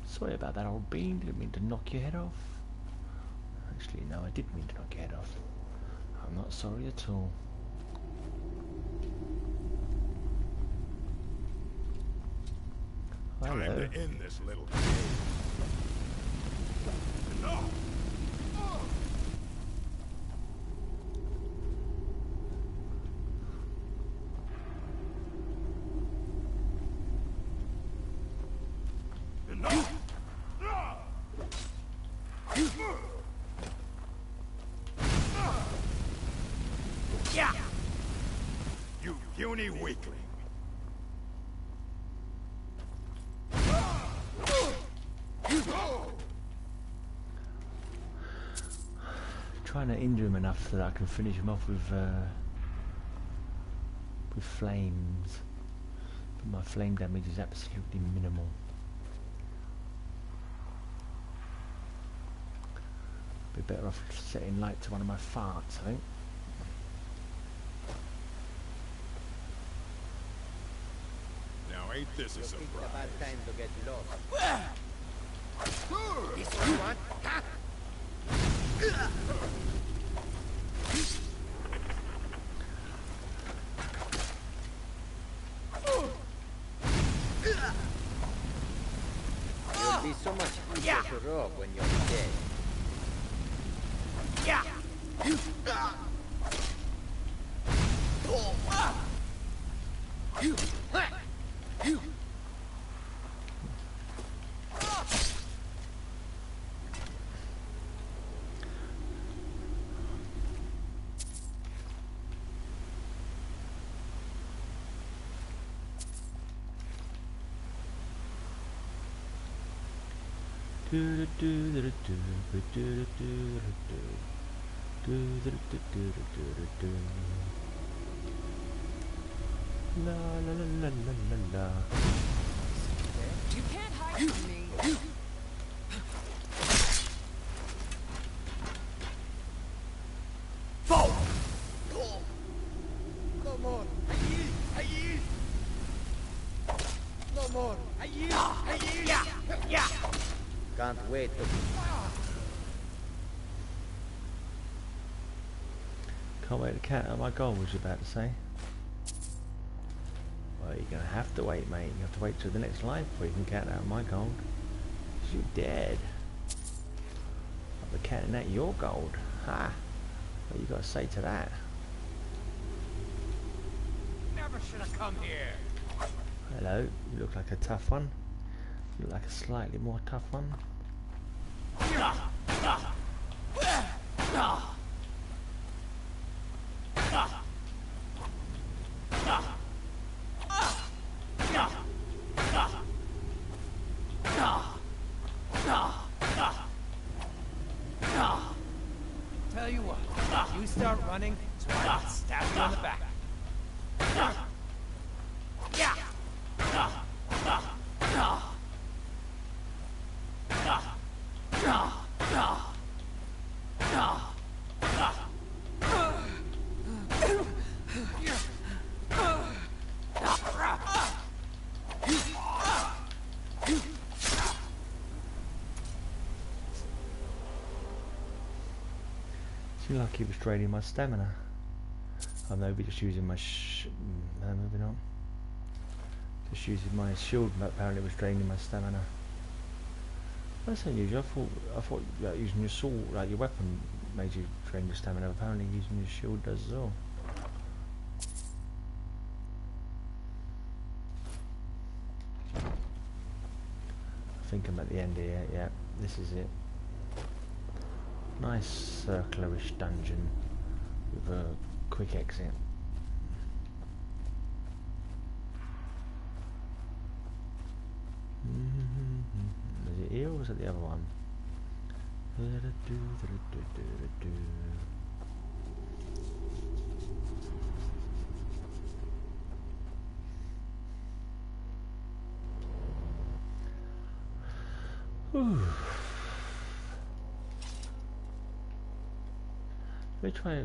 Sorry about that, old bean. Didn't mean to knock your head off. Actually, no, I did mean to knock your head off. I'm not sorry at all. Time Hello. to end this little game. Enough! Enough! You puny weakling. Trying to injure him enough so that I can finish him off with flames. But my flame damage is absolutely minimal. Be better off setting light to one of my farts, I think. Now ain't this a surprise? Time to get lost. This what you want? Ha! You'll be so much easier to rob when you're dead. La la la la la la la. You can't hide from me. No more. I yield. No more. I yield. Can't wait to... Can't wait to cat out my gold, was you about to say? Well, you're gonna have to wait, mate. You have to wait till the next life before you can cat out my gold. 'Cause you're dead. I'll be catting out your gold. Ha! What you got to say to that? Never should have come here. Hello, you look like a tough one. You look like a slightly more tough one. Tell you what, you start running, so I can stab you in the back. Seemed like he was draining my stamina. Oh no, we're just using my no, moving on. Just using my shield, but apparently it was draining my stamina. That's unusual. I thought like, using your sword, like your weapon, made you drain your stamina. Apparently using your shield does as well. I think I'm at the end here. Yeah, this is it. Nice circularish dungeon with a quick exit. Is it here or is it the other one? Whew. Let me try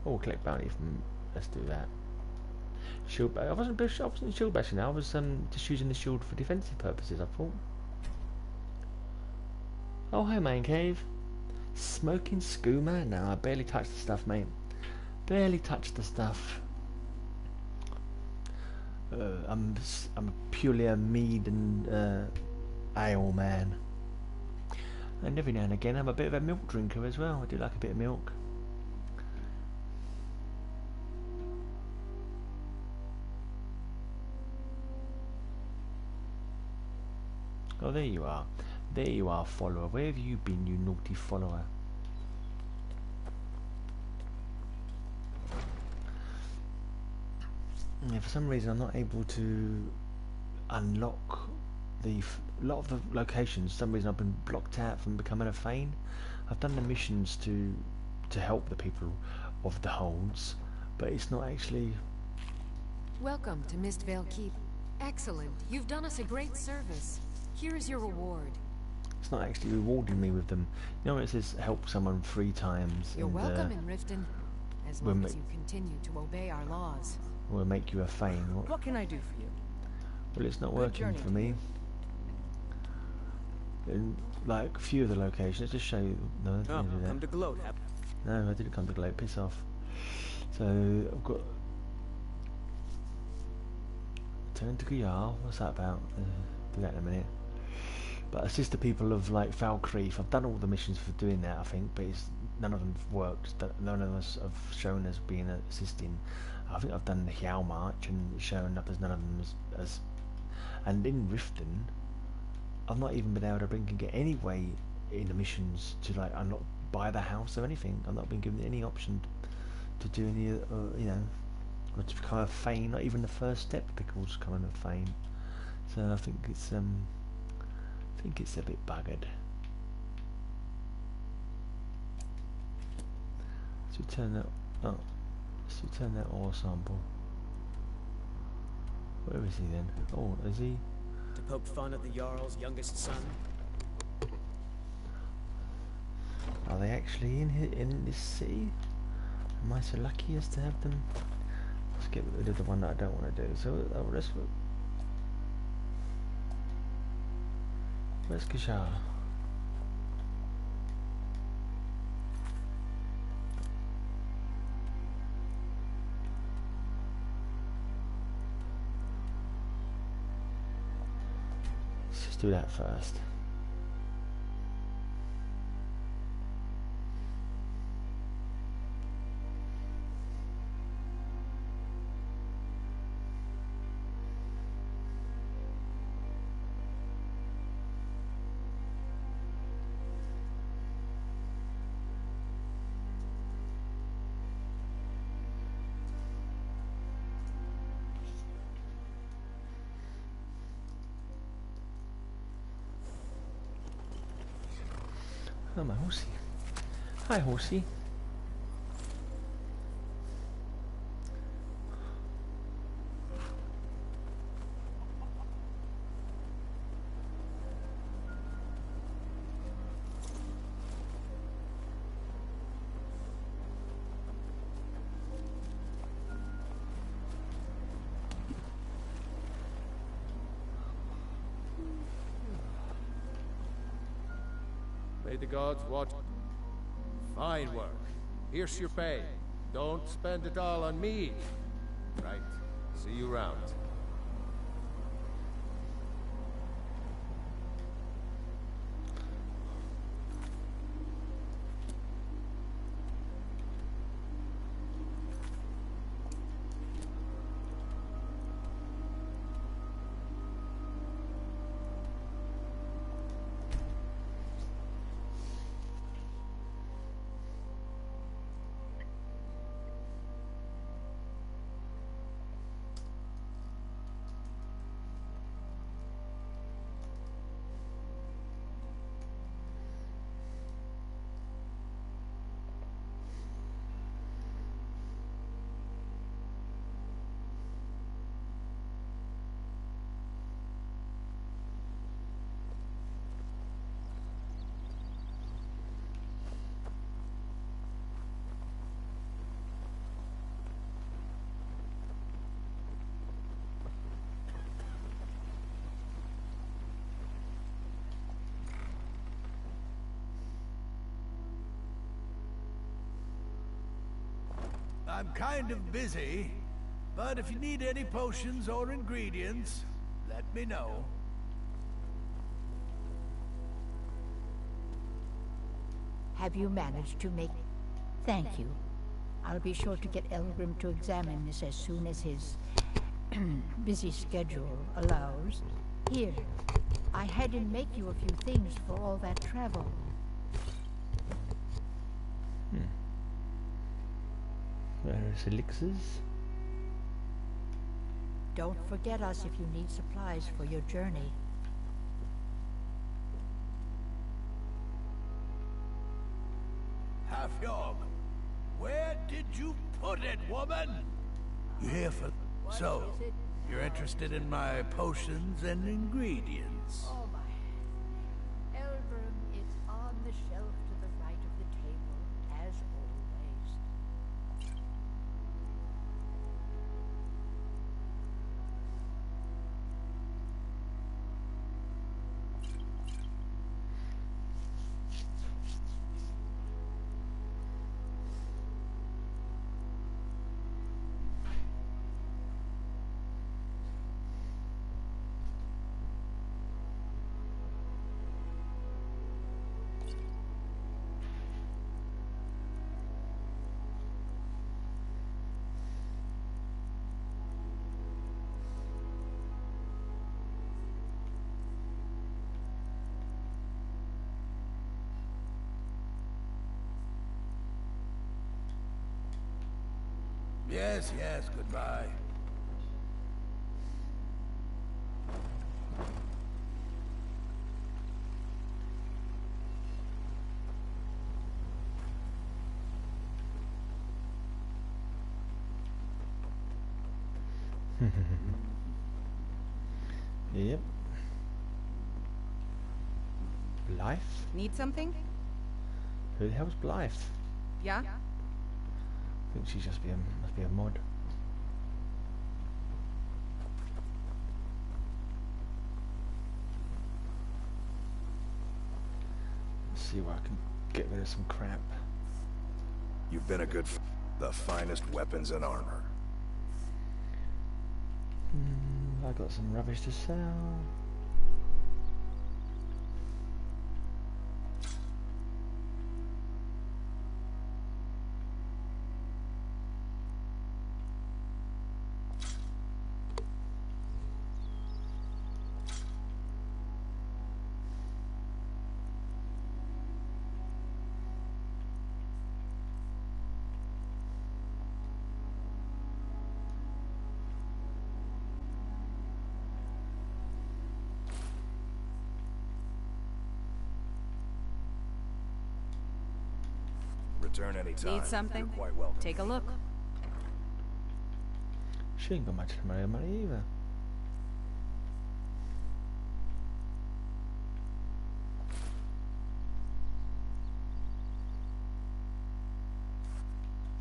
oh, collect bounty from. Let's do that. Shield. I wasn't shield bashing. I was just using the shield for defensive purposes. I thought. Oh, hi, man cave. Smoking skooma? No, I barely touched the stuff, mate. Barely touched the stuff. I'm purely a mead and ale man. And every now and again, I'm a bit of a milk drinker as well. I do like a bit of milk. Oh, there you are. There you are, follower. Where have you been, you naughty follower? Yeah, for some reason I'm not able to unlock the lot of the locations. For some reason I've been blocked out from becoming a Thane. I've done the missions to help the people of the holds, but it's not actually. Welcome to Mistvale Keep. Excellent. You've done us a great service. Here is your reward. It's not actually rewarding me with them. You know, it says help someone 3 times. You're and, welcome in Riften, as long as you continue to obey our laws. We'll make you a Thane. What can I do for you? Well, it's not Good working journey for to me. you. In like a few of the locations, let's just show you. No, I didn't do that. Come to gloat. No, I didn't come to gloat. Piss off. So I've got turn to Guyal. What's that about? Do that in a minute. But assist the people of like Falkreath. I've done all the missions for doing that, I think, but none of them have worked. None of us have shown as being assisting. I think I've done the Hiao March and it's showing up as none of them as and in Riften, I've not even been able to bring and get any way in the missions to like unlock buy the house or anything. I've not been given any option to do any, you know, or to become a Thane. Not even the first step towards becoming a Thane. So I think it's a bit buggered. So we turn that. Oh, so we turn that ore sample. Where is he then? Oh, is he? To poke fun at the Jarl's youngest son? Are they actually in this city? Am I so lucky as to have them? Let's get rid of the one that I don't want to do. So let's. Where's Kishar? Let's just do that first. Oh, my horsey. Hi, horsey. May the gods watch. Fine work. Here's your pay. Don't spend it all on me. Right. See you round. I'm kind of busy, but if you need any potions or ingredients, let me know. Have you managed to make... Thank you. I'll be sure to get Elgrim to examine this as soon as his busy schedule allows. Here, I had him make you a few things for all that travel. There's elixirs. Don't forget us if you need supplies for your journey. Half-Yog, where did you put it, woman? You here for... So, you're interested in my potions and ingredients? Oh my. Elgrim, it's on the shelf to the right of the table, as always. Yes, yes, goodbye. Yep. Blythe? Need something? Who the hell's Blythe? Yeah? I think she's just must be a mod. see where I can get rid of some crap. You've been a good the finest weapons and armor. I got some rubbish to sell. Return anytime. Need something? You're quite welcome. Take a look. She ain't got much money either.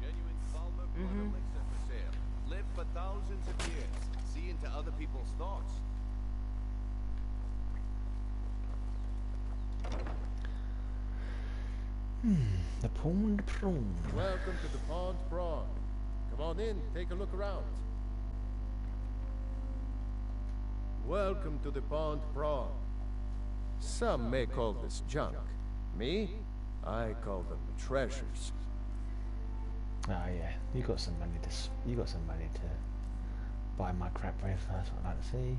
Genuine Falmer blood elixir for sale. Live for thousands of years. See into other people's thoughts. The pond prawn. Welcome to the Pond Prawn. Come on in, take a look around. Welcome to the Pond Prawn. Some may call this junk. Me? I call them treasures. Ah, yeah. You got some money to buy my crap with. That's what I'd like to see.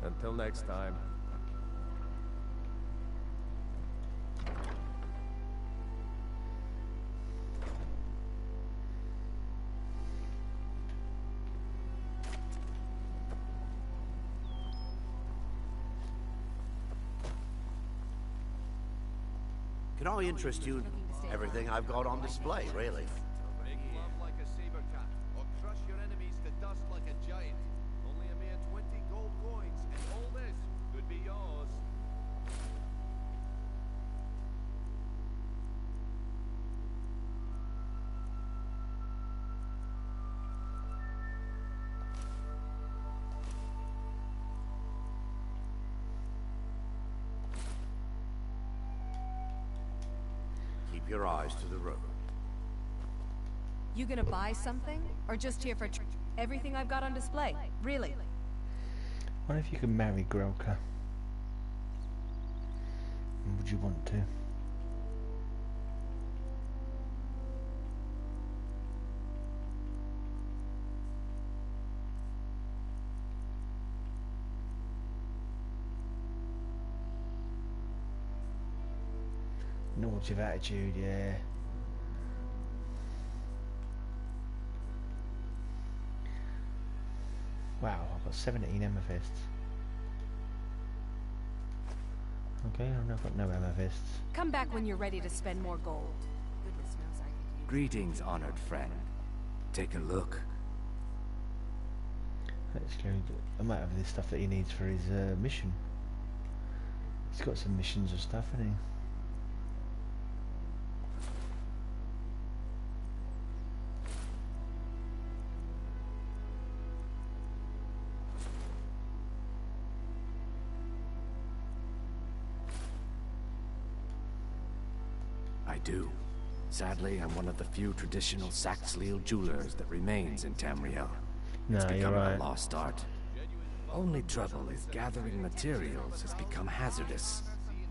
Until next time. Can I interest you in everything I've got on display, really? Make love like a saber cat, or crush your enemies to dust like a giant. Only a mere 20 gold coins, and all this could be yours. Keep your eyes to the road. You gonna buy something? Or just here for everything I've got on display? Really? What if you could marry Grelka? Would you want to? Naughty attitude, yeah. Wow, I've got 17 amethysts. Okay, I've got no amethysts. Come back when you're ready to spend more gold. Goodness knows I could use. Greetings, honored friend. Take a look. Actually, I might have this stuff that he needs for his mission. He's got some missions and stuff, hasn't he? I do. Sadly, I'm one of the few traditional Saxleal jewelers that remains in Tamriel. It's No, you're become right. a lost art. Only trouble is gathering materials has become hazardous.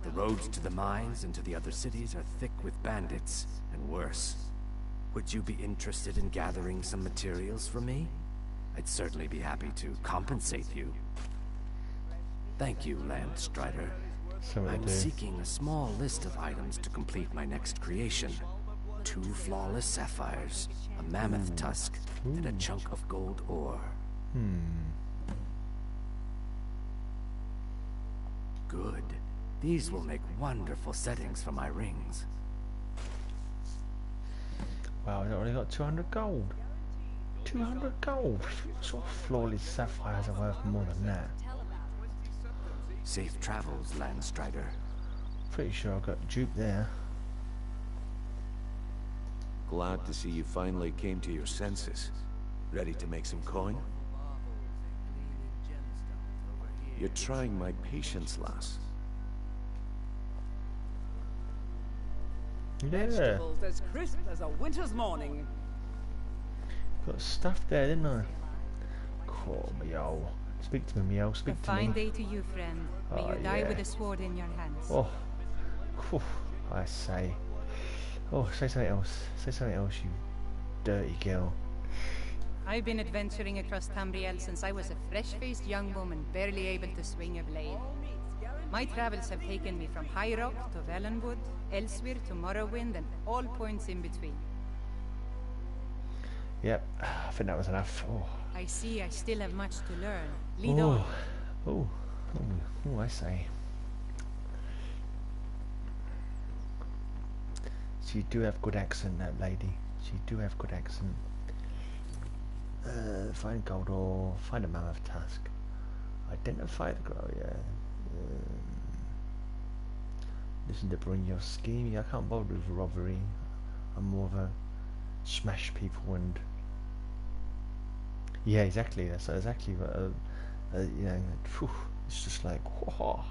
The roads to the mines and to the other cities are thick with bandits, and worse. Would you be interested in gathering some materials for me? I'd certainly be happy to compensate you. Thank you, Landstrider. I'm seeking a small list of items to complete my next creation. 2 flawless sapphires, a mammoth tusk, and a chunk of gold ore. Good. These will make wonderful settings for my rings. Wow, I've already got 200 gold. 200 gold? What sort of flawless sapphires are worth more than that? Safe travels, Landstrider. Pretty sure I got duped there. Glad to see you finally came to your senses. Ready to make some coin? You're trying my patience, lass. Yeah. Vegetables as crisp as a winter's morning. Got stuff there, didn't I? Cool, meow. Speak to me, meow. Speak A to me. fine day to you, friend. May Oh, you die yeah. with a sword in your hands. Oh, Whew, I say. Oh, say something else. Say something else, you dirty girl. I've been adventuring across Tamriel since I was a fresh-faced young woman, barely able to swing a blade. My travels have taken me from High Rock to Valenwood, Elsewhere to Morrowind, and all points in between. Yep, I think that was enough. Oh, I see I still have much to learn. Lead on. Oh, I say. She do have good accent, that lady. She do have good accent. Find gold ore, find a mammoth tusk. Identify the girl, yeah. Listen to bring your scheme. Yeah, I can't bother with robbery. I'm more of a smash people and... Yeah, exactly. That's exactly what, you know, phew, it's just like, whoa.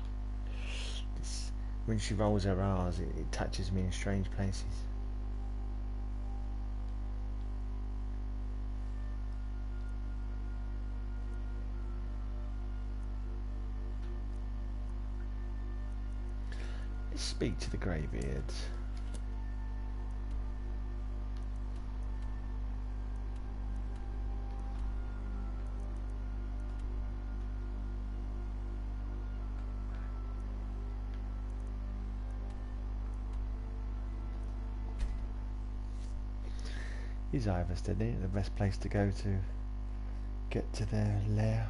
When she rolls her R's, it touches me in strange places. Let's speak to the greybeards. He's Iverstead, isn't it? The best place to go to get to their lair.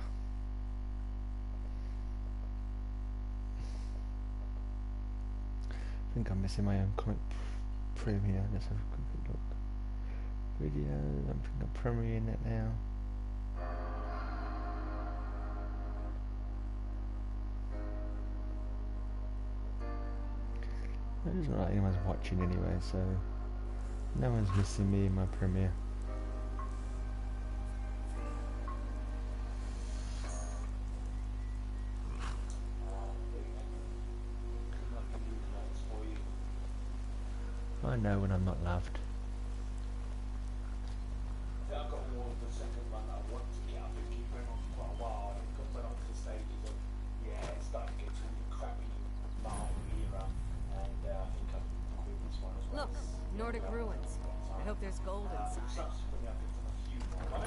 I think I'm missing my own comic premiere. Let's have a quick look. Video, I'm thinking I'm premiering it now. It doesn't look like anyone's watching anyway, so no one's missing me in my premiere. I know when I'm not loved. I've got more of the second one that I want to get. I've been keeping on for quite a while. I've got on to the stages of, it's starting to get to the crappy Marvel era, and I think I'm quit this one as well. Look, Nordic ruins. I hope there's gold inside. Subsequently, I picked up a few more. I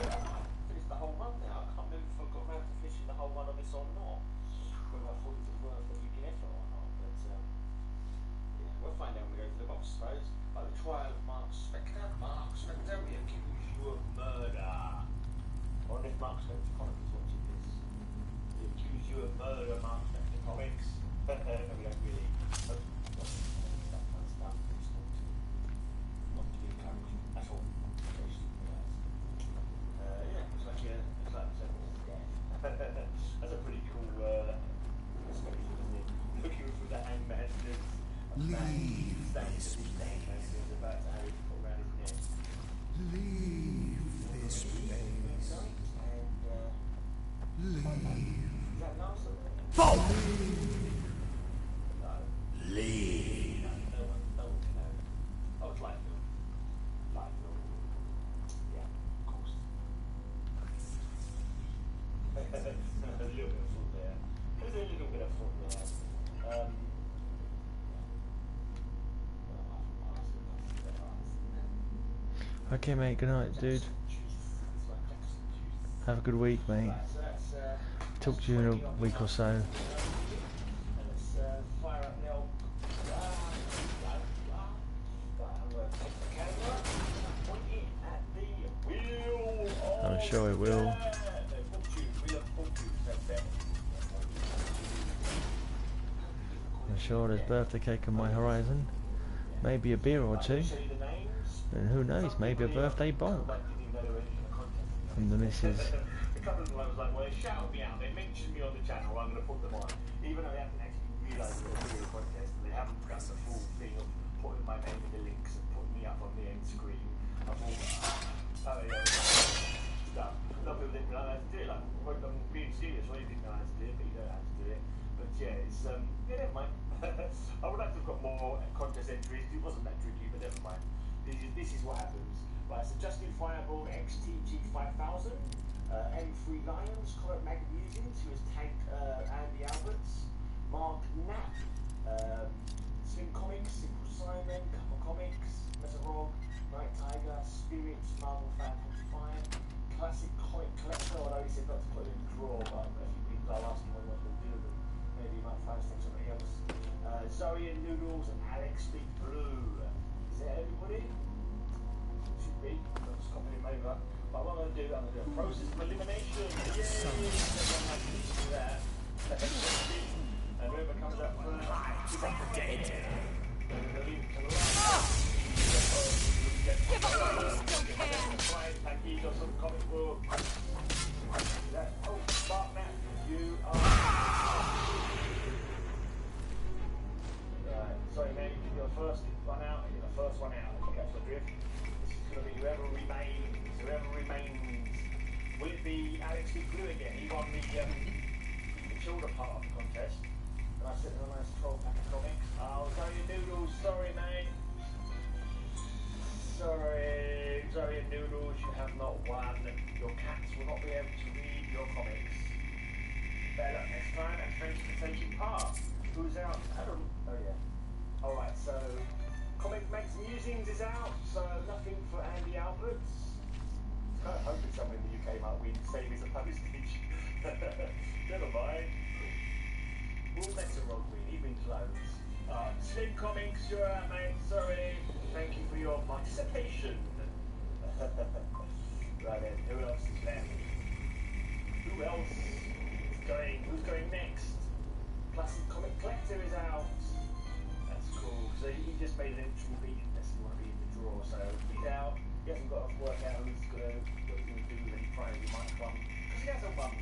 finished the whole run now. I can't remember if I got around to finishing the whole run on this or not. Whether I thought it was worth the big effort or not, but we'll find out when we go to the box, I suppose. Like the trial of Mark Spector. Mark Spector, we accuse you of murder. Or if Mark Spector Comics is watching this, we accuse you of murder, Mark Spector Comics. No, we don't really. That kind of stuff. It's not to be encouraged at all. Looks like that's a pretty cool description, isn't it? Looking through the hangman, there's a man standing to the hangman is about to have it put around his neck. Leave this place. And, Leave. is that an answer? Fall! No. Leave. No one can know. Oh, it's Lightfield. Lightfield. Yeah, of course. A little bit of thought there. There's a little bit of thought there. Okay, mate. Good night, dude. Have a good week, mate. Talk to you in a week or so. I'm sure it will. I'm sure there's birthday cake on my horizon. Maybe a beer or two. And who knows, maybe a birthday bonk from the missus. couple of ones like, well, shout me out. They mentioned me on the channel. I'm going to put them on, even though they haven't actually realised that they're doing a podcast. They haven't done the full thing of putting my name in the links and putting me up on the end screen. I thought, stuff. A lot of people didn't know how to do it. Like, I'm being serious. Well, you didn't know how to do it, but you know how to do it. But yeah, it's yeah, never mind. I would like to have got more contest entries. It wasn't that tricky, but never mind. This is what happens. Right, so Justin Fireball XTG 5000, M3 Lions, Correct Magazines, who has tagged Andy Alberts, Mark Knapp, Slim Comics, Simple Simon, Couple Comics, Metarog, Night Tiger, Spirits, Marvel Fan 45, Classic Comic Collector, although he said not to put it in the drawer, but a few people I'll ask him what he wants to do with them. Maybe he might find something else. Zoe and Noodles and Alex Big Blue. Is that everybody? Should be. I'll just copy him over. But what I'm going to do, I'm going to do a process of elimination. Yay! Everyone likes to do that. And whoever comes up first, from the dead. Give up while you still can. Package or some comic book. Oh, Mark Knapp, you are. Sorry, man, you're the first one out, and you're the first one out. You catch the drift. This is going to be whoever remains. Whoever remains. Will it be Alex Big Blue again? He won the shoulder part of the contest. And I sent him a nice 12-pack of comics. Oh, Zoe and Noodles, sorry, mate. Sorry, Zoe and Noodles, you have not won. Your cats will not be able to read your comics. Better luck next time, and thanks for taking part. Who's out? Adam. Oh, yeah. Alright, so Comic Max Musings is out, so nothing for Andy Alberts. I was hoping someone in the UK might win, save as a postage. Never mind. Will Metarog win? He wins loads. Slim Comics, you're out, mate. Sorry. Thank you for your participation. Right then, who else is left? Who else is going? Who's going next? Classic Comic Collector is out. That's cool. So he just made an entry beat unless you want to be in the draw. So he's out. He hasn't got to work out who's going to do with any prize he might won. Because he hasn't won.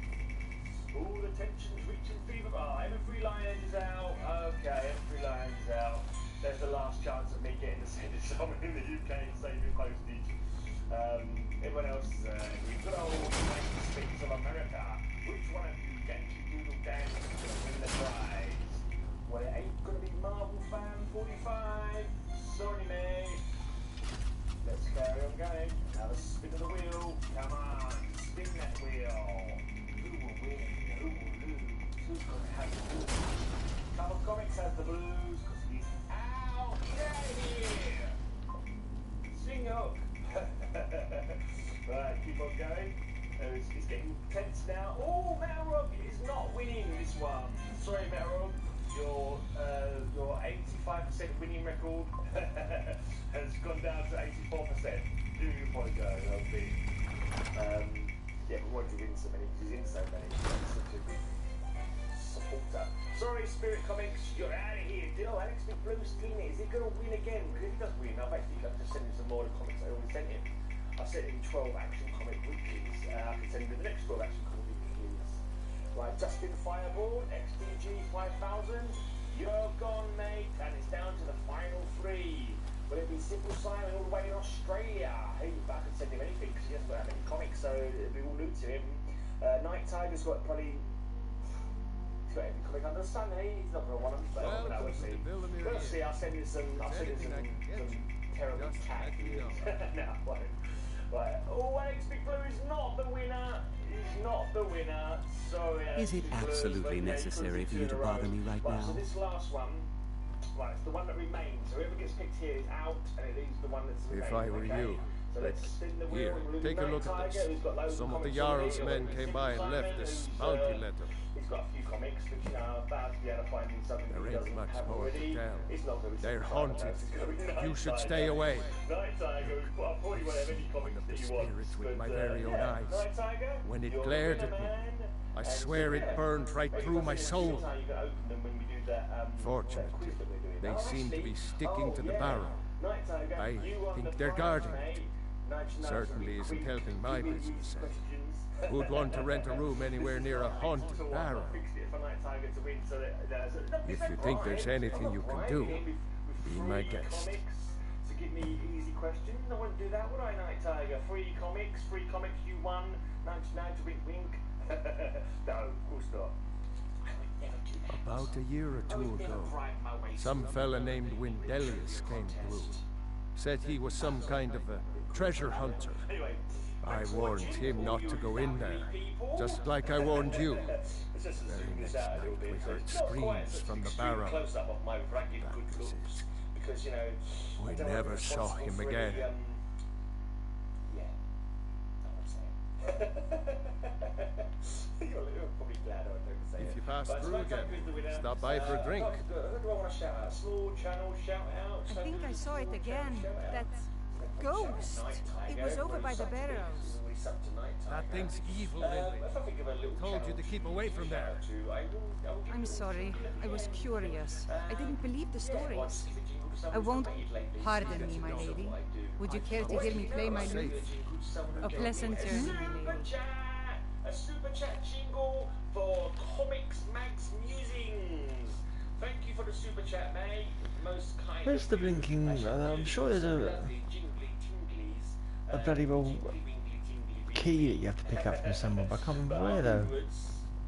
All the tensions reaching fever. M3 Lions is out. Okay, M3 Lions is out. There's the last chance of me getting to send it someone in the UK and saving postage. Everyone else is good old United States of America. Which one of you Yankee Doodle Dance is going to win the prize? Well, it ain't going to be Marvel Fan 45. Sorry, mate. Let's carry on going. Have a spin of the wheel. Come on, spin that wheel. Who will win? Who will lose? Who's going to have the blues? Couple Comics has the blues because he's out. Get out of here. Swing hook. Right, keep on going. It's getting tense now. Oh, Metarog is not winning this one. Sorry, Metarog. Your 85% winning record has gone down to 84%. Do apologise, LB. Yeah, but why do you win so many? Because he's in so many. He's such a big supporter. Sorry, Spirit Comics, you're out of here. Oh, Alex Big Blue Skin, is he going to win again? Because if he does win, I've actually got to send him some more of the comics I already sent him. I sent him 12 Action Comic Weeklies. I can send him the next 12 Action Comic Weeklies. Right, Justin Fireball, XDG 5000. You're gone, mate, and it's down to the final 3. Will it be Simple Simon all the way in Australia? Hey, I can send him anything because he hasn't got that many comics, so it'll be all new to him. Night Tiger's got probably. He's got every comic under the sun, hey? He's not going to want them, but we'll see. We'll see, I'll send him some terrible cat videos. No, I won't. Right. Oh, Alex Big Blue is not the winner. He's not the winner. Sorry, Alex. Is it absolutely necessary for you to bother me right now? So this last one, right, it's the one that remains. So whoever gets picked here is out, and it leaves the one that's remains. If I were you, so let's spin the wheel. here, take a look at this. Some of the Jarl's men came by and left this bounty letter. He's got a few comics, which I'm about to be able to find him something there he doesn't much have more already. to tell. It's not going to be They're haunted. You should stay away. Night Tiger, I'll probably won't have any comics that you want. Spirits with my very own eyes. Night Tiger, when it glared at me, I swear it burned right through my soul. Fortunately, they seem to be sticking to the barrel. I think they're guarding it. Certainly isn't helping my business. Who'd want to rent a room anywhere near a haunted barrow? If you think there's anything you can do, be my guest. To give me easy questions, I wouldn't do that, would I, Night Tiger? Free comics, you won, 99 to wink wink. No, of course not. I would never do that. About a year or two ago, some fella named Windelius came through. Said he was some kind of a treasure hunter. I warned him not to go in there, just like I warned you. The very next night we heard screams from the barrow. That was it. Because, you know, we never saw him again. Yeah, I would say. You're probably glad I don't say it. If you pass through again, stop by for a drink. Who do I want to shout out? Small channel shout out. I think I saw it again. That ghost. It was over by the barrows. That thing's evil, Lily. Told you to keep away from there. I'm sorry. I was curious. I didn't believe the stories. I won't. Pardon me, my lady. Would you care to hear me play my lute? A pleasant journey, my lady. A super chat jingle for Comics Max Musings. Thank you for the super chat, mate. Most kind. Where's the blinking? I'm sure there's a bloody well key that you have to pick up from someone, but I can't remember where though.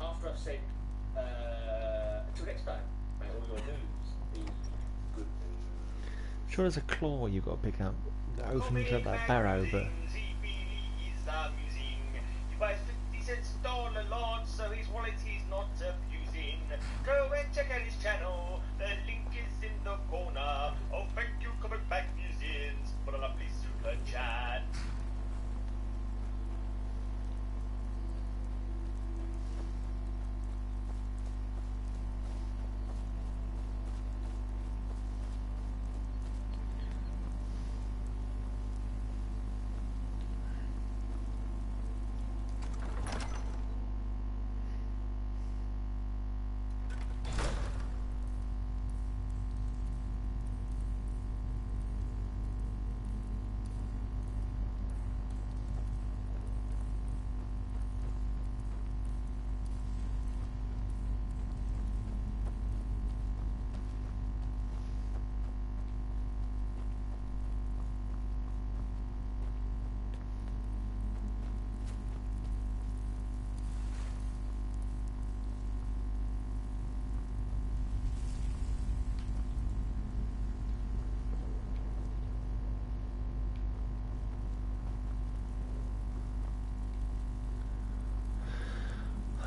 After I've said, until next time, mate, all your news is good news. Sure, there's a claw you've got to pick up that opens up that barrow, but. He buys 50 cents a lot, so his wallet is not abusing. Go and check out his channel. The link is in the corner. Oh, thank you, Coming Back Musings, for a lovely super chat.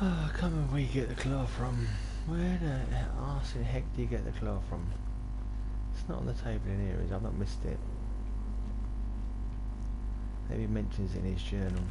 Oh, I can't remember where you get the claw from. Where the arse in heck do you get the claw from? It's not on the table in here, is it? I've not missed it. Maybe he mentions it in his journal.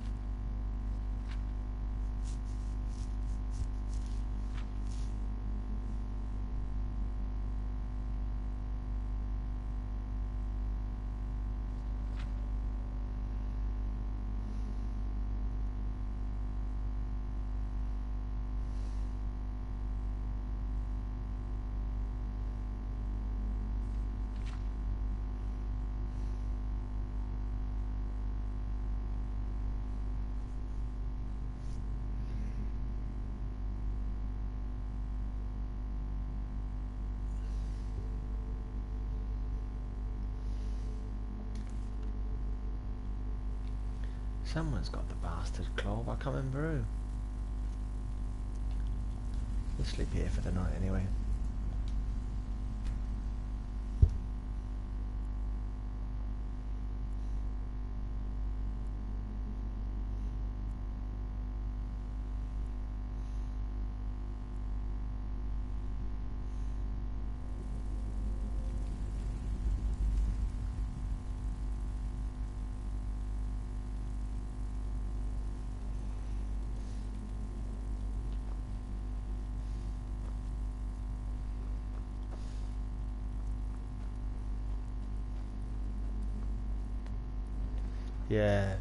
Someone's got the bastard claw, but I can't remember who. We'll sleep here for the night anyway. Yeah.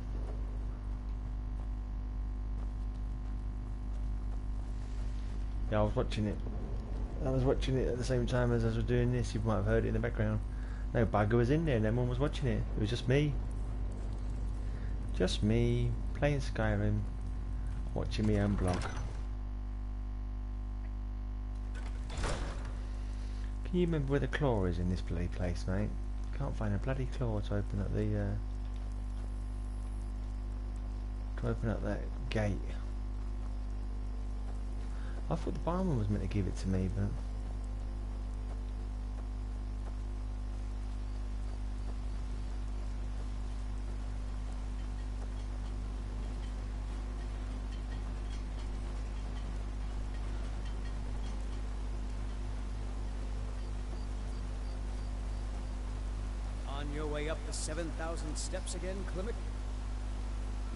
Yeah, I was watching it. I was watching it at the same time as I was doing this. You might have heard it in the background. No bugger was in there and everyone was watching it. It was just me. Just me, playing Skyrim. Watching my own blog. Can you remember where the claw is in this bloody place, mate? Can't find a bloody claw to open up the that gate. I thought the barman was meant to give it to me, but On your way up the 7,000 steps again, Klimek?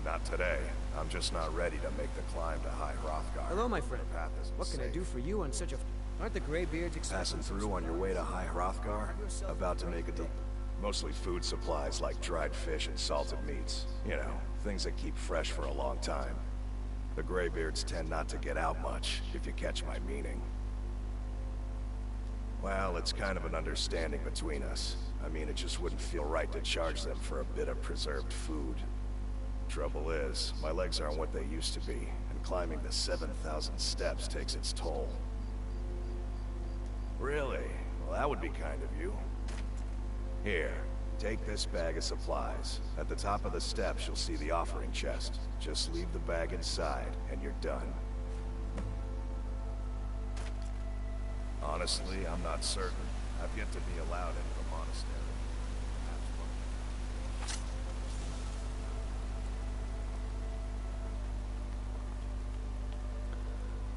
Not today. I'm just not ready to make the climb to High Hrothgar. Hello, my friend. The path isn't What can I safe. do for you on such a... Aren't the Greybeards expecting Passing through on your way to High Hrothgar? About to make a deal. Mostly food supplies like dried fish and salted meats. You know, things that keep fresh for a long time. The Greybeards tend not to get out much, if you catch my meaning. Well, it's kind of an understanding between us. I mean, it just wouldn't feel right to charge them for a bit of preserved food. Trouble is, my legs aren't what they used to be, and climbing the 7,000 steps takes its toll. Really? Well, that would be kind of you. Here, take this bag of supplies. At the top of the steps, you'll see the offering chest. Just leave the bag inside, and you're done. Honestly, I'm not certain. I've yet to be allowed into the monastery.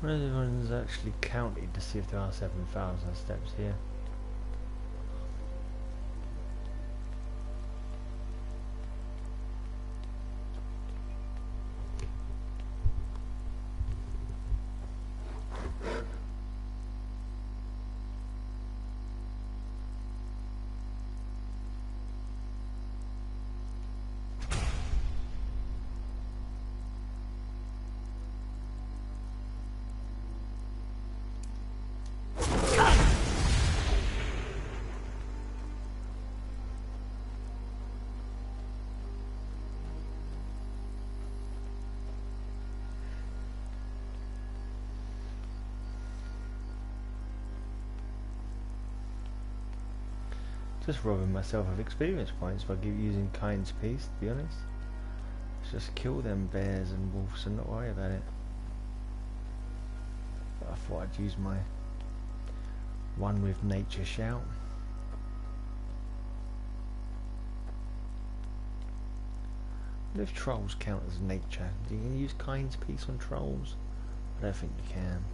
everyone's actually counted to see if there are 7,000 steps here. Just robbing myself of experience points by using Kind's Peace, to be honest. Let's just kill them bears and wolves and not worry about it. But I thought I'd use my one with nature shout. I wonder if trolls count as nature. Do you use Kind's Peace on trolls? I don't think you can.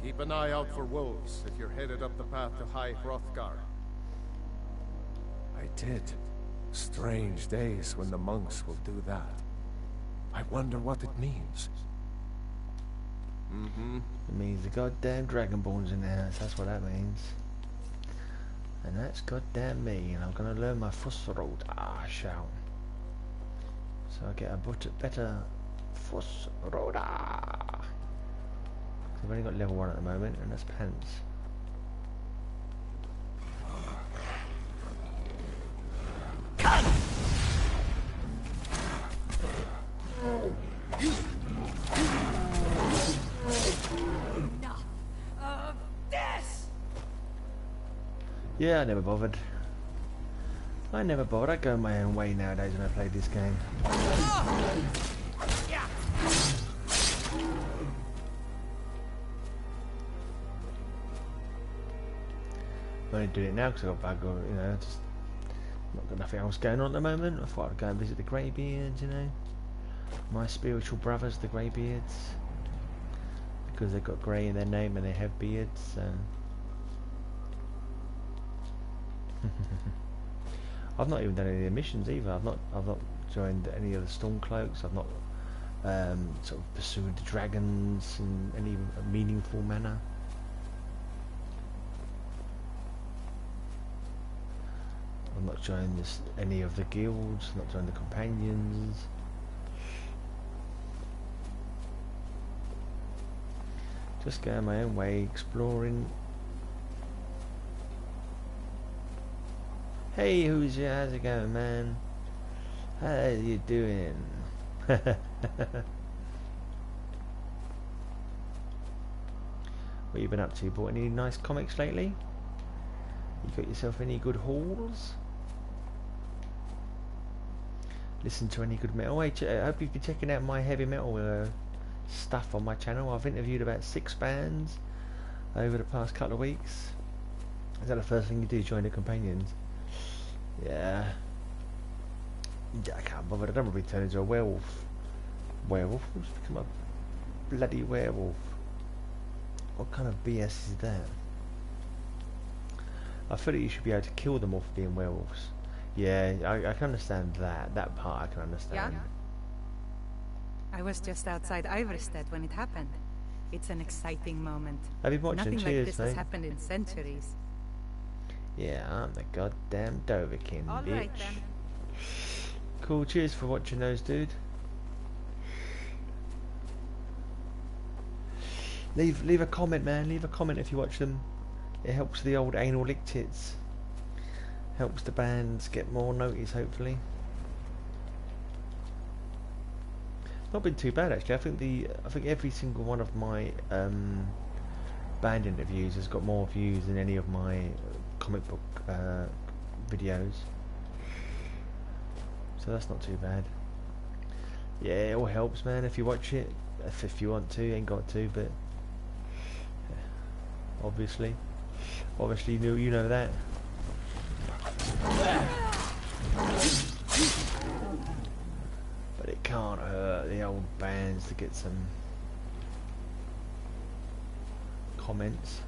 Keep an eye out for wolves if you're headed up the path to High Hrothgar. I did. Strange days when the monks will do that. I wonder what it means. It means the goddamn Dragonborn's in the house, that's what that means. And that's goddamn me, and I'm gonna learn my Fussroda shout. So I get a better Fussroda. I've only got level 1 at the moment, and that's pants. Yeah, I never bothered. I go my own way nowadays when I play this game. I'm only doing it now because I've got bad, you know, just not got nothing else going on at the moment. I thought I'd go and visit the Greybeards, you know, my spiritual brothers, the Greybeards, because they've got grey in their name and they have beards. So. I've not even done any of the missions either. I've not joined any of the Stormcloaks. I've not sort of pursued the dragons in any meaningful manner. I've not joined any of the guilds. Not joined the companions. Just going my own way, exploring. Hey, how's it going, man? How you doing? What you been up to? Bought any nice comics lately? You got yourself any good hauls? Listen to any good metal? Hey, I hope you've been checking out my heavy metal stuff on my channel. I've interviewed about 6 bands over the past couple of weeks. Is that the first thing you do? Join the companions? Yeah. I can't bother. I don't want to be turned into a werewolf. Werewolf? Who's become a bloody werewolf? What kind of BS is that? I feel that you should be able to kill them all for being werewolves. Yeah, I can understand that. That part I can understand. Yeah? I was just outside Iverstead when it happened. It's an exciting moment. Have you watched Nothing them? like Cheers, this mate. has happened in centuries. Yeah, I'm the goddamn Doverkin, All bitch. right, then. Cool, cheers for watching those, dude. Leave a comment, man. Leave a comment if you watch them. It helps the old anal lick tits. Helps the bands get more notice, hopefully. Not been too bad actually. I think every single one of my band interviews has got more views than any of my comic book videos. So that's not too bad. Yeah, it all helps, man. If you watch it, if you want to, you ain't got to, but obviously you know that. But it can't hurt the old bands to get some comments.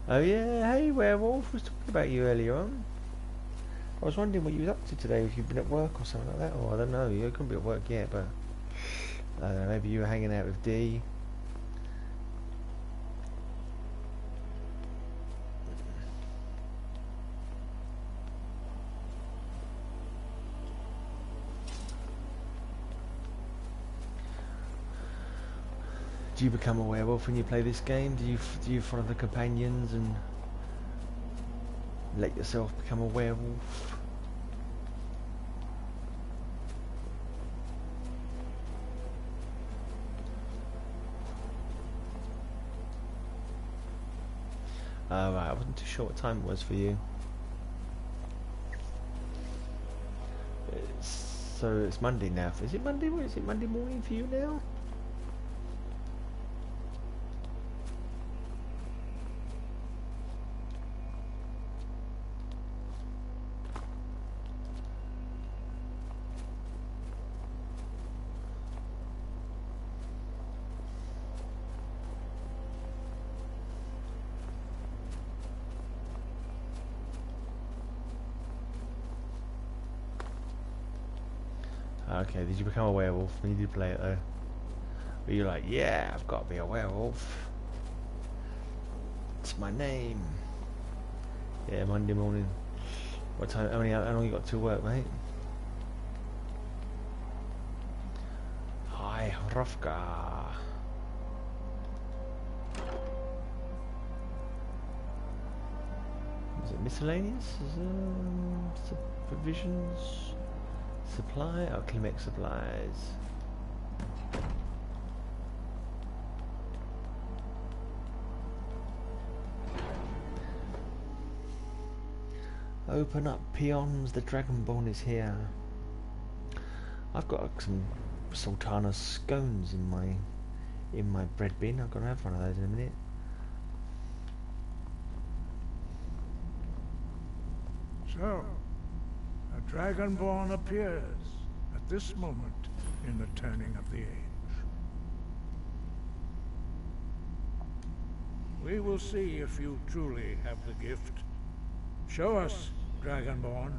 Oh yeah, hey Werewolf, was talking about you earlier on. I was wondering what you was up to today, if you've been at work or something like that, or I don't know, you couldn't be at work yet, but I don't know, maybe you were hanging out with Dee. Do you become a werewolf when you play this game? Do you follow the companions and let yourself become a werewolf? Right, I wasn't too sure what time it was for you. So it's Monday now. Is it Monday? Is it Monday morning for you now? Okay, did you become a werewolf when you did play it though? Were you like, yeah, I've got to be a werewolf. It's my name. Yeah, Monday morning. What time? How long you got to work, mate? Hi, Rofka. Is it miscellaneous? Provisions? Supply? Oh, Climax supplies. Open up, peons. The Dragonborn is here. I've got some sultana scones in my bread bin. I'm gonna have one of those in a minute. So, a Dragonborn appears at this moment in the turning of the age. We will see if you truly have the gift. Show us, Dragonborn.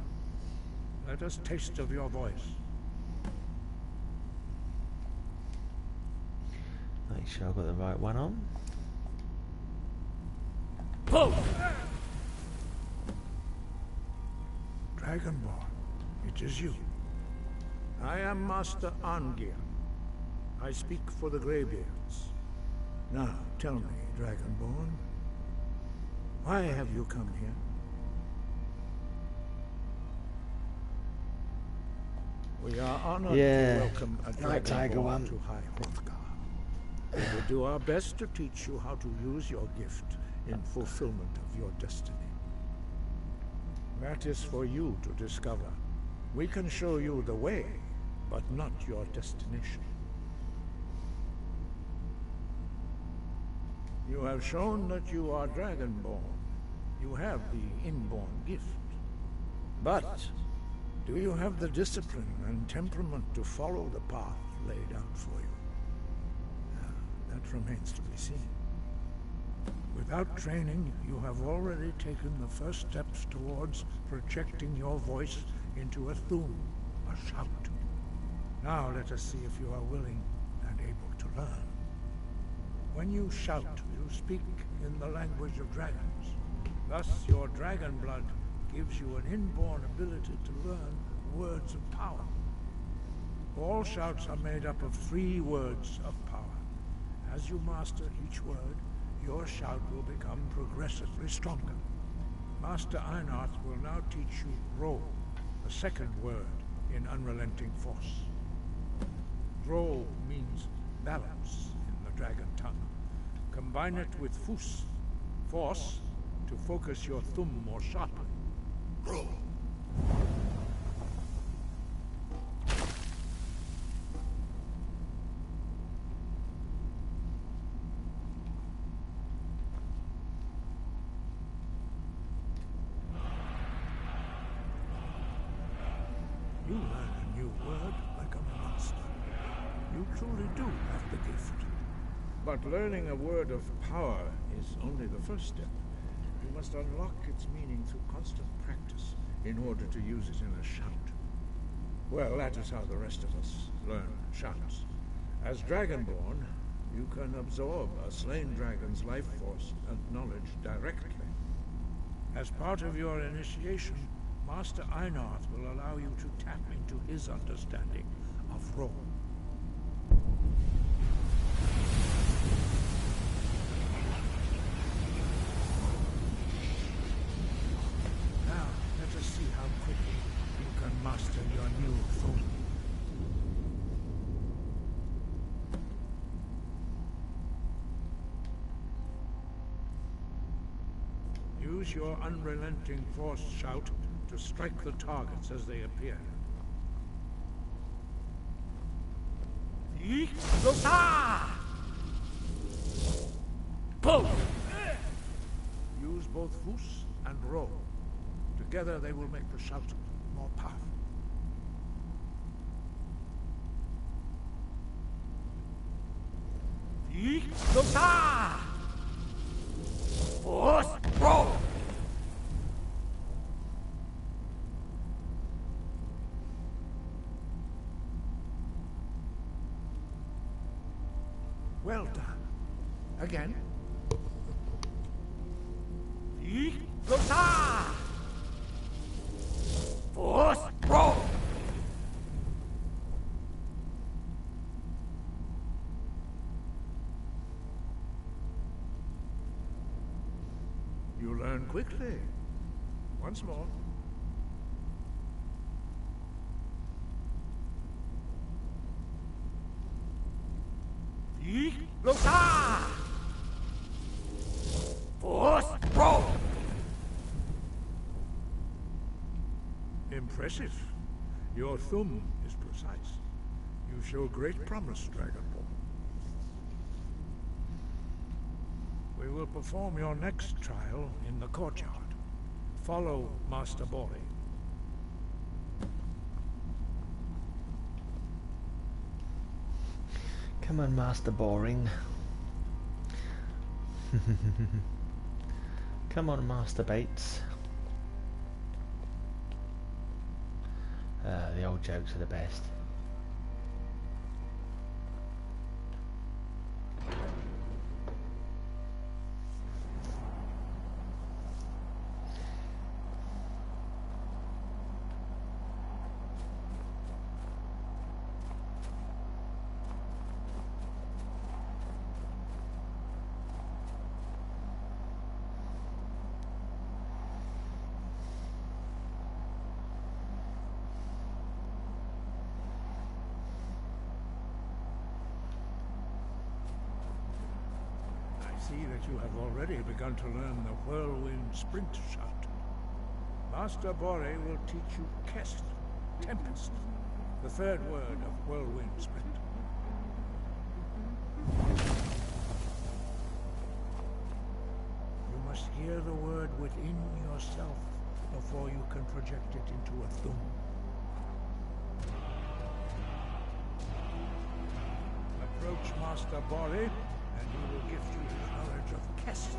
Let us taste of your voice. Make sure I've got the right one on. Boom! Dragonborn, it is you. I am Master Angir. I speak for the Greybeards. Now, tell me, Dragonborn, why have you come here? We are honored to welcome a Dragonborn to High Hrothgar. We will do our best to teach you how to use your gift in fulfillment of your destiny. That is for you to discover. We can show you the way, but not your destination. You have shown that you are Dragonborn. You have the inborn gift. But do you have the discipline and temperament to follow the path laid out for you? That remains to be seen. Without training, you have already taken the first steps towards projecting your voice into a thum, a shout. Now let us see if you are willing and able to learn. When you shout, you speak in the language of dragons. Thus, your dragon blood gives you an inborn ability to learn words of power. All shouts are made up of 3 words of power. As you master each word, your shout will become progressively stronger. Master Einarth will now teach you Ro, the second word in Unrelenting Force. Ro means balance in the dragon tongue. Combine it with Fus, force, to focus your thumb more sharply. Ro. You learn a new word like a monster. You truly do have the gift. But learning a word of power is only the first step. You must unlock its meaning through constant practice in order to use it in a shout. Well, that is how the rest of us learn shouts. As Dragonborn, you can absorb a slain dragon's life force and knowledge directly. As part of your initiation, Master Einarth will allow you to tap into his understanding of Ro. Now, let us see how quickly you can master your new thum. Use your unrelenting force shout to strike the targets as they appear. Pull! Use both Fus and Ro. Together they will make the shout more powerful. Fus, Ro! Well done. Again. Force, roll! You learn quickly. Once more. Force, roll! Impressive. Your thumb is precise. You show great promise, Dragonborn. We will perform your next trial in the courtyard. Follow Master Bori. Come on, Master Boring. Come on, Master Bates. The old jokes are the best. see that you have already begun to learn the Whirlwind Sprint shot. Master Bore will teach you Kest, Tempest, the third word of Whirlwind Sprint. You must hear the word within yourself before you can project it into a thum. Approach Master Bore, and he will gift you his knowledge of Kest.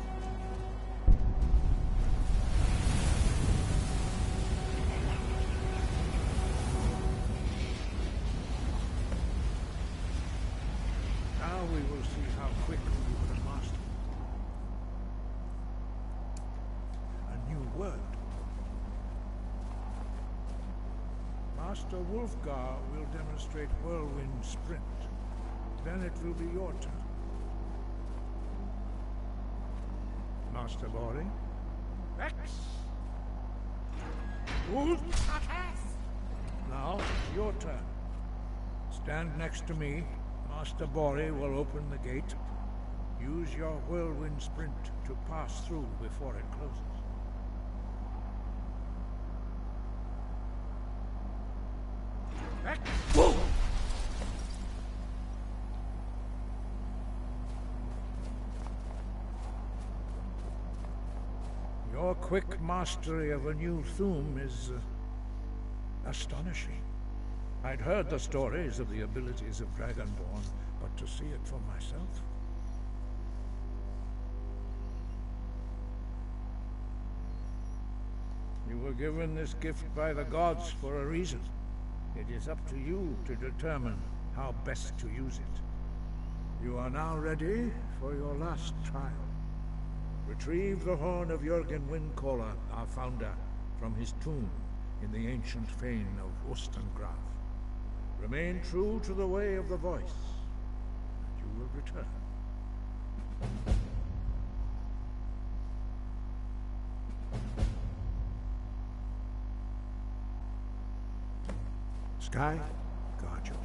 Now we will see how quickly you can master a new word. Master Wolfgar will demonstrate Whirlwind Sprint. Then it will be your turn. Master Bore? Rex! Wolf! Now, it's your turn. Stand next to me. Master Bore will open the gate. Use your Whirlwind Sprint to pass through before it closes. Rex! Whoa! Your quick mastery of a new thum is astonishing. I'd heard the stories of the abilities of Dragonborn, but to see it for myself... You were given this gift by the gods for a reason. It is up to you to determine how best to use it. You are now ready for your last trial. Retrieve the horn of Jürgen Windcaller, our founder, from his tomb in the ancient fane of Ostengraf. Remain true to the way of the voice, and you will return. Sky, guard you.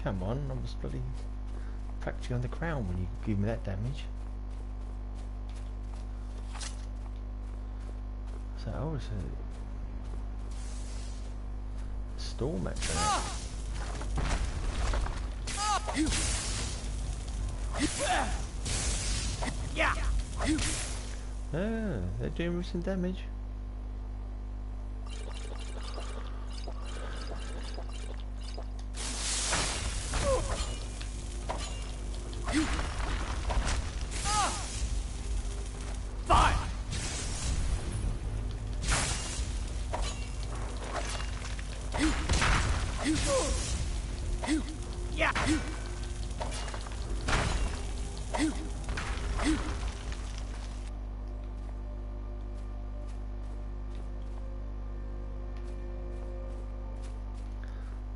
Come on, I was bloody practically on the ground when you give me that damage. So I was a storm actually. Ah, they're doing me some damage.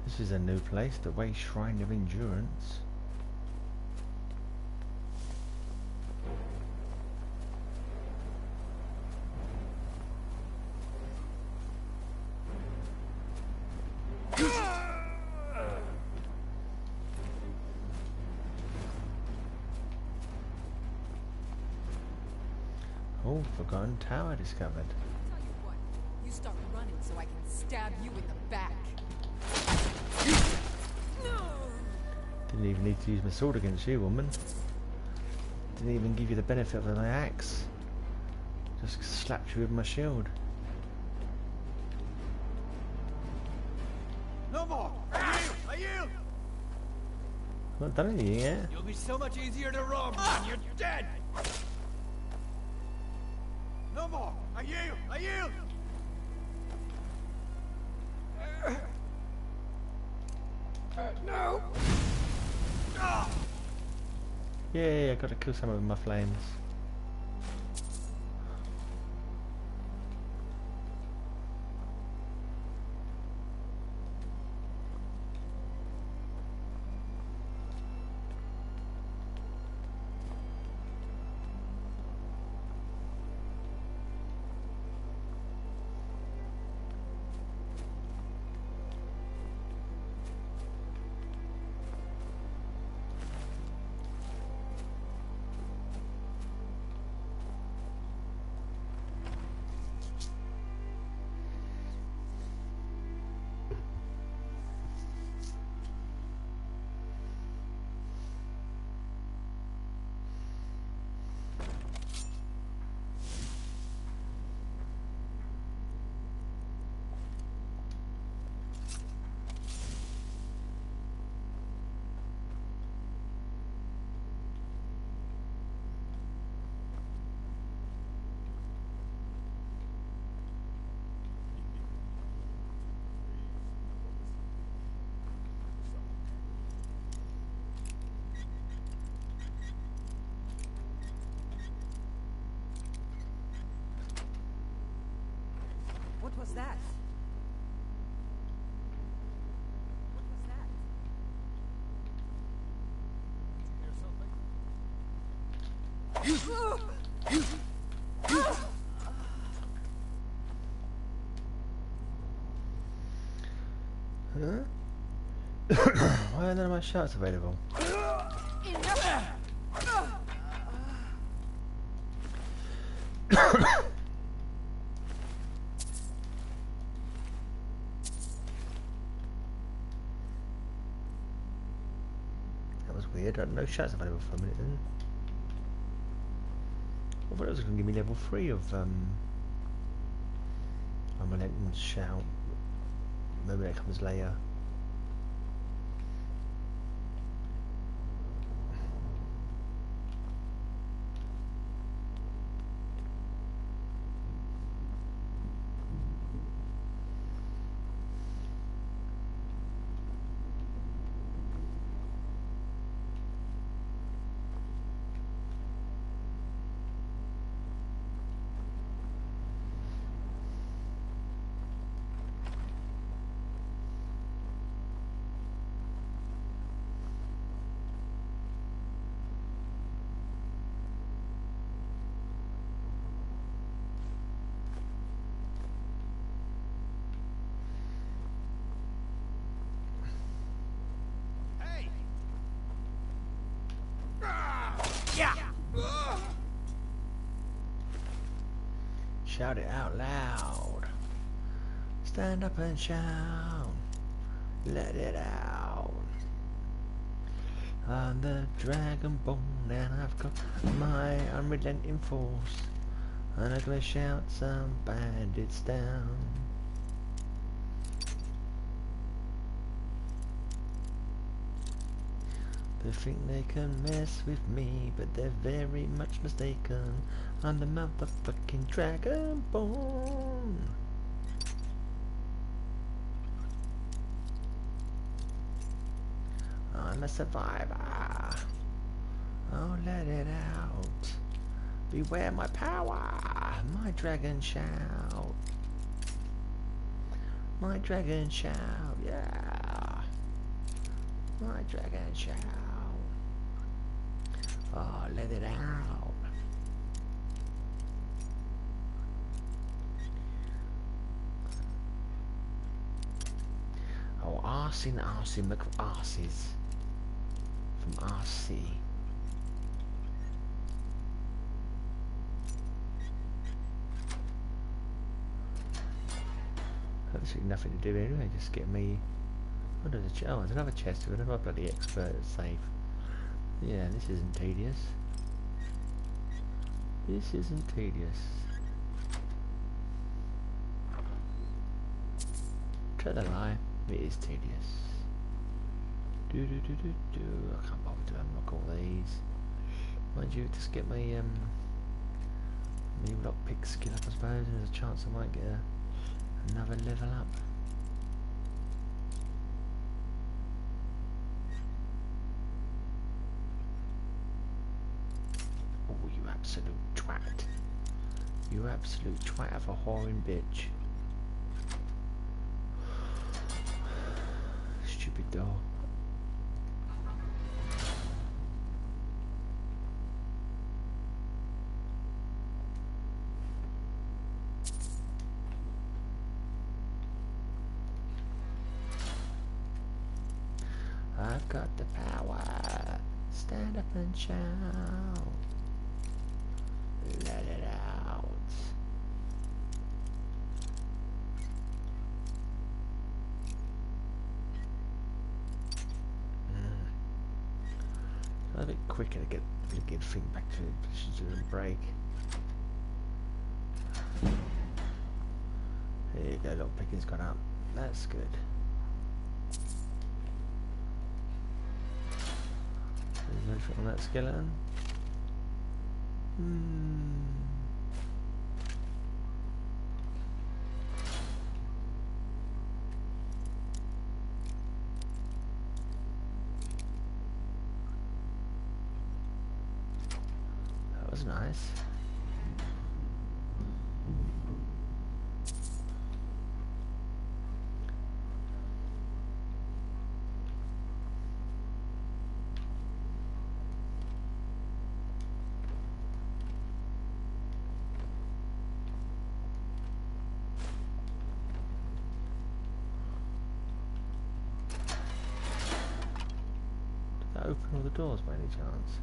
This is a new place, the Way Shrine of Endurance. Oh, forgotten tower discovered. Tell you what, you start running so I can stab you in the back. Didn't even need to use my sword against you, woman. Didn't even give you the benefit of my axe. Just slapped you with my shield. No more! I yield! I'm not done anything yet. You'll be so much easier to rob when you're dead! No more! I yield! Yeah, I got to kill some of my flames. What was that? What was that? Huh? Why are none of my shots available? That was weird. I had no shots available for a minute then. I thought it was going to give me level 3 of Relentless Shout. Maybe that comes later. Shout it out loud. Stand up and shout. Let it out. I'm the Dragonborn and I've got my unrelenting force. And I'm gonna shout some bandits down. They think they can mess with me, but they're very much mistaken. I'm the motherfucking Dragonborn. I'm a survivor. Oh, let it out. Beware my power. My dragon shout. My dragon shout, yeah. My dragon shout. Oh, let it out. Oh, Arsey McArses from RC. Absolutely nothing to do anyway, just get me. Oh, there's another chest with another bloody expert safe. Yeah, this isn't tedious. This isn't tedious. Tell the lie, it is tedious. I can't bother to unlock all these. Mind you, just get my me lockpick skill up, I suppose. There's a chance I might get another level up. absolute twat. You absolute twat of a whoring bitch. Stupid dog. I've got the power. Stand up and shout. Let it out. A bit quicker to get the flipping thing back to the position to break. There you go, little picking's gone up. That's good. Is anything on that skeleton? That was nice. Open all the doors by any chance?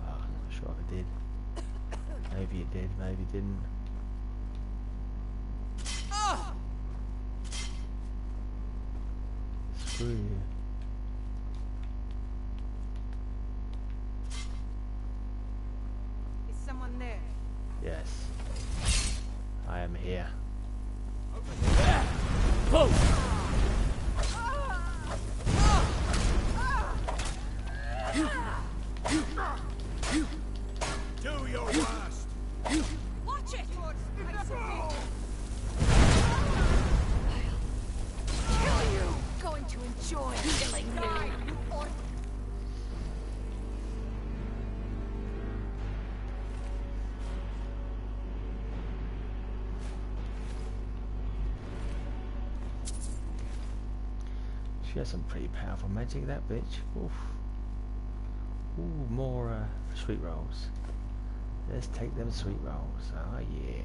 Oh, I'm not sure if it did. Maybe it did, maybe it didn't. Screw you. Is someone there? Yes. I am here. Close! Do your worst! Watch it! I'll kill you! Going to enjoy killing you! She has some pretty powerful magic, that bitch. Oof. Ooh, more sweet rolls. Let's take them sweet rolls. Oh yeah.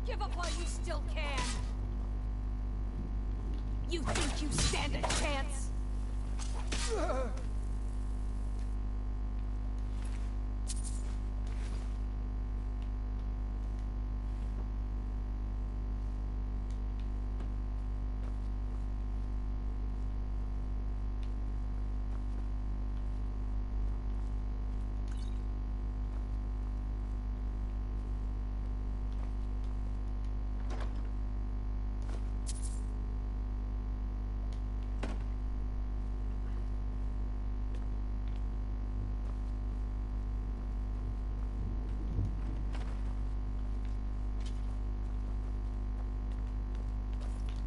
Give up while you still can! You think you stand a chance?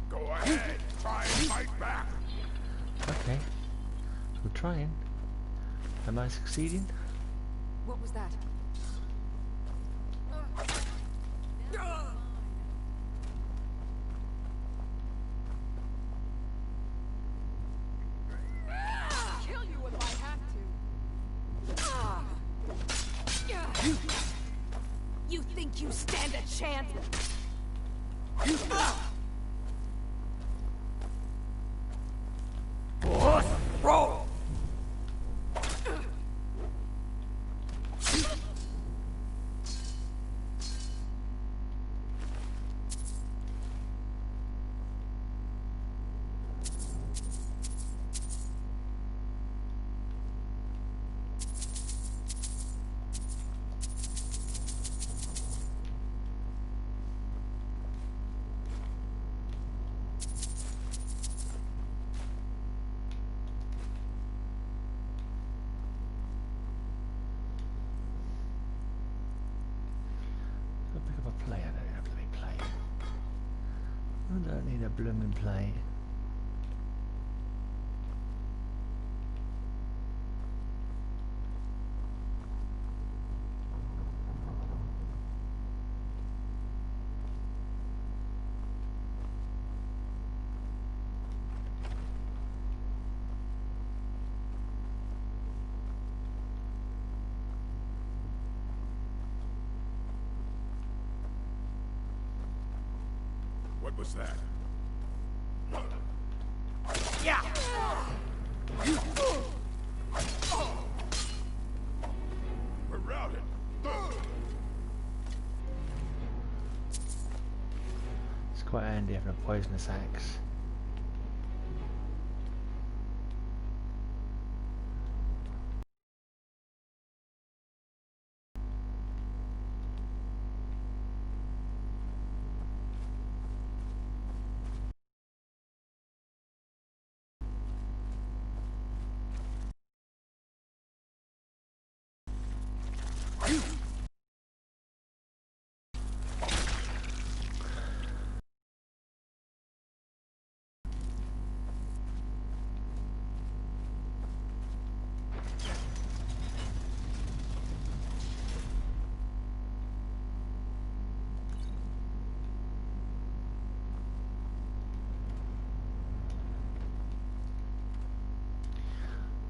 Go ahead, try and fight back. Okay. I'm trying. Am I succeeding? What was that? Kill you if I have to. You think you stand a chance? Roll! plate. I don't need a bloody plate. I don't need a blooming plate. What was that? Yeah! We're routed. It's quite handy having a poisonous axe.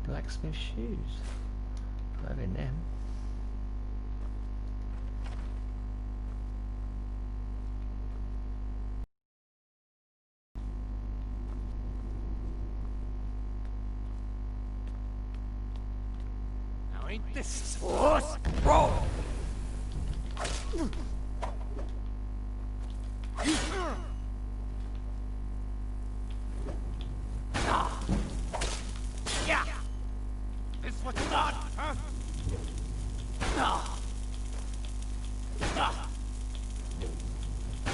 Blacksmith shoes. Having them. Now ain't this force? Roll! Yeah! This what you got, huh?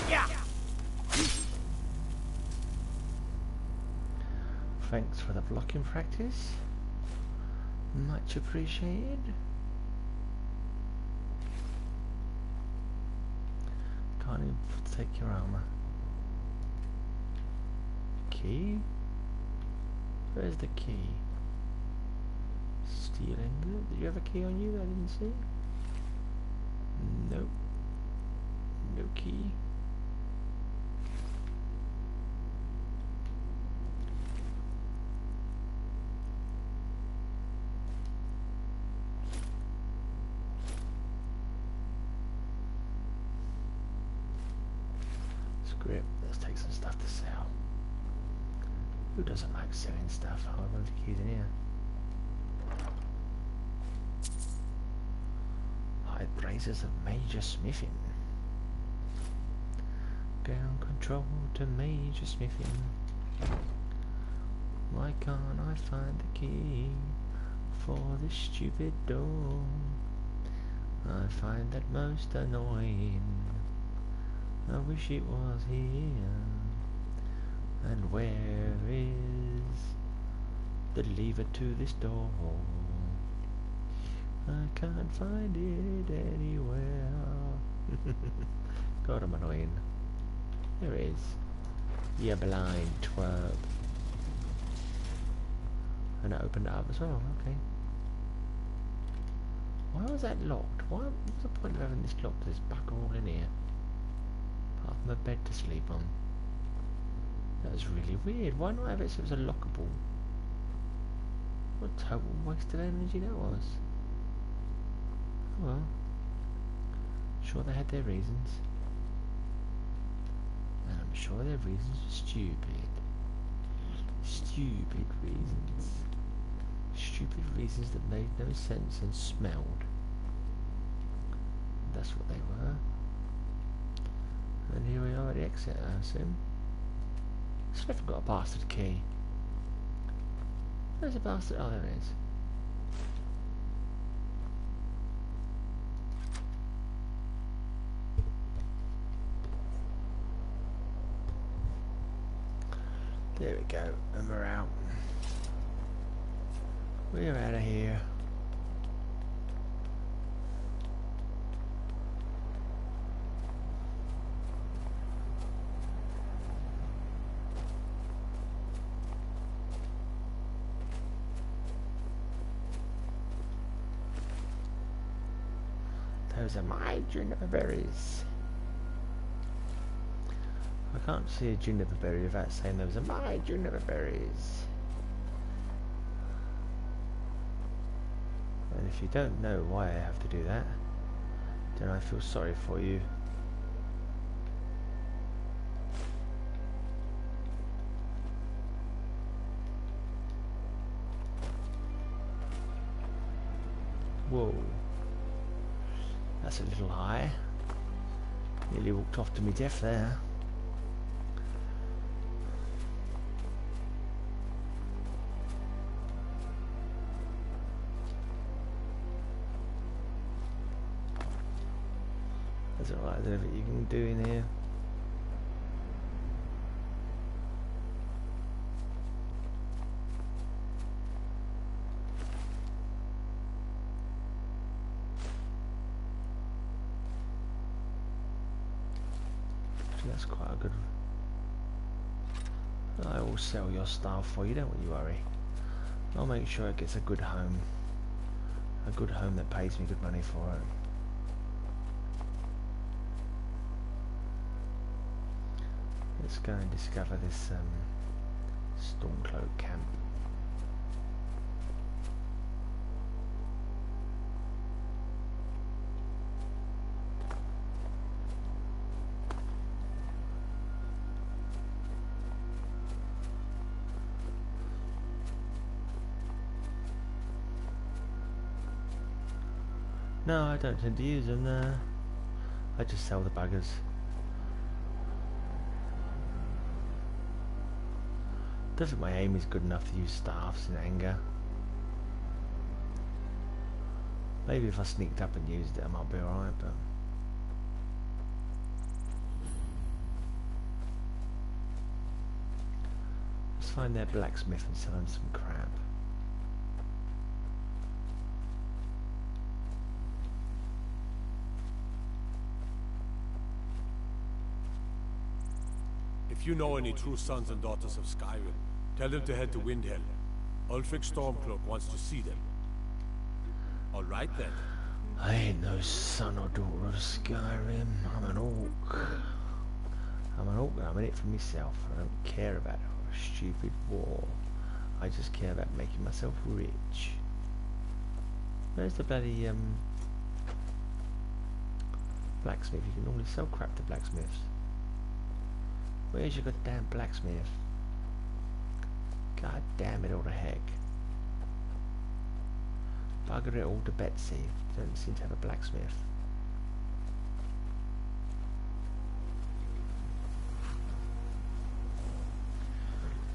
Yeah! Thanks for the blocking practice. Much appreciated. Can't even take your armor. Key? Where's the key? Steel ingot? Did you have a key on you that I didn't see? Nope. No key. Script. Let's take some stuff to sell. Who doesn't like selling stuff? Oh, one of the keys in here. High praises of Major Smithing. Ground control to Major Smithing. Why can't I find the key for this stupid door? I find that most annoying. I wish it was here. And where is the lever to this door? I can't find it anywhere. God, I'm annoying. There it is. You blind twerp. And I opened it up as well, okay. Why was that locked? What's the point of having this locked? There's bugger all in here. Apart from a bed to sleep on. That was really weird. Why not have it so it was a lockable? What a total waste of energy that was. Oh well. Sure they had their reasons. And I'm sure their reasons were stupid. Stupid reasons. Stupid reasons that made no sense and smelled. That's what they were. And here we are at the exit, I assume. Still haven't got a bastard key. Where's the bastard? Oh, there it is. There we go, and we're out. We're out of here. Those are my juniper berries. I can't see a juniper berry without saying those are my juniper berries. And if you don't know why I have to do that, then I feel sorry for you. Whoa. That's a little high. Nearly walked off to me death there. That's alright, I don't know what you can do in here. That's quite a good. I will sell your stuff for you, don't you worry. I'll make sure it gets a good home. A good home that pays me good money for it. Let's go and discover this Stormcloak camp. No, I don't tend to use them there. I just sell the buggers. Don't think my aim is good enough to use staffs in anger. Maybe if I sneaked up and used it I might be alright, but let's find their blacksmith and sell him some crap. If you know any true sons and daughters of Skyrim, tell them to head to Windhelm. Ulfric Stormcloak wants to see them. All right then. I ain't no son or daughter of Skyrim. I'm an orc. I'm an orc and I'm in it for myself. I don't care about a stupid war. I just care about making myself rich. Where's the bloody blacksmith? You can normally sell crap to blacksmiths. Where's your goddamn blacksmith? God damn it all to heck. Bugger it all to Betsy. Don't seem to have a blacksmith.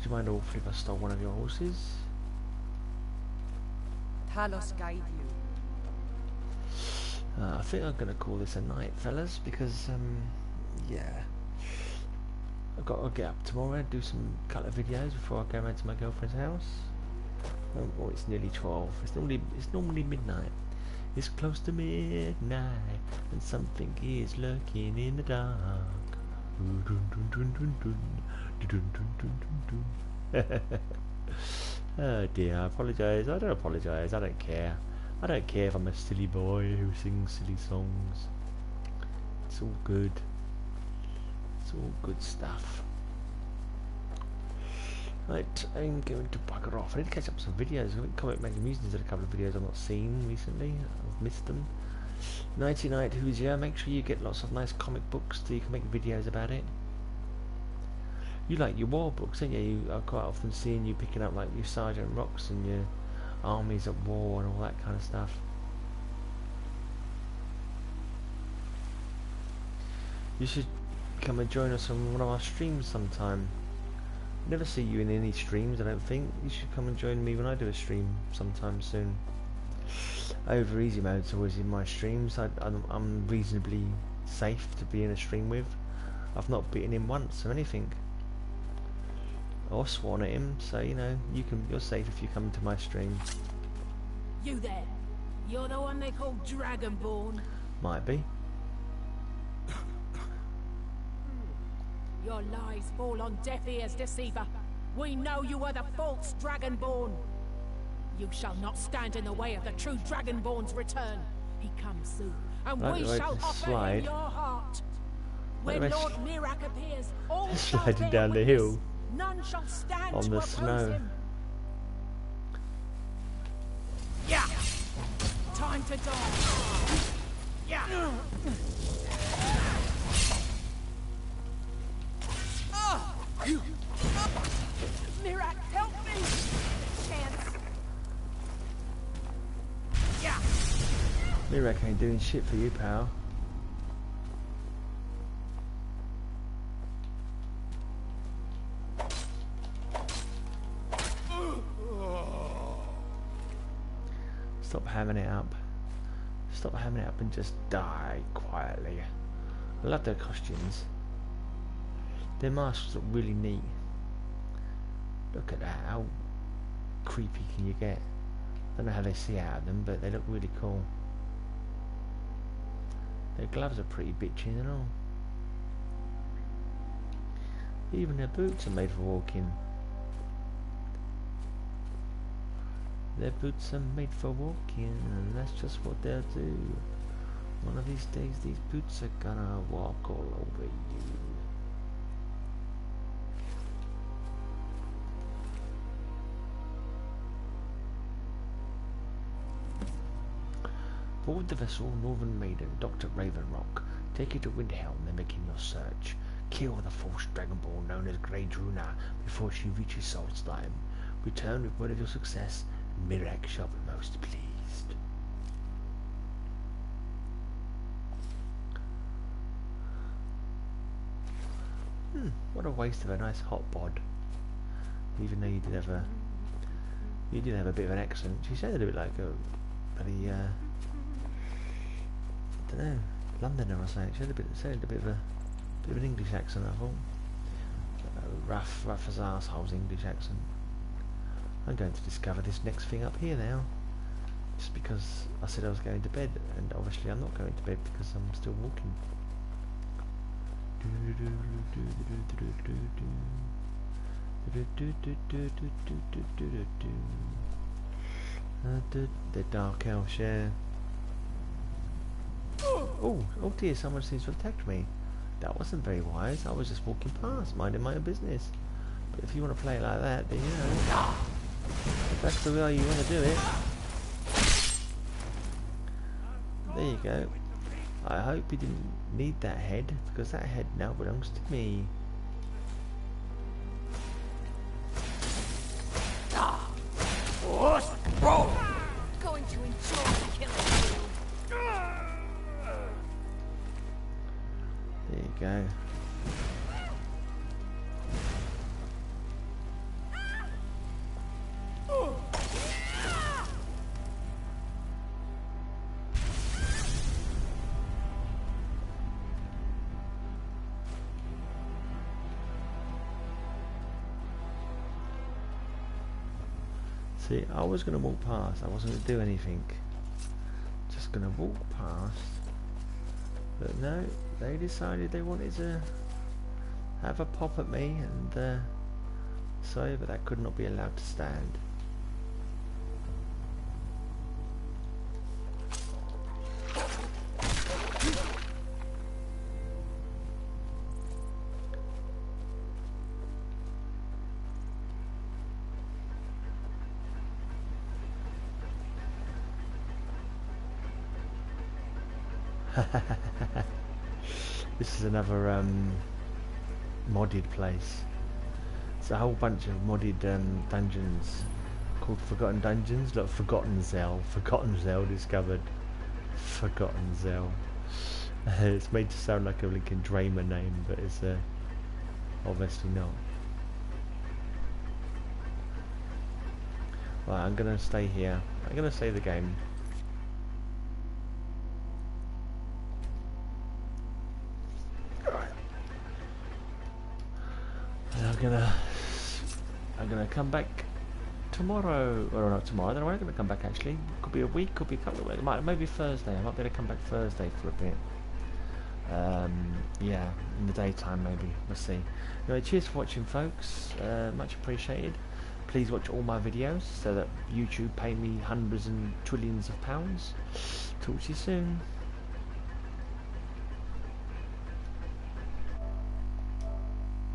Do you mind awfully if I stole one of your horses? Talos guide you. I think I'm going to call this a night, fellas, because, yeah. I've got to get up tomorrow and do some couple of videos before I go round to my girlfriend's house. Oh, it's nearly 12. It's normally midnight. It's close to midnight, and something is lurking in the dark. Oh dear, I apologise. I don't apologise. I don't care. I don't care if I'm a silly boy who sings silly songs. It's all good. It's all good stuff. Right, I'm going to bugger off. I need to catch up with some videos. I think Comic Making Musings did a couple of videos I've not seen recently. I've missed them. Nighty night, who's here? Make sure you get lots of nice comic books so you can make videos about it. You like your war books, don't you? I quite often seeing you picking up like your Sergeant Rocks and your Armies at War and all that kind of stuff. You should come and join us on one of our streams sometime. Never see you in any streams, I don't think. You should come and join me when I do a stream sometime soon. Over easy mode's always in my streams. I'm reasonably safe to be in a stream with. I've not beaten him once or anything, or sworn at him, so you know you're safe if you come to my stream. You there? You're the one they call Dragonborn? Might be. Your lies fall on deaf ears, deceiver. We know you are the false Dragonborn. You shall not stand in the way of the true Dragonborn's return. He comes soon, and Right, we right, shall let's offer slide. him your heart. Right, When let's- Lord Mirak appears, all shall Sliding bear down the witness. hill None shall stand on to the oppose snow. him. Yeah. Time to die. Yeah. Mirak, help me! Chance. Yeah. Mirak ain't doing shit for you, pal. Stop hamming it up. Stop hamming it up and just die quietly. I love their costumes. Their masks look really neat. Look at that. How creepy can you get? I don't know how they see out of them, but they look really cool. Their gloves are pretty bitchy and all. Even their boots are made for walking. Their boots are made for walking, and that's just what they'll do. One of these days, these boots are gonna walk all over you. Board the vessel Northern Maiden, Dr. Ravenrock. Take you to Windhelm, then begin your search. Kill the false Dragonborn known as Grey Druna before she reaches Solstheim. Return with word of your success, and Mirak shall be most pleased. What a waste of a nice hot bod. Even though you did have a bit of an accent. She sounded a bit like a bloody I don't know, Londoner or something. She had sounded a bit of an English accent, I thought. Rough as arseholes English accent. I'm going to discover this next thing up here now. Just because I said I was going to bed, and obviously I'm not going to bed because I'm still walking. The dark elves, yeah. Oh dear, someone seems to have attacked me. That wasn't very wise. I was just walking past, minding my own business. But if you want to play it like that, then you know. If that's the way you want to do it. There you go. I hope you didn't need that head, because that head now belongs to me. Going to enjoy killing you. There you go. See, I was going to walk past, I wasn't going to do anything. Just going to walk past. But no, they decided they wanted to have a pop at me, and sorry, but that could not be allowed to stand. This is another modded place. It's a whole bunch of modded dungeons called Forgotten Dungeons. Look, Forgotten Zell discovered. Forgotten Zell. It's made to sound like a Lincoln Dramer name, but it's obviously not. Right, I'm gonna stay here. I'm gonna save the game. I'm gonna come back tomorrow, or not tomorrow. I don't know when I'm gonna come back. Actually, could be a week, could be a couple of weeks. Maybe Thursday. I might be able to come back Thursday for a bit. Yeah, in the daytime maybe. We'll see. Anyway, cheers for watching, folks. Much appreciated. Please watch all my videos so that YouTube pay me hundreds and trillions of pounds talk to you soon.